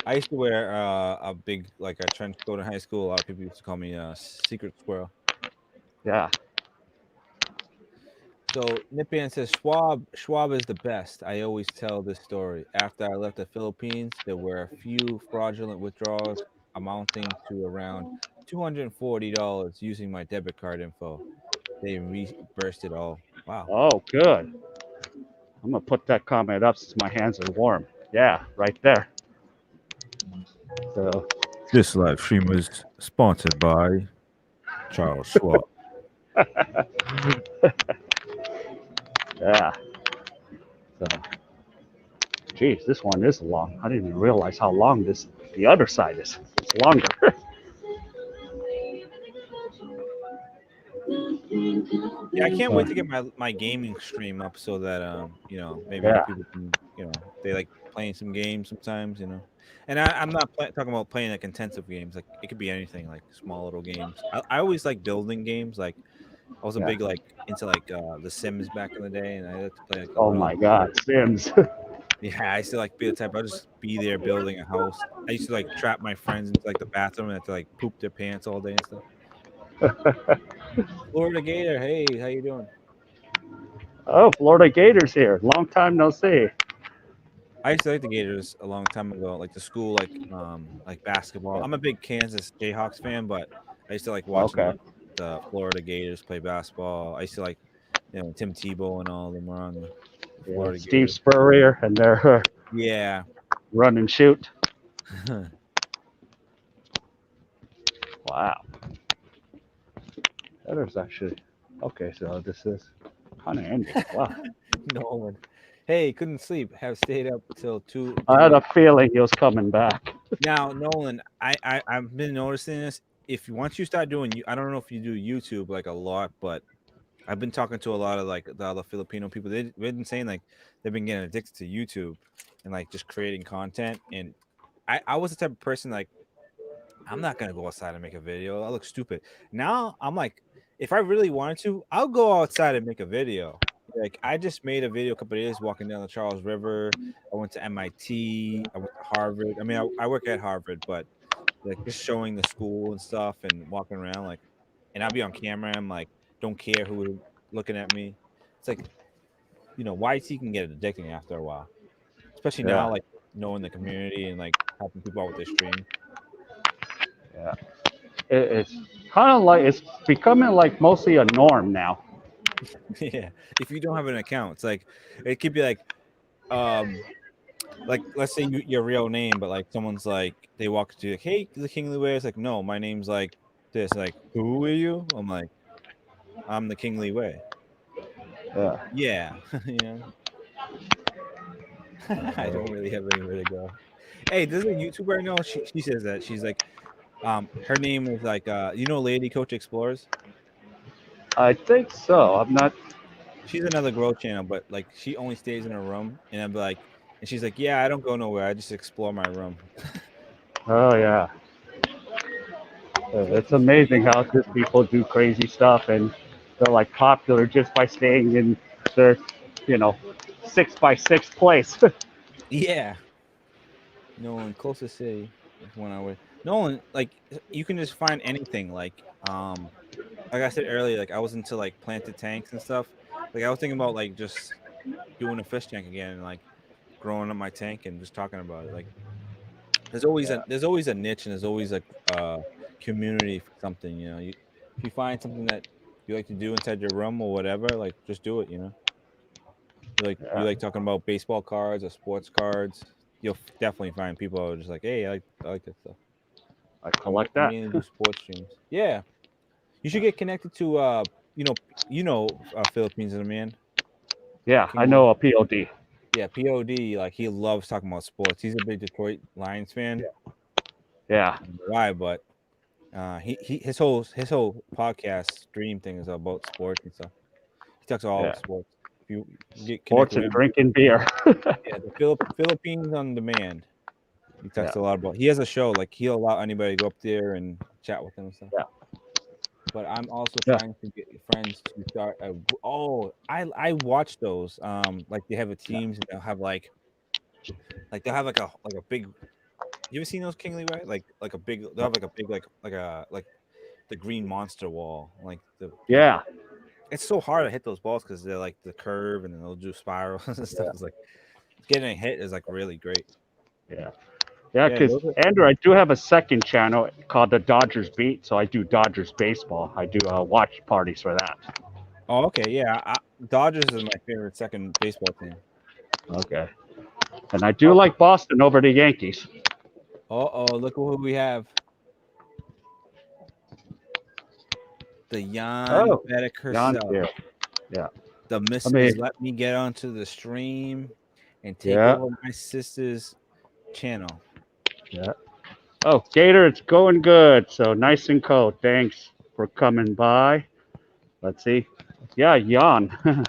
[SPEAKER 2] I used to wear a big like a trench coat in high school. A lot of people used to call me Secret Squirrel.
[SPEAKER 1] Yeah.
[SPEAKER 2] So Nipian says Schwab is the best. I always tell this story. After I left the Philippines, there were a few fraudulent withdrawals. amounting to around $240 using my debit card info. They reimbursed it all. Wow.
[SPEAKER 1] Oh, good. I'm gonna put that comment up since my hands are warm. Yeah, right there. So
[SPEAKER 2] This live stream was sponsored by Charles Schwab.
[SPEAKER 1] yeah. So, geez, this one is long. I didn't even realize how long the other side is. It's longer.
[SPEAKER 2] Yeah, I can't
[SPEAKER 1] Uh,
[SPEAKER 2] wait to get my gaming stream up so that maybe
[SPEAKER 1] yeah.
[SPEAKER 2] people can they like playing some games sometimes. And I'm not talking about playing like intensive games. Like it could be anything, like small little games. I always like building games. Like I was a
[SPEAKER 1] Yeah.
[SPEAKER 2] big like into like The Sims back in the day, and I like to play like a
[SPEAKER 1] Oh
[SPEAKER 2] lot of
[SPEAKER 1] my God, Sims.
[SPEAKER 2] yeah. I used to like be the type. I'll just be there building a house. I used to like trap my friends into like the bathroom and have to like poop their pants all day and stuff. Florida Gator, hey, how you doing?
[SPEAKER 1] Oh, Florida Gators here. Long time no see.
[SPEAKER 2] I used to like the Gators a long time ago, like the school, like basketball.
[SPEAKER 1] Yeah.
[SPEAKER 2] I'm a big Kansas Jayhawks fan, but I used to like watching
[SPEAKER 1] Okay.
[SPEAKER 2] the Florida Gators play basketball. I used to like, Tim Tebow and all of them were on the
[SPEAKER 1] Yeah.
[SPEAKER 2] Florida
[SPEAKER 1] Steve
[SPEAKER 2] Gators.
[SPEAKER 1] Spurrier and their
[SPEAKER 2] Yeah.
[SPEAKER 1] run and shoot. Wow. That is actually okay. So this is kind of ending. Wow.
[SPEAKER 2] Nolan. Hey, couldn't sleep. Have stayed up till two
[SPEAKER 1] I
[SPEAKER 2] two
[SPEAKER 1] had a
[SPEAKER 2] a.m.
[SPEAKER 1] feeling he was coming back.
[SPEAKER 2] Now, Nolan, I've been noticing this. If once you start doing, I don't know if you do YouTube like a lot, but I've been talking to a lot of like the other Filipino people. They've been saying like they've been getting addicted to YouTube and like just creating content. And I was the type of person like I'm not gonna go outside and make a video. I look stupid. Now I'm like, if I really wanted to, I'll go outside and make a video. Like I just made a video a couple of days walking down the Charles River. I went to MIT. I went to Harvard. I mean, I work at Harvard, but like just showing the school and stuff and walking around like, and I'll be on camera. I'm like, don't care who is looking at me. It's like, YT can get addicting after a while, especially
[SPEAKER 1] Yeah.
[SPEAKER 2] now, like knowing the community and like helping people out with their stream.
[SPEAKER 1] Yeah. It's kind of like it's becoming like mostly a norm now.
[SPEAKER 2] Yeah, if you don't have an account, it's like it could be um, like let's say your real name, but like someone's like they walk to you like, hey, the King Lee Way. It's like, no, my name's like this. Like, who are you? I'm like, I'm the King Lee Way.
[SPEAKER 1] Yeah.
[SPEAKER 2] Yeah, I don't really have anywhere to go. Hey, there's a YouTuber I know. She says that she's like, her name is like, Lady Coach Explorers.
[SPEAKER 1] I think so. I'm not.
[SPEAKER 2] She's another growth channel, but like she only stays in her room, and I'm like, and she's like, yeah, I don't go nowhere. I just explore my room.
[SPEAKER 1] Oh yeah.
[SPEAKER 2] So
[SPEAKER 1] It's amazing how these people do crazy stuff and they're like popular just by staying in their, you know, 6 by 6 place.
[SPEAKER 2] yeah, Nolan, closest city is 1 hour. Nolan, like you can just find anything. Like I said earlier, like I was into like planted tanks and stuff. Like I was thinking about like just doing a fish tank again and like growing up my tank and just talking about it. Like
[SPEAKER 1] Yeah.
[SPEAKER 2] there's always a niche and there's always a community for something. If you find something that you like to do inside your room or whatever, like just do it. You
[SPEAKER 1] Yeah.
[SPEAKER 2] like talking about baseball cards or sports cards. You'll definitely find people who are just like, hey, I like that stuff.
[SPEAKER 1] I
[SPEAKER 2] I
[SPEAKER 1] collect that.
[SPEAKER 2] mainly do sports streams. Yeah, you should get connected to Philippines and a man.
[SPEAKER 1] Yeah, I
[SPEAKER 2] King
[SPEAKER 1] know a POD.
[SPEAKER 2] Yeah, POD, like he loves talking about sports. He's a big Detroit Lions fan.
[SPEAKER 1] Yeah.
[SPEAKER 2] I don't know why, but his whole podcast stream thing is about sports and stuff. He talks all
[SPEAKER 1] Yeah.
[SPEAKER 2] sports. If you get
[SPEAKER 1] Sports
[SPEAKER 2] connected with
[SPEAKER 1] and
[SPEAKER 2] him,
[SPEAKER 1] drinking beer.
[SPEAKER 2] yeah, the Philippines on Demand. He
[SPEAKER 1] Yeah.
[SPEAKER 2] talks a lot about. He has a show like he'll allow anybody to go up there and chat with him and stuff.
[SPEAKER 1] Yeah.
[SPEAKER 2] But I'm also
[SPEAKER 1] Yeah.
[SPEAKER 2] trying to get friends to start. I watch those. Like they have a
[SPEAKER 1] Yeah.
[SPEAKER 2] teams and they'll have like a big. You ever seen those King Leeway? Like a big. They'll have like a big like the green monster wall.
[SPEAKER 1] Yeah.
[SPEAKER 2] It's so hard to hit those balls because they're like the curve and then they'll do spirals and stuff.
[SPEAKER 1] Yeah.
[SPEAKER 2] It's like getting a hit is like really great.
[SPEAKER 1] Yeah. Yeah,
[SPEAKER 2] Yeah,
[SPEAKER 1] because
[SPEAKER 2] those are.
[SPEAKER 1] Andrew, I do have a second channel called the Dodgers Beat, so I do Dodgers baseball. I do watch parties for that.
[SPEAKER 2] Oh, okay. Yeah, Dodgers is my favorite second baseball team.
[SPEAKER 1] Okay, and I do
[SPEAKER 2] Oh,
[SPEAKER 1] like Boston over the Yankees.
[SPEAKER 2] look who we have. The Jan
[SPEAKER 1] Oh,
[SPEAKER 2] Betic
[SPEAKER 1] Jan's
[SPEAKER 2] herself.
[SPEAKER 1] here. Yeah,
[SPEAKER 2] The
[SPEAKER 1] I mean,
[SPEAKER 2] Misses let me get onto the stream and take
[SPEAKER 1] yeah,
[SPEAKER 2] over my sister's channel.
[SPEAKER 1] yeah. Oh, Gator, it's going good. So nice and cold. Thanks for coming by. Let's see. Yeah, Jan.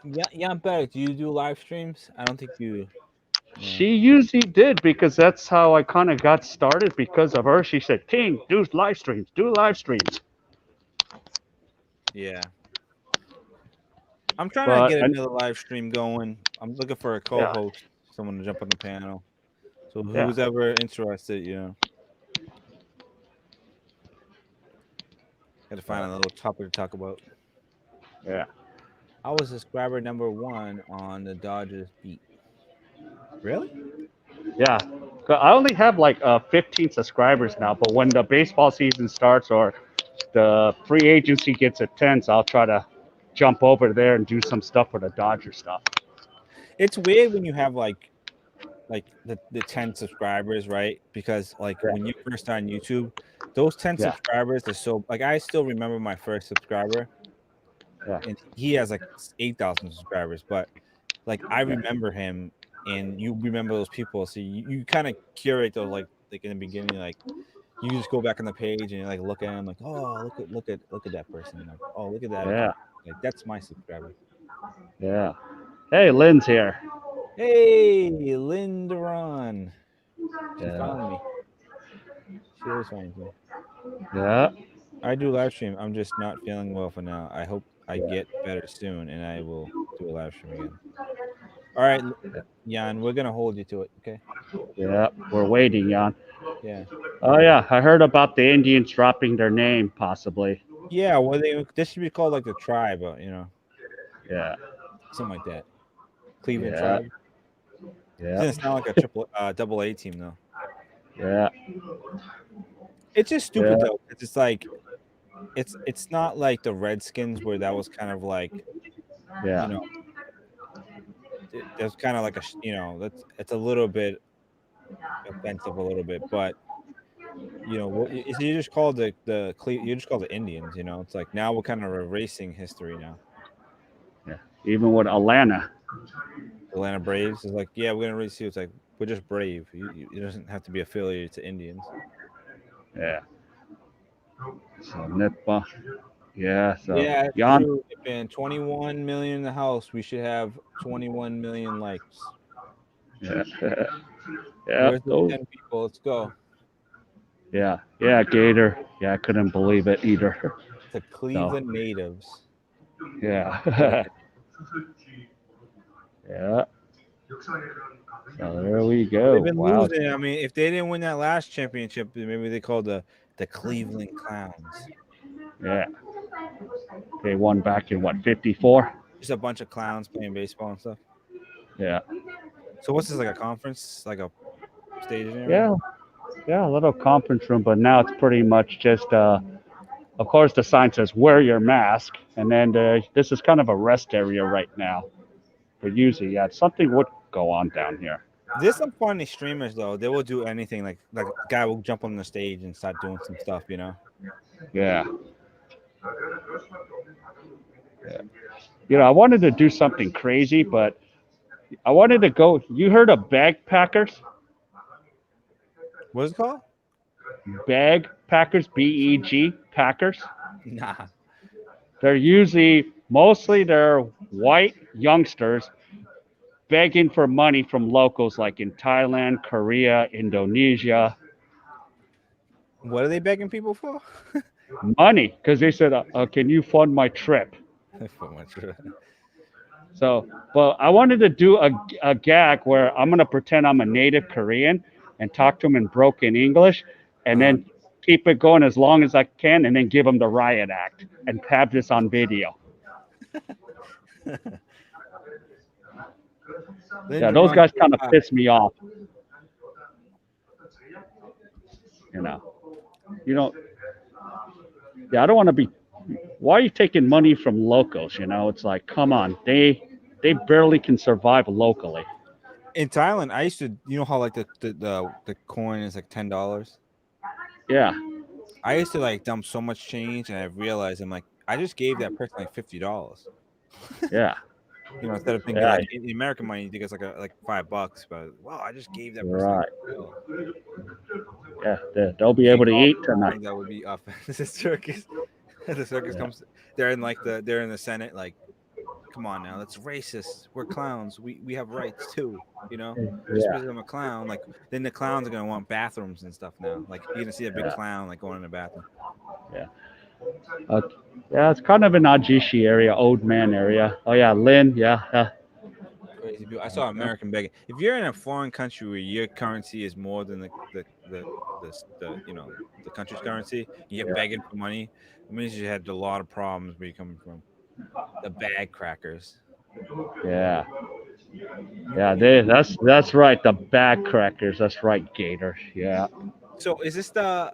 [SPEAKER 2] Yeah, Jan Betic, do you do live streams? I don't think you. Yeah.
[SPEAKER 1] She usually did because that's how I kind of got started because of her. She said, King, do live streams, do live streams.
[SPEAKER 2] Yeah. I'm trying to
[SPEAKER 1] But
[SPEAKER 2] get another live stream going. I'm looking for a
[SPEAKER 1] yeah,
[SPEAKER 2] co-host, someone to jump on the panel. So
[SPEAKER 1] yeah,
[SPEAKER 2] who's ever interested, got to find a little topic to talk about.
[SPEAKER 1] yeah,
[SPEAKER 2] I was subscriber number 1 on the Dodgers beat. Really?
[SPEAKER 1] yeah. I only have like 15 subscribers now, but when the baseball season starts or the free agency gets intense, I'll try to jump over there and do some stuff for the Dodger stuff.
[SPEAKER 2] It's weird when you have like the 10 subscribers, right? Because like
[SPEAKER 1] Yeah,
[SPEAKER 2] when you first start on YouTube, those 10
[SPEAKER 1] yeah,
[SPEAKER 2] subscribers are so like I still remember my first subscriber
[SPEAKER 1] yeah,
[SPEAKER 2] and he has like 8,000 subscribers, but like I
[SPEAKER 1] yeah,
[SPEAKER 2] remember him and you remember those people. So you kind of curate those like in the beginning, like you just go back on the page and you like look at him like, oh look at that person. Like, oh look at that
[SPEAKER 1] yeah,
[SPEAKER 2] account. Like that's my subscriber.
[SPEAKER 1] yeah. Hey, Lynn's here.
[SPEAKER 2] Hey, Lindaron. She
[SPEAKER 1] Yeah,
[SPEAKER 2] found me. She always finds me.
[SPEAKER 1] yeah,
[SPEAKER 2] I do live stream. I'm just not feeling well for now. I hope I
[SPEAKER 1] yeah,
[SPEAKER 2] get better soon and I will do a live stream again. All right, Jan, we're gonna hold you to it. Okay.
[SPEAKER 1] yeah. We're waiting, Jan.
[SPEAKER 2] Yeah.
[SPEAKER 1] Oh yeah, I heard about the Indians dropping their name, possibly.
[SPEAKER 2] Yeah. Well, this should be called like the tribe,
[SPEAKER 1] Yeah,
[SPEAKER 2] something like that. Cleveland
[SPEAKER 1] yeah,
[SPEAKER 2] tribe. It's
[SPEAKER 1] yeah,
[SPEAKER 2] gonna sound like a double A team though.
[SPEAKER 1] yeah,
[SPEAKER 2] It's just stupid
[SPEAKER 1] yeah,
[SPEAKER 2] though. It's like it's not like the Redskins where that was kind of like you
[SPEAKER 1] yeah,
[SPEAKER 2] know there's kind of like that's it's a little bit offensive a little bit, but you just call you just call the Indians. It's like now we're kind of erasing history now.
[SPEAKER 1] yeah. Even with Atlanta.
[SPEAKER 2] Atlanta Braves is like, yeah, we're gonna erase you. It's like we're just brave. It doesn't have to be affiliated to Indians.
[SPEAKER 1] Yeah. So Nipa. Yeah. So
[SPEAKER 2] Yeah, it's
[SPEAKER 1] Jan.
[SPEAKER 2] true. And 21 million in the house. We should have 21 million likes.
[SPEAKER 1] Yeah. Yeah.
[SPEAKER 2] Where's the
[SPEAKER 1] Those.
[SPEAKER 2] 10 people? Let's go.
[SPEAKER 1] Yeah. Yeah. Gator. Yeah. I couldn't believe it either.
[SPEAKER 2] The
[SPEAKER 1] So
[SPEAKER 2] Cleveland natives.
[SPEAKER 1] yeah. Yeah. So there we
[SPEAKER 2] They've
[SPEAKER 1] go.
[SPEAKER 2] been
[SPEAKER 1] Wow.
[SPEAKER 2] losing. I mean, if they didn't win that last championship, then maybe they called the Cleveland Clowns.
[SPEAKER 1] Yeah. They won back in what, 54?
[SPEAKER 2] Just a bunch of clowns playing baseball and stuff.
[SPEAKER 1] Yeah.
[SPEAKER 2] So what's this, like a conference, like a staging area?
[SPEAKER 1] Yeah. Yeah. A little conference room, but now it's pretty much just of course, the sign says wear your mask, and then this is kind of a rest area right now. But usually, yeah, something would go on down here.
[SPEAKER 2] There's some funny streamers though. They will do anything. Like a guy will jump on the stage and start doing some stuff.
[SPEAKER 1] Yeah. Yeah. I wanted to do something crazy, but I wanted to go. You heard of bagpackers?
[SPEAKER 2] What is it called?
[SPEAKER 1] Bagpackers, BEG packers.
[SPEAKER 2] Nah.
[SPEAKER 1] They're usually they're white youngsters begging for money from locals like in Thailand, Korea, Indonesia.
[SPEAKER 2] What are they begging people for?
[SPEAKER 1] Money, because they said, "Can you fund my trip?"
[SPEAKER 2] For my trip.
[SPEAKER 1] So, but I wanted to do a gag where I'm gonna pretend I'm a native Korean and talk to them in broken English, and
[SPEAKER 2] Uh-huh.
[SPEAKER 1] then keep it going as long as I can, and then give them the riot act and have this on video. Yeah,
[SPEAKER 2] Linda
[SPEAKER 1] those
[SPEAKER 2] Run.
[SPEAKER 1] guys kind of piss me off. You know, you know, yeah, I don't want to be. Why are you taking money from locals? You know, it's like, come on, they barely can survive locally.
[SPEAKER 2] In Thailand, I used to, you know how like the coin is like $10.
[SPEAKER 1] Yeah,
[SPEAKER 2] I used to like dump so much change, and I realized I'm like, I just gave that person like $50.
[SPEAKER 1] yeah,
[SPEAKER 2] You know, instead of thinking
[SPEAKER 1] yeah,
[SPEAKER 2] like in American money, you think it's like $5, but wow, I just gave that person like
[SPEAKER 1] right.
[SPEAKER 2] $50.
[SPEAKER 1] Yeah, they'll
[SPEAKER 2] The
[SPEAKER 1] be
[SPEAKER 2] king
[SPEAKER 1] able to
[SPEAKER 2] all
[SPEAKER 1] eat tonight.
[SPEAKER 2] thing that would be up. The circus, the circus
[SPEAKER 1] Yeah,
[SPEAKER 2] comes. They're in the Senate. Like, come on now, that's racist. We're clowns. We have rights too. You know, just
[SPEAKER 1] yeah,
[SPEAKER 2] because I'm a clown, like then the clowns are gonna want bathrooms and stuff now. Like you're gonna see a big
[SPEAKER 1] yeah,
[SPEAKER 2] clown like going in the bathroom.
[SPEAKER 1] yeah. Uh, yeah, it's kind of an Ajishi area, old man area. Oh yeah, Lynn. Yeah, yeah,
[SPEAKER 2] Crazy people. I saw
[SPEAKER 1] yeah,
[SPEAKER 2] American begging. If you're in a foreign country where your currency is more than the you know the country's currency, and you're
[SPEAKER 1] yeah,
[SPEAKER 2] begging for money, it means you had a lot of problems where you're coming from. The bag crackers.
[SPEAKER 1] yeah. Yeah, that's right. The back crackers. That's right, Gator. Yeah,
[SPEAKER 2] So is this the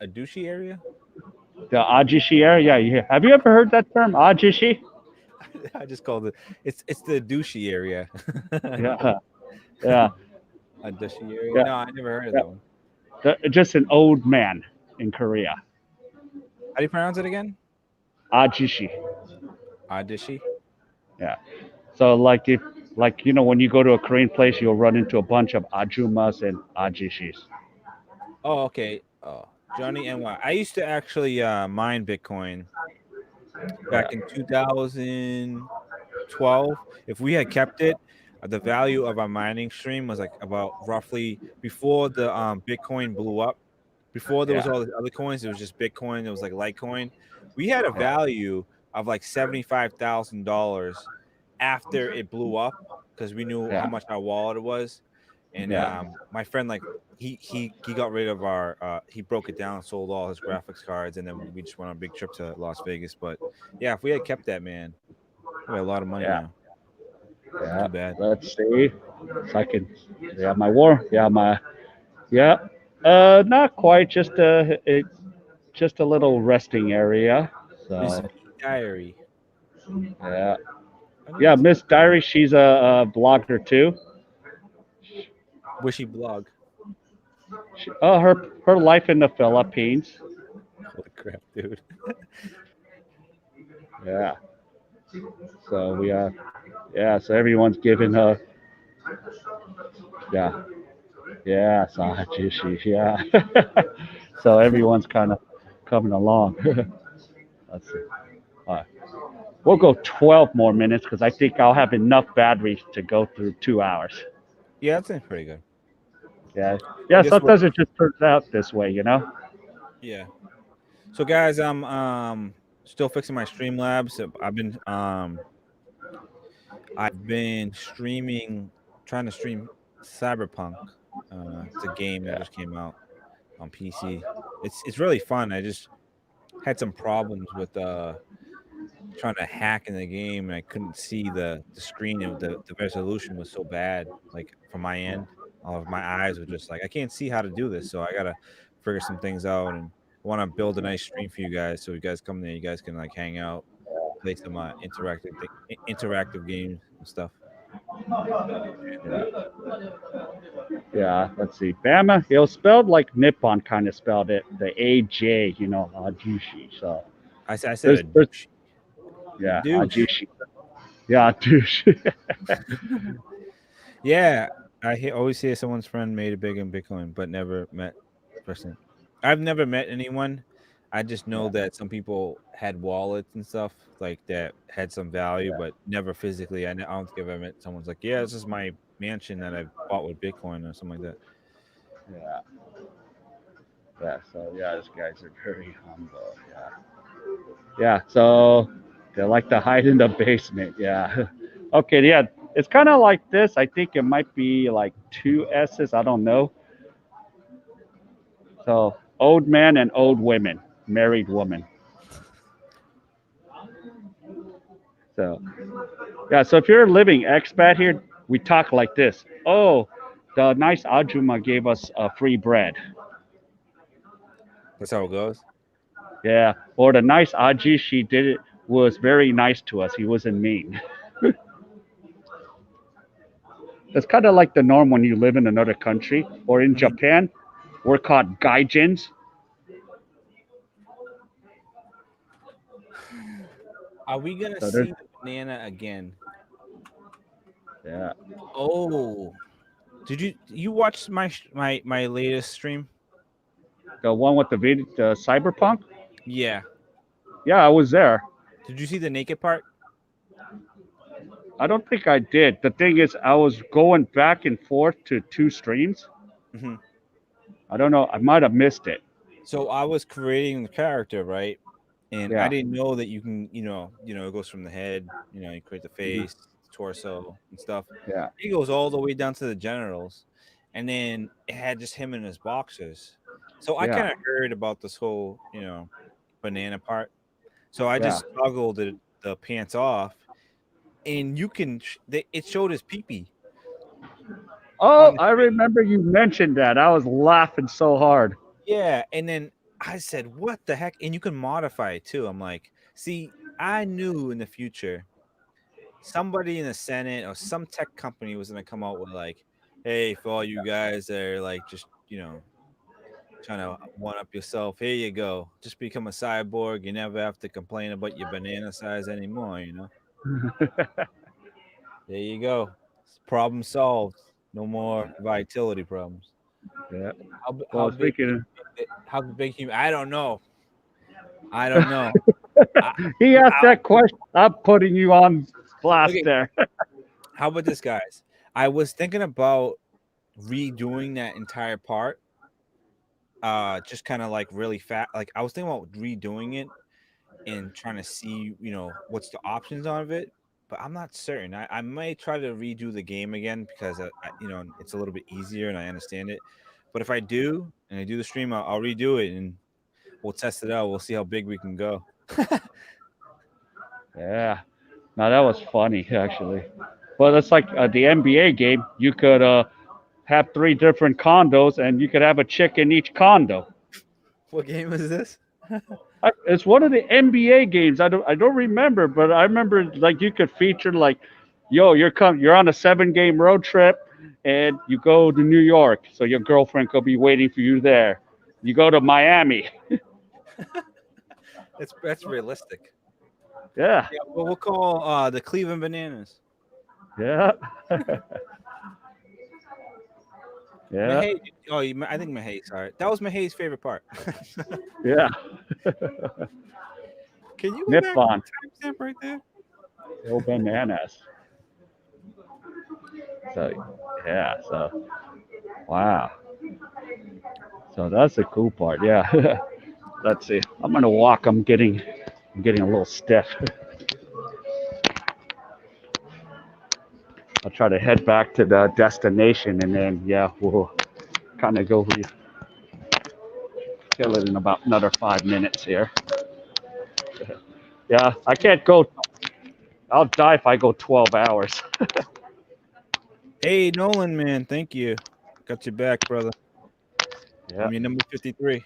[SPEAKER 2] Adushi area?
[SPEAKER 1] the Ajishi area. Yeah, have you ever heard that term, Ajishi?
[SPEAKER 2] I just called it. It's the douchey area.
[SPEAKER 1] Yeah, yeah,
[SPEAKER 2] Adushi area.
[SPEAKER 1] yeah,
[SPEAKER 2] No, I never heard of
[SPEAKER 1] yeah.
[SPEAKER 2] that one.
[SPEAKER 1] Just an old man in Korea.
[SPEAKER 2] How do you pronounce it again?
[SPEAKER 1] Ajishi.
[SPEAKER 2] Adushi.
[SPEAKER 1] Yeah. So like if like when you go to a Korean place, you'll run into a bunch of ajumas and ajishis.
[SPEAKER 2] Oh, okay. Oh, Johnny NY. I used to actually mine Bitcoin back
[SPEAKER 1] Yeah,
[SPEAKER 2] in 2012. If we had kept it, the value of our mining stream was like about roughly before the Bitcoin blew up. Before there was
[SPEAKER 1] yeah,
[SPEAKER 2] all the other coins, it was just Bitcoin. It was like Litecoin. We had a
[SPEAKER 1] yeah,
[SPEAKER 2] value of like $75,000 after it blew up because we knew how
[SPEAKER 1] yeah,
[SPEAKER 2] much our wallet it was. And
[SPEAKER 1] yeah,
[SPEAKER 2] my friend like he got rid of our he broke it down and sold all his graphics cards, and then we just went on a big trip to Las Vegas. But yeah, if we had kept that, man, we had a lot of money
[SPEAKER 1] yeah,
[SPEAKER 2] now.
[SPEAKER 1] yeah.
[SPEAKER 2] Too bad.
[SPEAKER 1] Let's see. So I can. Yeah, my war. Yeah, my. Yeah. Not quite. Just a little resting area.
[SPEAKER 2] Miss
[SPEAKER 1] So
[SPEAKER 2] B Diary.
[SPEAKER 1] yeah,
[SPEAKER 2] I never
[SPEAKER 1] yeah.
[SPEAKER 2] seen
[SPEAKER 1] Miss Diary. She's a blogger too.
[SPEAKER 2] Wishy blog.
[SPEAKER 1] Her life in the Philippines.
[SPEAKER 2] Holy crap, dude.
[SPEAKER 1] Yeah. So we yeah. So everyone's giving her. Yeah. Yeah. So yeah. So everyone's kind of coming along. Let's see. All right. We'll go 12 more minutes because I think I'll have enough batteries to go through 2 hours.
[SPEAKER 2] Yeah, that seems pretty good.
[SPEAKER 1] Yeah. Yeah.
[SPEAKER 2] Guess what?
[SPEAKER 1] Sometimes it just turns out this way.
[SPEAKER 2] Yeah. So guys, I'm still fixing my Streamlabs. I've been streaming, trying to stream Cyberpunk. It's a game that
[SPEAKER 1] Yeah.
[SPEAKER 2] just came out on PC. It's really fun. I just had some problems with trying to hack in the game, and I couldn't see the screen. The resolution was so bad, like from my end. My eyes were just like I can't see how to do this, so I gotta figure some things out. And I want to build a nice stream for you guys, so you guys come there, you guys can like hang out, play some interactive games and stuff.
[SPEAKER 1] Yeah. Yeah. Let's see. Bama. It was spelled like Nippon kind of spelled it. The AJ. Ajushi. So
[SPEAKER 2] I said
[SPEAKER 1] there's
[SPEAKER 2] a
[SPEAKER 1] yeah.
[SPEAKER 2] douche.
[SPEAKER 1] Ajushi. Yeah. Douche.
[SPEAKER 2] Yeah, always hear someone's friend made it big in Bitcoin, but never met person. I've never met anyone. I just know
[SPEAKER 1] Yeah.
[SPEAKER 2] that some people had wallets and stuff like that had some value,
[SPEAKER 1] Yeah.
[SPEAKER 2] but never physically. I don't think I've ever met someone's like, yeah, this is my mansion that I bought with Bitcoin or something like that.
[SPEAKER 1] Yeah. Yeah. So yeah, these guys are very humble. Yeah. Yeah. So they like to hide in the basement. Yeah. Okay. Yeah. It's kind of like this. I think it might be like two S's. I don't know. So old man and old women, married woman. So yeah, so if you're a living expat here, we talk like this. Oh, the nice Ajuma gave us free bread.
[SPEAKER 2] That's how it goes.
[SPEAKER 1] Yeah, or the nice Aji, she did it was very nice to us. He wasn't mean. It's kind of like the norm when you live in another country or in
[SPEAKER 2] Mhm.
[SPEAKER 1] Japan. We're called gaijins.
[SPEAKER 2] Are we gonna
[SPEAKER 1] So there's
[SPEAKER 2] see the banana again?
[SPEAKER 1] yeah,
[SPEAKER 2] Oh, did you watch my latest stream?
[SPEAKER 1] the one with the video, the cyberpunk.
[SPEAKER 2] Yeah.
[SPEAKER 1] Yeah, I was there.
[SPEAKER 2] Did you see the naked part?
[SPEAKER 1] I don't think I did. The thing is, I was going back and forth to two streams.
[SPEAKER 2] Hmm.
[SPEAKER 1] I don't know. I might have missed it.
[SPEAKER 2] So I was creating the character, right? And I
[SPEAKER 1] Yeah.
[SPEAKER 2] didn't know that you can, it goes from the head, you create the
[SPEAKER 1] Mhm.
[SPEAKER 2] face, torso, and stuff.
[SPEAKER 1] Yeah.
[SPEAKER 2] It goes all the way down to the genitals, and then it had just him in his boxers. So I
[SPEAKER 1] Yeah.
[SPEAKER 2] kind of heard about this whole, banana part. So I
[SPEAKER 1] Yeah.
[SPEAKER 2] just toggled the pants off, and it showed his peepee
[SPEAKER 1] Oh,
[SPEAKER 2] on the
[SPEAKER 1] I
[SPEAKER 2] screen.
[SPEAKER 1] remember you mentioned that. I was laughing so hard.
[SPEAKER 2] Yeah, and then I said, "What the heck?" And you can modify it too. I'm like, see, I knew in the future somebody in the Senate or some tech company was gonna come out with like, "Hey, for all you guys that are like just trying to one up yourself, here you go. Just become a cyborg. You never have to complain about your banana size anymore. There you go. Problem solved. No more vitality problems.
[SPEAKER 1] Yeah.
[SPEAKER 2] How
[SPEAKER 1] Well,
[SPEAKER 2] big?
[SPEAKER 1] speaking
[SPEAKER 2] How big? I don't know. I don't know. I,
[SPEAKER 1] he asked
[SPEAKER 2] I,
[SPEAKER 1] that question. I'm putting you on blast
[SPEAKER 2] okay,
[SPEAKER 1] there.
[SPEAKER 2] how about this, guys? I was thinking about redoing that entire part. Just kind of like really fat. Like I was thinking about redoing it and trying to see, what's the options of it. But I'm not certain. I might try to redo the game again because it's a little bit easier and I understand it. But if I do and I do the stream, I'll redo it and we'll test it out. We'll see how big we can go.
[SPEAKER 1] Yeah. Now that was funny actually. Well, it's like the NBA game. You could have three different condos, and you could have a chick in each condo.
[SPEAKER 2] What game is this?
[SPEAKER 1] It's one of the NBA games. I don't remember, but I remember like you could feature like, yo, you're on a 7 game road trip, and you go to New York, so your girlfriend could be waiting for you there. You go to Miami.
[SPEAKER 2] That's realistic.
[SPEAKER 1] Yeah,
[SPEAKER 2] Yeah, well, we'll call the Cleveland Bananas.
[SPEAKER 1] yeah, yeah,
[SPEAKER 2] Mahey. Oh, I think Mahey. Sorry, that was Mahey's favorite part.
[SPEAKER 1] yeah.
[SPEAKER 2] Can you go back to
[SPEAKER 1] Nippon.
[SPEAKER 2] the timestamp right there?
[SPEAKER 1] Oh, bananas. So yeah, so wow. So that's the cool part. Yeah. Let's see. I'm gonna walk. I'm getting a little stiff. I'll try to head back to the destination, and then yeah, we'll kind of go kill it in about another 5 minutes here. Yeah, I can't go. I'll die if I go 12 hours.
[SPEAKER 2] Hey, Nolan, man, thank you. Got your back, brother.
[SPEAKER 1] Yeah.
[SPEAKER 2] I'm your number 53.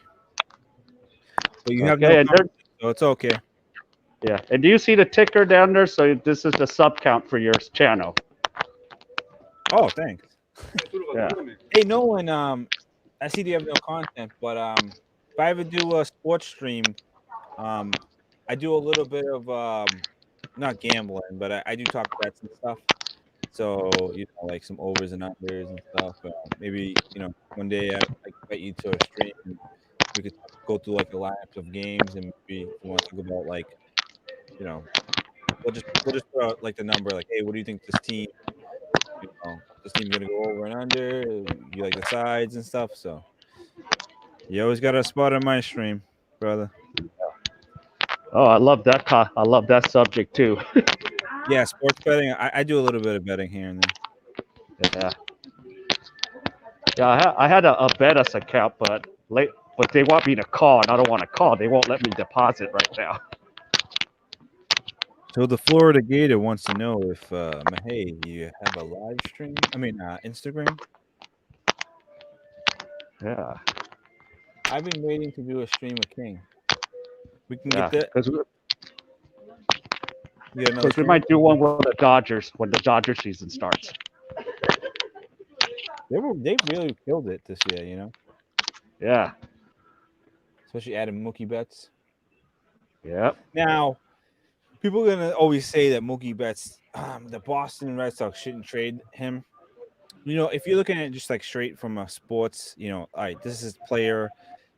[SPEAKER 2] But you have no
[SPEAKER 1] Okay, and
[SPEAKER 2] comment, so it's okay.
[SPEAKER 1] yeah, and do you see the ticker down there? So this is the sub count for your channel.
[SPEAKER 2] Oh, thanks.
[SPEAKER 1] Yeah.
[SPEAKER 2] Hey, Nolan, I see you have no content, but if I ever do a sports stream, um, I do a little bit of not gambling, but I do talk bets and stuff. So like some overs and unders and stuff. Maybe one day I invite you to a stream. And we could go through like the lineups of games, and maybe if you want to talk about like you know we'll just put out like the number, like, hey, what do you think this team's gonna go over and under? You like the sides and stuff. So you always got a spot on my stream, brother.
[SPEAKER 1] Oh, I love that subject too.
[SPEAKER 2] Yeah, sports betting. I do a little bit of betting here and there.
[SPEAKER 1] Yeah. Yeah, I had a Betas account, but they want me to call, and I don't want to call. They won't let me deposit right now.
[SPEAKER 2] So the Florida Gator wants to know if, hey, you have a live stream? I mean, Instagram.
[SPEAKER 1] Yeah,
[SPEAKER 2] I've been waiting to do a stream with King. We can
[SPEAKER 1] yeah.
[SPEAKER 2] get that.
[SPEAKER 1] Because
[SPEAKER 2] You got another
[SPEAKER 1] we
[SPEAKER 2] stream?
[SPEAKER 1] might do one with the Dodgers when the Dodger season starts.
[SPEAKER 2] They really killed it this year, you know,
[SPEAKER 1] Yeah.
[SPEAKER 2] especially adding Mookie Betts.
[SPEAKER 1] Yep.
[SPEAKER 2] Now, people are gonna always say that Mookie Betts, the Boston Red Sox shouldn't trade him. You know, if you're looking at it just like straight from a sports, you know, all right, this is player.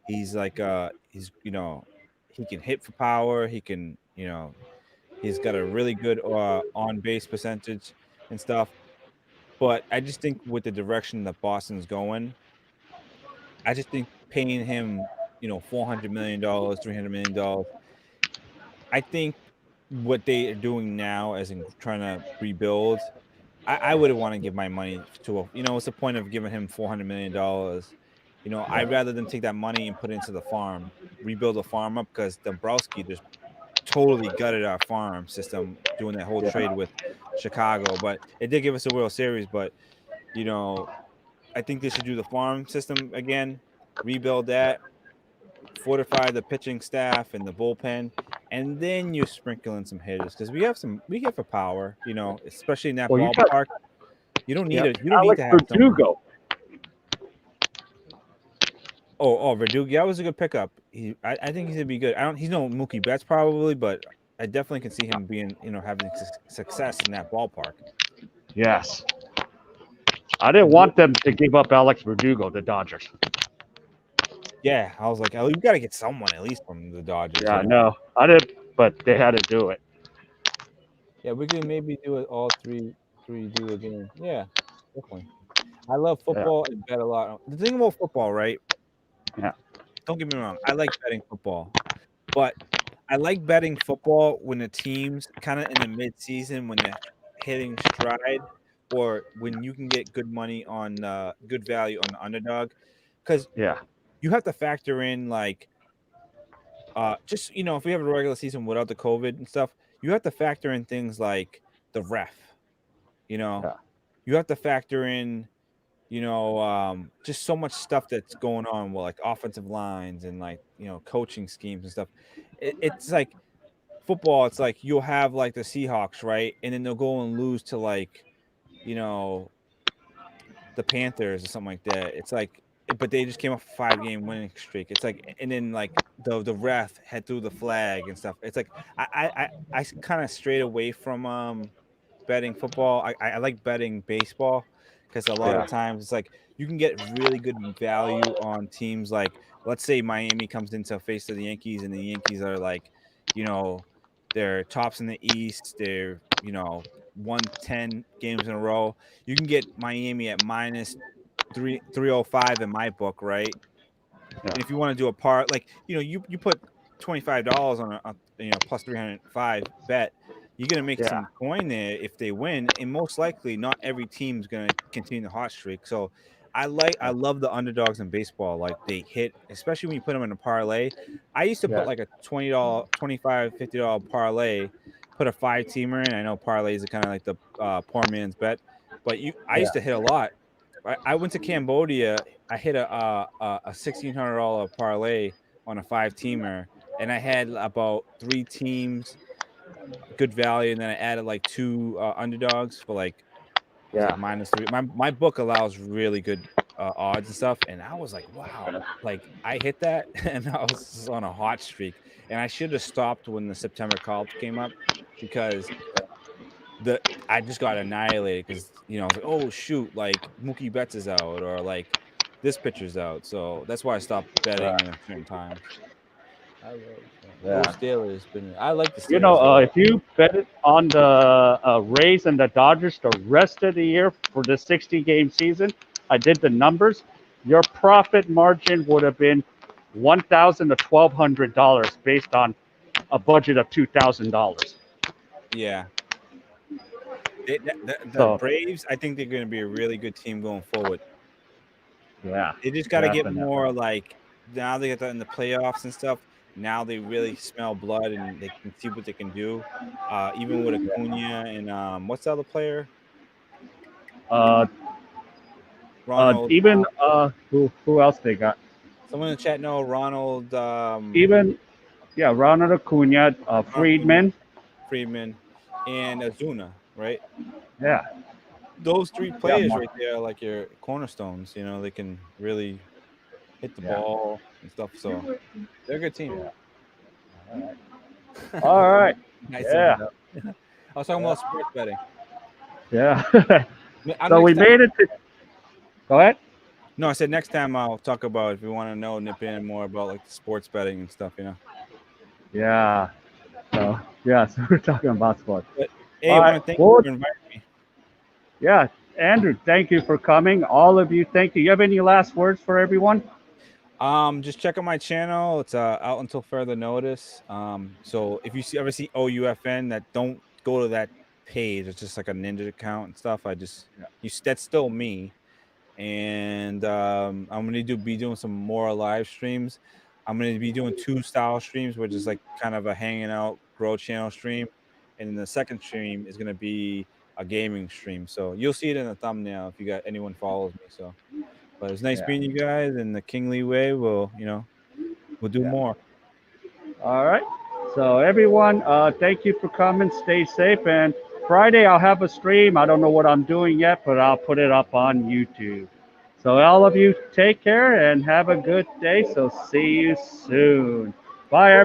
[SPEAKER 2] He's like, he can hit for power. He can, he's got a really good on base percentage and stuff. But I just think with the direction that Boston's going, I just think paying him, $400 million, $300 million. I think what they are doing now, as in trying to rebuild, I wouldn't want to give my money to what's the point of giving him $400 million? I'd rather them take that money and put it into the farm, rebuild the farm up because Dombrowski just totally gutted our farm system doing that whole
[SPEAKER 1] Yeah.
[SPEAKER 2] trade with Chicago. But it did give us a World Series. But you know, I think they should do the farm system again, rebuild that, fortify the pitching staff and the bullpen, and then you sprinkle in some hitters because we have a power, especially in that
[SPEAKER 1] Well, you got
[SPEAKER 2] ballpark. You don't need
[SPEAKER 1] Alex
[SPEAKER 2] to have someone.
[SPEAKER 1] Verdugo.
[SPEAKER 2] Oh, Verdugo, that was a good pickup. I think he's gonna be good. He's no Mookie Betts probably, but I definitely can see him being, having success in that ballpark.
[SPEAKER 1] Yes. I didn't want them to give up Alex Verdugo, the Dodgers.
[SPEAKER 2] Yeah, I was like, oh, you got to get someone at least from the Dodgers.
[SPEAKER 1] Yeah, no, I didn't, but they had to do it.
[SPEAKER 2] Yeah, we can maybe do it all three do again. Yeah, definitely. I love
[SPEAKER 1] Yeah,
[SPEAKER 2] football and bet a lot. The thing about football, right?
[SPEAKER 1] yeah,
[SPEAKER 2] Don't get me wrong. I like betting football, but I like betting football when the team's kind of in the mid-season when they're hitting stride, or when you can get good money on good value on the underdog, because
[SPEAKER 1] yeah,
[SPEAKER 2] you have to factor in like just if we have a regular season without the COVID and stuff, you have to factor in things like the ref. You know,
[SPEAKER 1] yeah,
[SPEAKER 2] you have to factor in just so much stuff that's going on with like offensive lines and like coaching schemes and stuff. It's like football. It's like you'll have like the Seahawks, right, and then they'll go and lose to like you know the Panthers or something like that. It's like, but they just came off a 5-game winning streak. It's like, and then like the ref had threw the flag and stuff. It's like I kind of strayed away from betting football. I like betting baseball because a lot
[SPEAKER 1] yeah,
[SPEAKER 2] of times it's like you can get really good value on teams. Like let's say Miami comes into face of the Yankees and the Yankees are like, you know, they're tops in the East. They're won 10 games in a row. You can get Miami at minus 305 in my book, right? And if you want to do a part, like you put $25 on a plus 305 bet, you're gonna make
[SPEAKER 1] yeah,
[SPEAKER 2] some coin there if they win, and most likely not every team's gonna continue the hot streak. So I love the underdogs in baseball. Like they hit, especially when you put them in a parlay. I used to put
[SPEAKER 1] yeah,
[SPEAKER 2] like a $20, $25, $50 parlay, put a 5-teamer in. I know parlays are kind of like the poor man's bet, but I
[SPEAKER 1] yeah,
[SPEAKER 2] used to hit a lot. I went to Cambodia. I hit a $1,600 parlay on a 5-teamer, and I had about 3 teams, good value, and then I added like 2 underdogs for like it was like
[SPEAKER 1] yeah.
[SPEAKER 2] -3. My book allows really good odds and stuff, and I was like, wow, like I hit that, and I was just on a hot streak, and I should have stopped when the September call came up because the I just got annihilated because I was like, oh shoot, like Mookie Betts is out or like this pitcher's out. So that's why I stopped betting in a certain times. I love go
[SPEAKER 1] Yeah.
[SPEAKER 2] Steelers, but I like the Steelers though.
[SPEAKER 1] If you bet it on the Rays and the Dodgers the rest of the year for the 60-game season, I did the numbers. Your profit margin would have been $1,000 to $1,200 based on a budget of $2,000.
[SPEAKER 2] Yeah. The
[SPEAKER 1] So
[SPEAKER 2] Braves, I think they're going to be a really good team going forward.
[SPEAKER 1] yeah,
[SPEAKER 2] They just got to get
[SPEAKER 1] definitely.
[SPEAKER 2] more like now they get in the playoffs and stuff. now they really smell blood and they can see what they can do. Even with Acuna and what's the other player?
[SPEAKER 1] Uh,
[SPEAKER 2] Ronald.
[SPEAKER 1] even who else they got?
[SPEAKER 2] Someone in the chat know Ronald.
[SPEAKER 1] Even yeah, Ronald Acuna,
[SPEAKER 2] Ronald Acuna,
[SPEAKER 1] Friedman.
[SPEAKER 2] Freeman, and Azuna, right?
[SPEAKER 1] Yeah,
[SPEAKER 2] Those three
[SPEAKER 1] yeah,
[SPEAKER 2] players right there are like your cornerstones. You know, they can really hit the
[SPEAKER 1] yeah,
[SPEAKER 2] ball and stuff. So they're a good team.
[SPEAKER 1] yeah. All right.
[SPEAKER 2] I summed
[SPEAKER 1] Yeah,
[SPEAKER 2] it up. I was talking
[SPEAKER 1] yeah,
[SPEAKER 2] about sports betting.
[SPEAKER 1] yeah. So we
[SPEAKER 2] Next time.
[SPEAKER 1] made it to. Go ahead.
[SPEAKER 2] No, I said next time I'll talk about if you want to know nip in more about like the sports betting and stuff.
[SPEAKER 1] Yeah. So yeah, so we're talking about sports.
[SPEAKER 2] But hey,
[SPEAKER 1] All
[SPEAKER 2] I
[SPEAKER 1] right.
[SPEAKER 2] want to thank you
[SPEAKER 1] Well,
[SPEAKER 2] for inviting me.
[SPEAKER 1] yeah, Andrew, thank you for coming. All of you, thank you. You have any last words for everyone?
[SPEAKER 2] Just check out my channel. It's out until further notice. So if you ever see OUFN, that don't go to that page. It's just like a ninja account and stuff. That's still me. And I'm gonna be doing some more live streams. I'm gonna be doing two style streams, which is like kind of a hanging out grow channel stream, and then the second stream is gonna be a gaming stream. So you'll see it in the thumbnail if you got anyone follows me. So, but it's nice
[SPEAKER 1] Yeah.
[SPEAKER 2] meeting you guys, and the Kingly Way will, we'll do
[SPEAKER 1] Yeah.
[SPEAKER 2] more.
[SPEAKER 1] All right. So everyone, thank you for coming. Stay safe. And Friday I'll have a stream. I don't know what I'm doing yet, but I'll put it up on YouTube. So all of you take care and have a good day. So see you soon. Bye, everybody.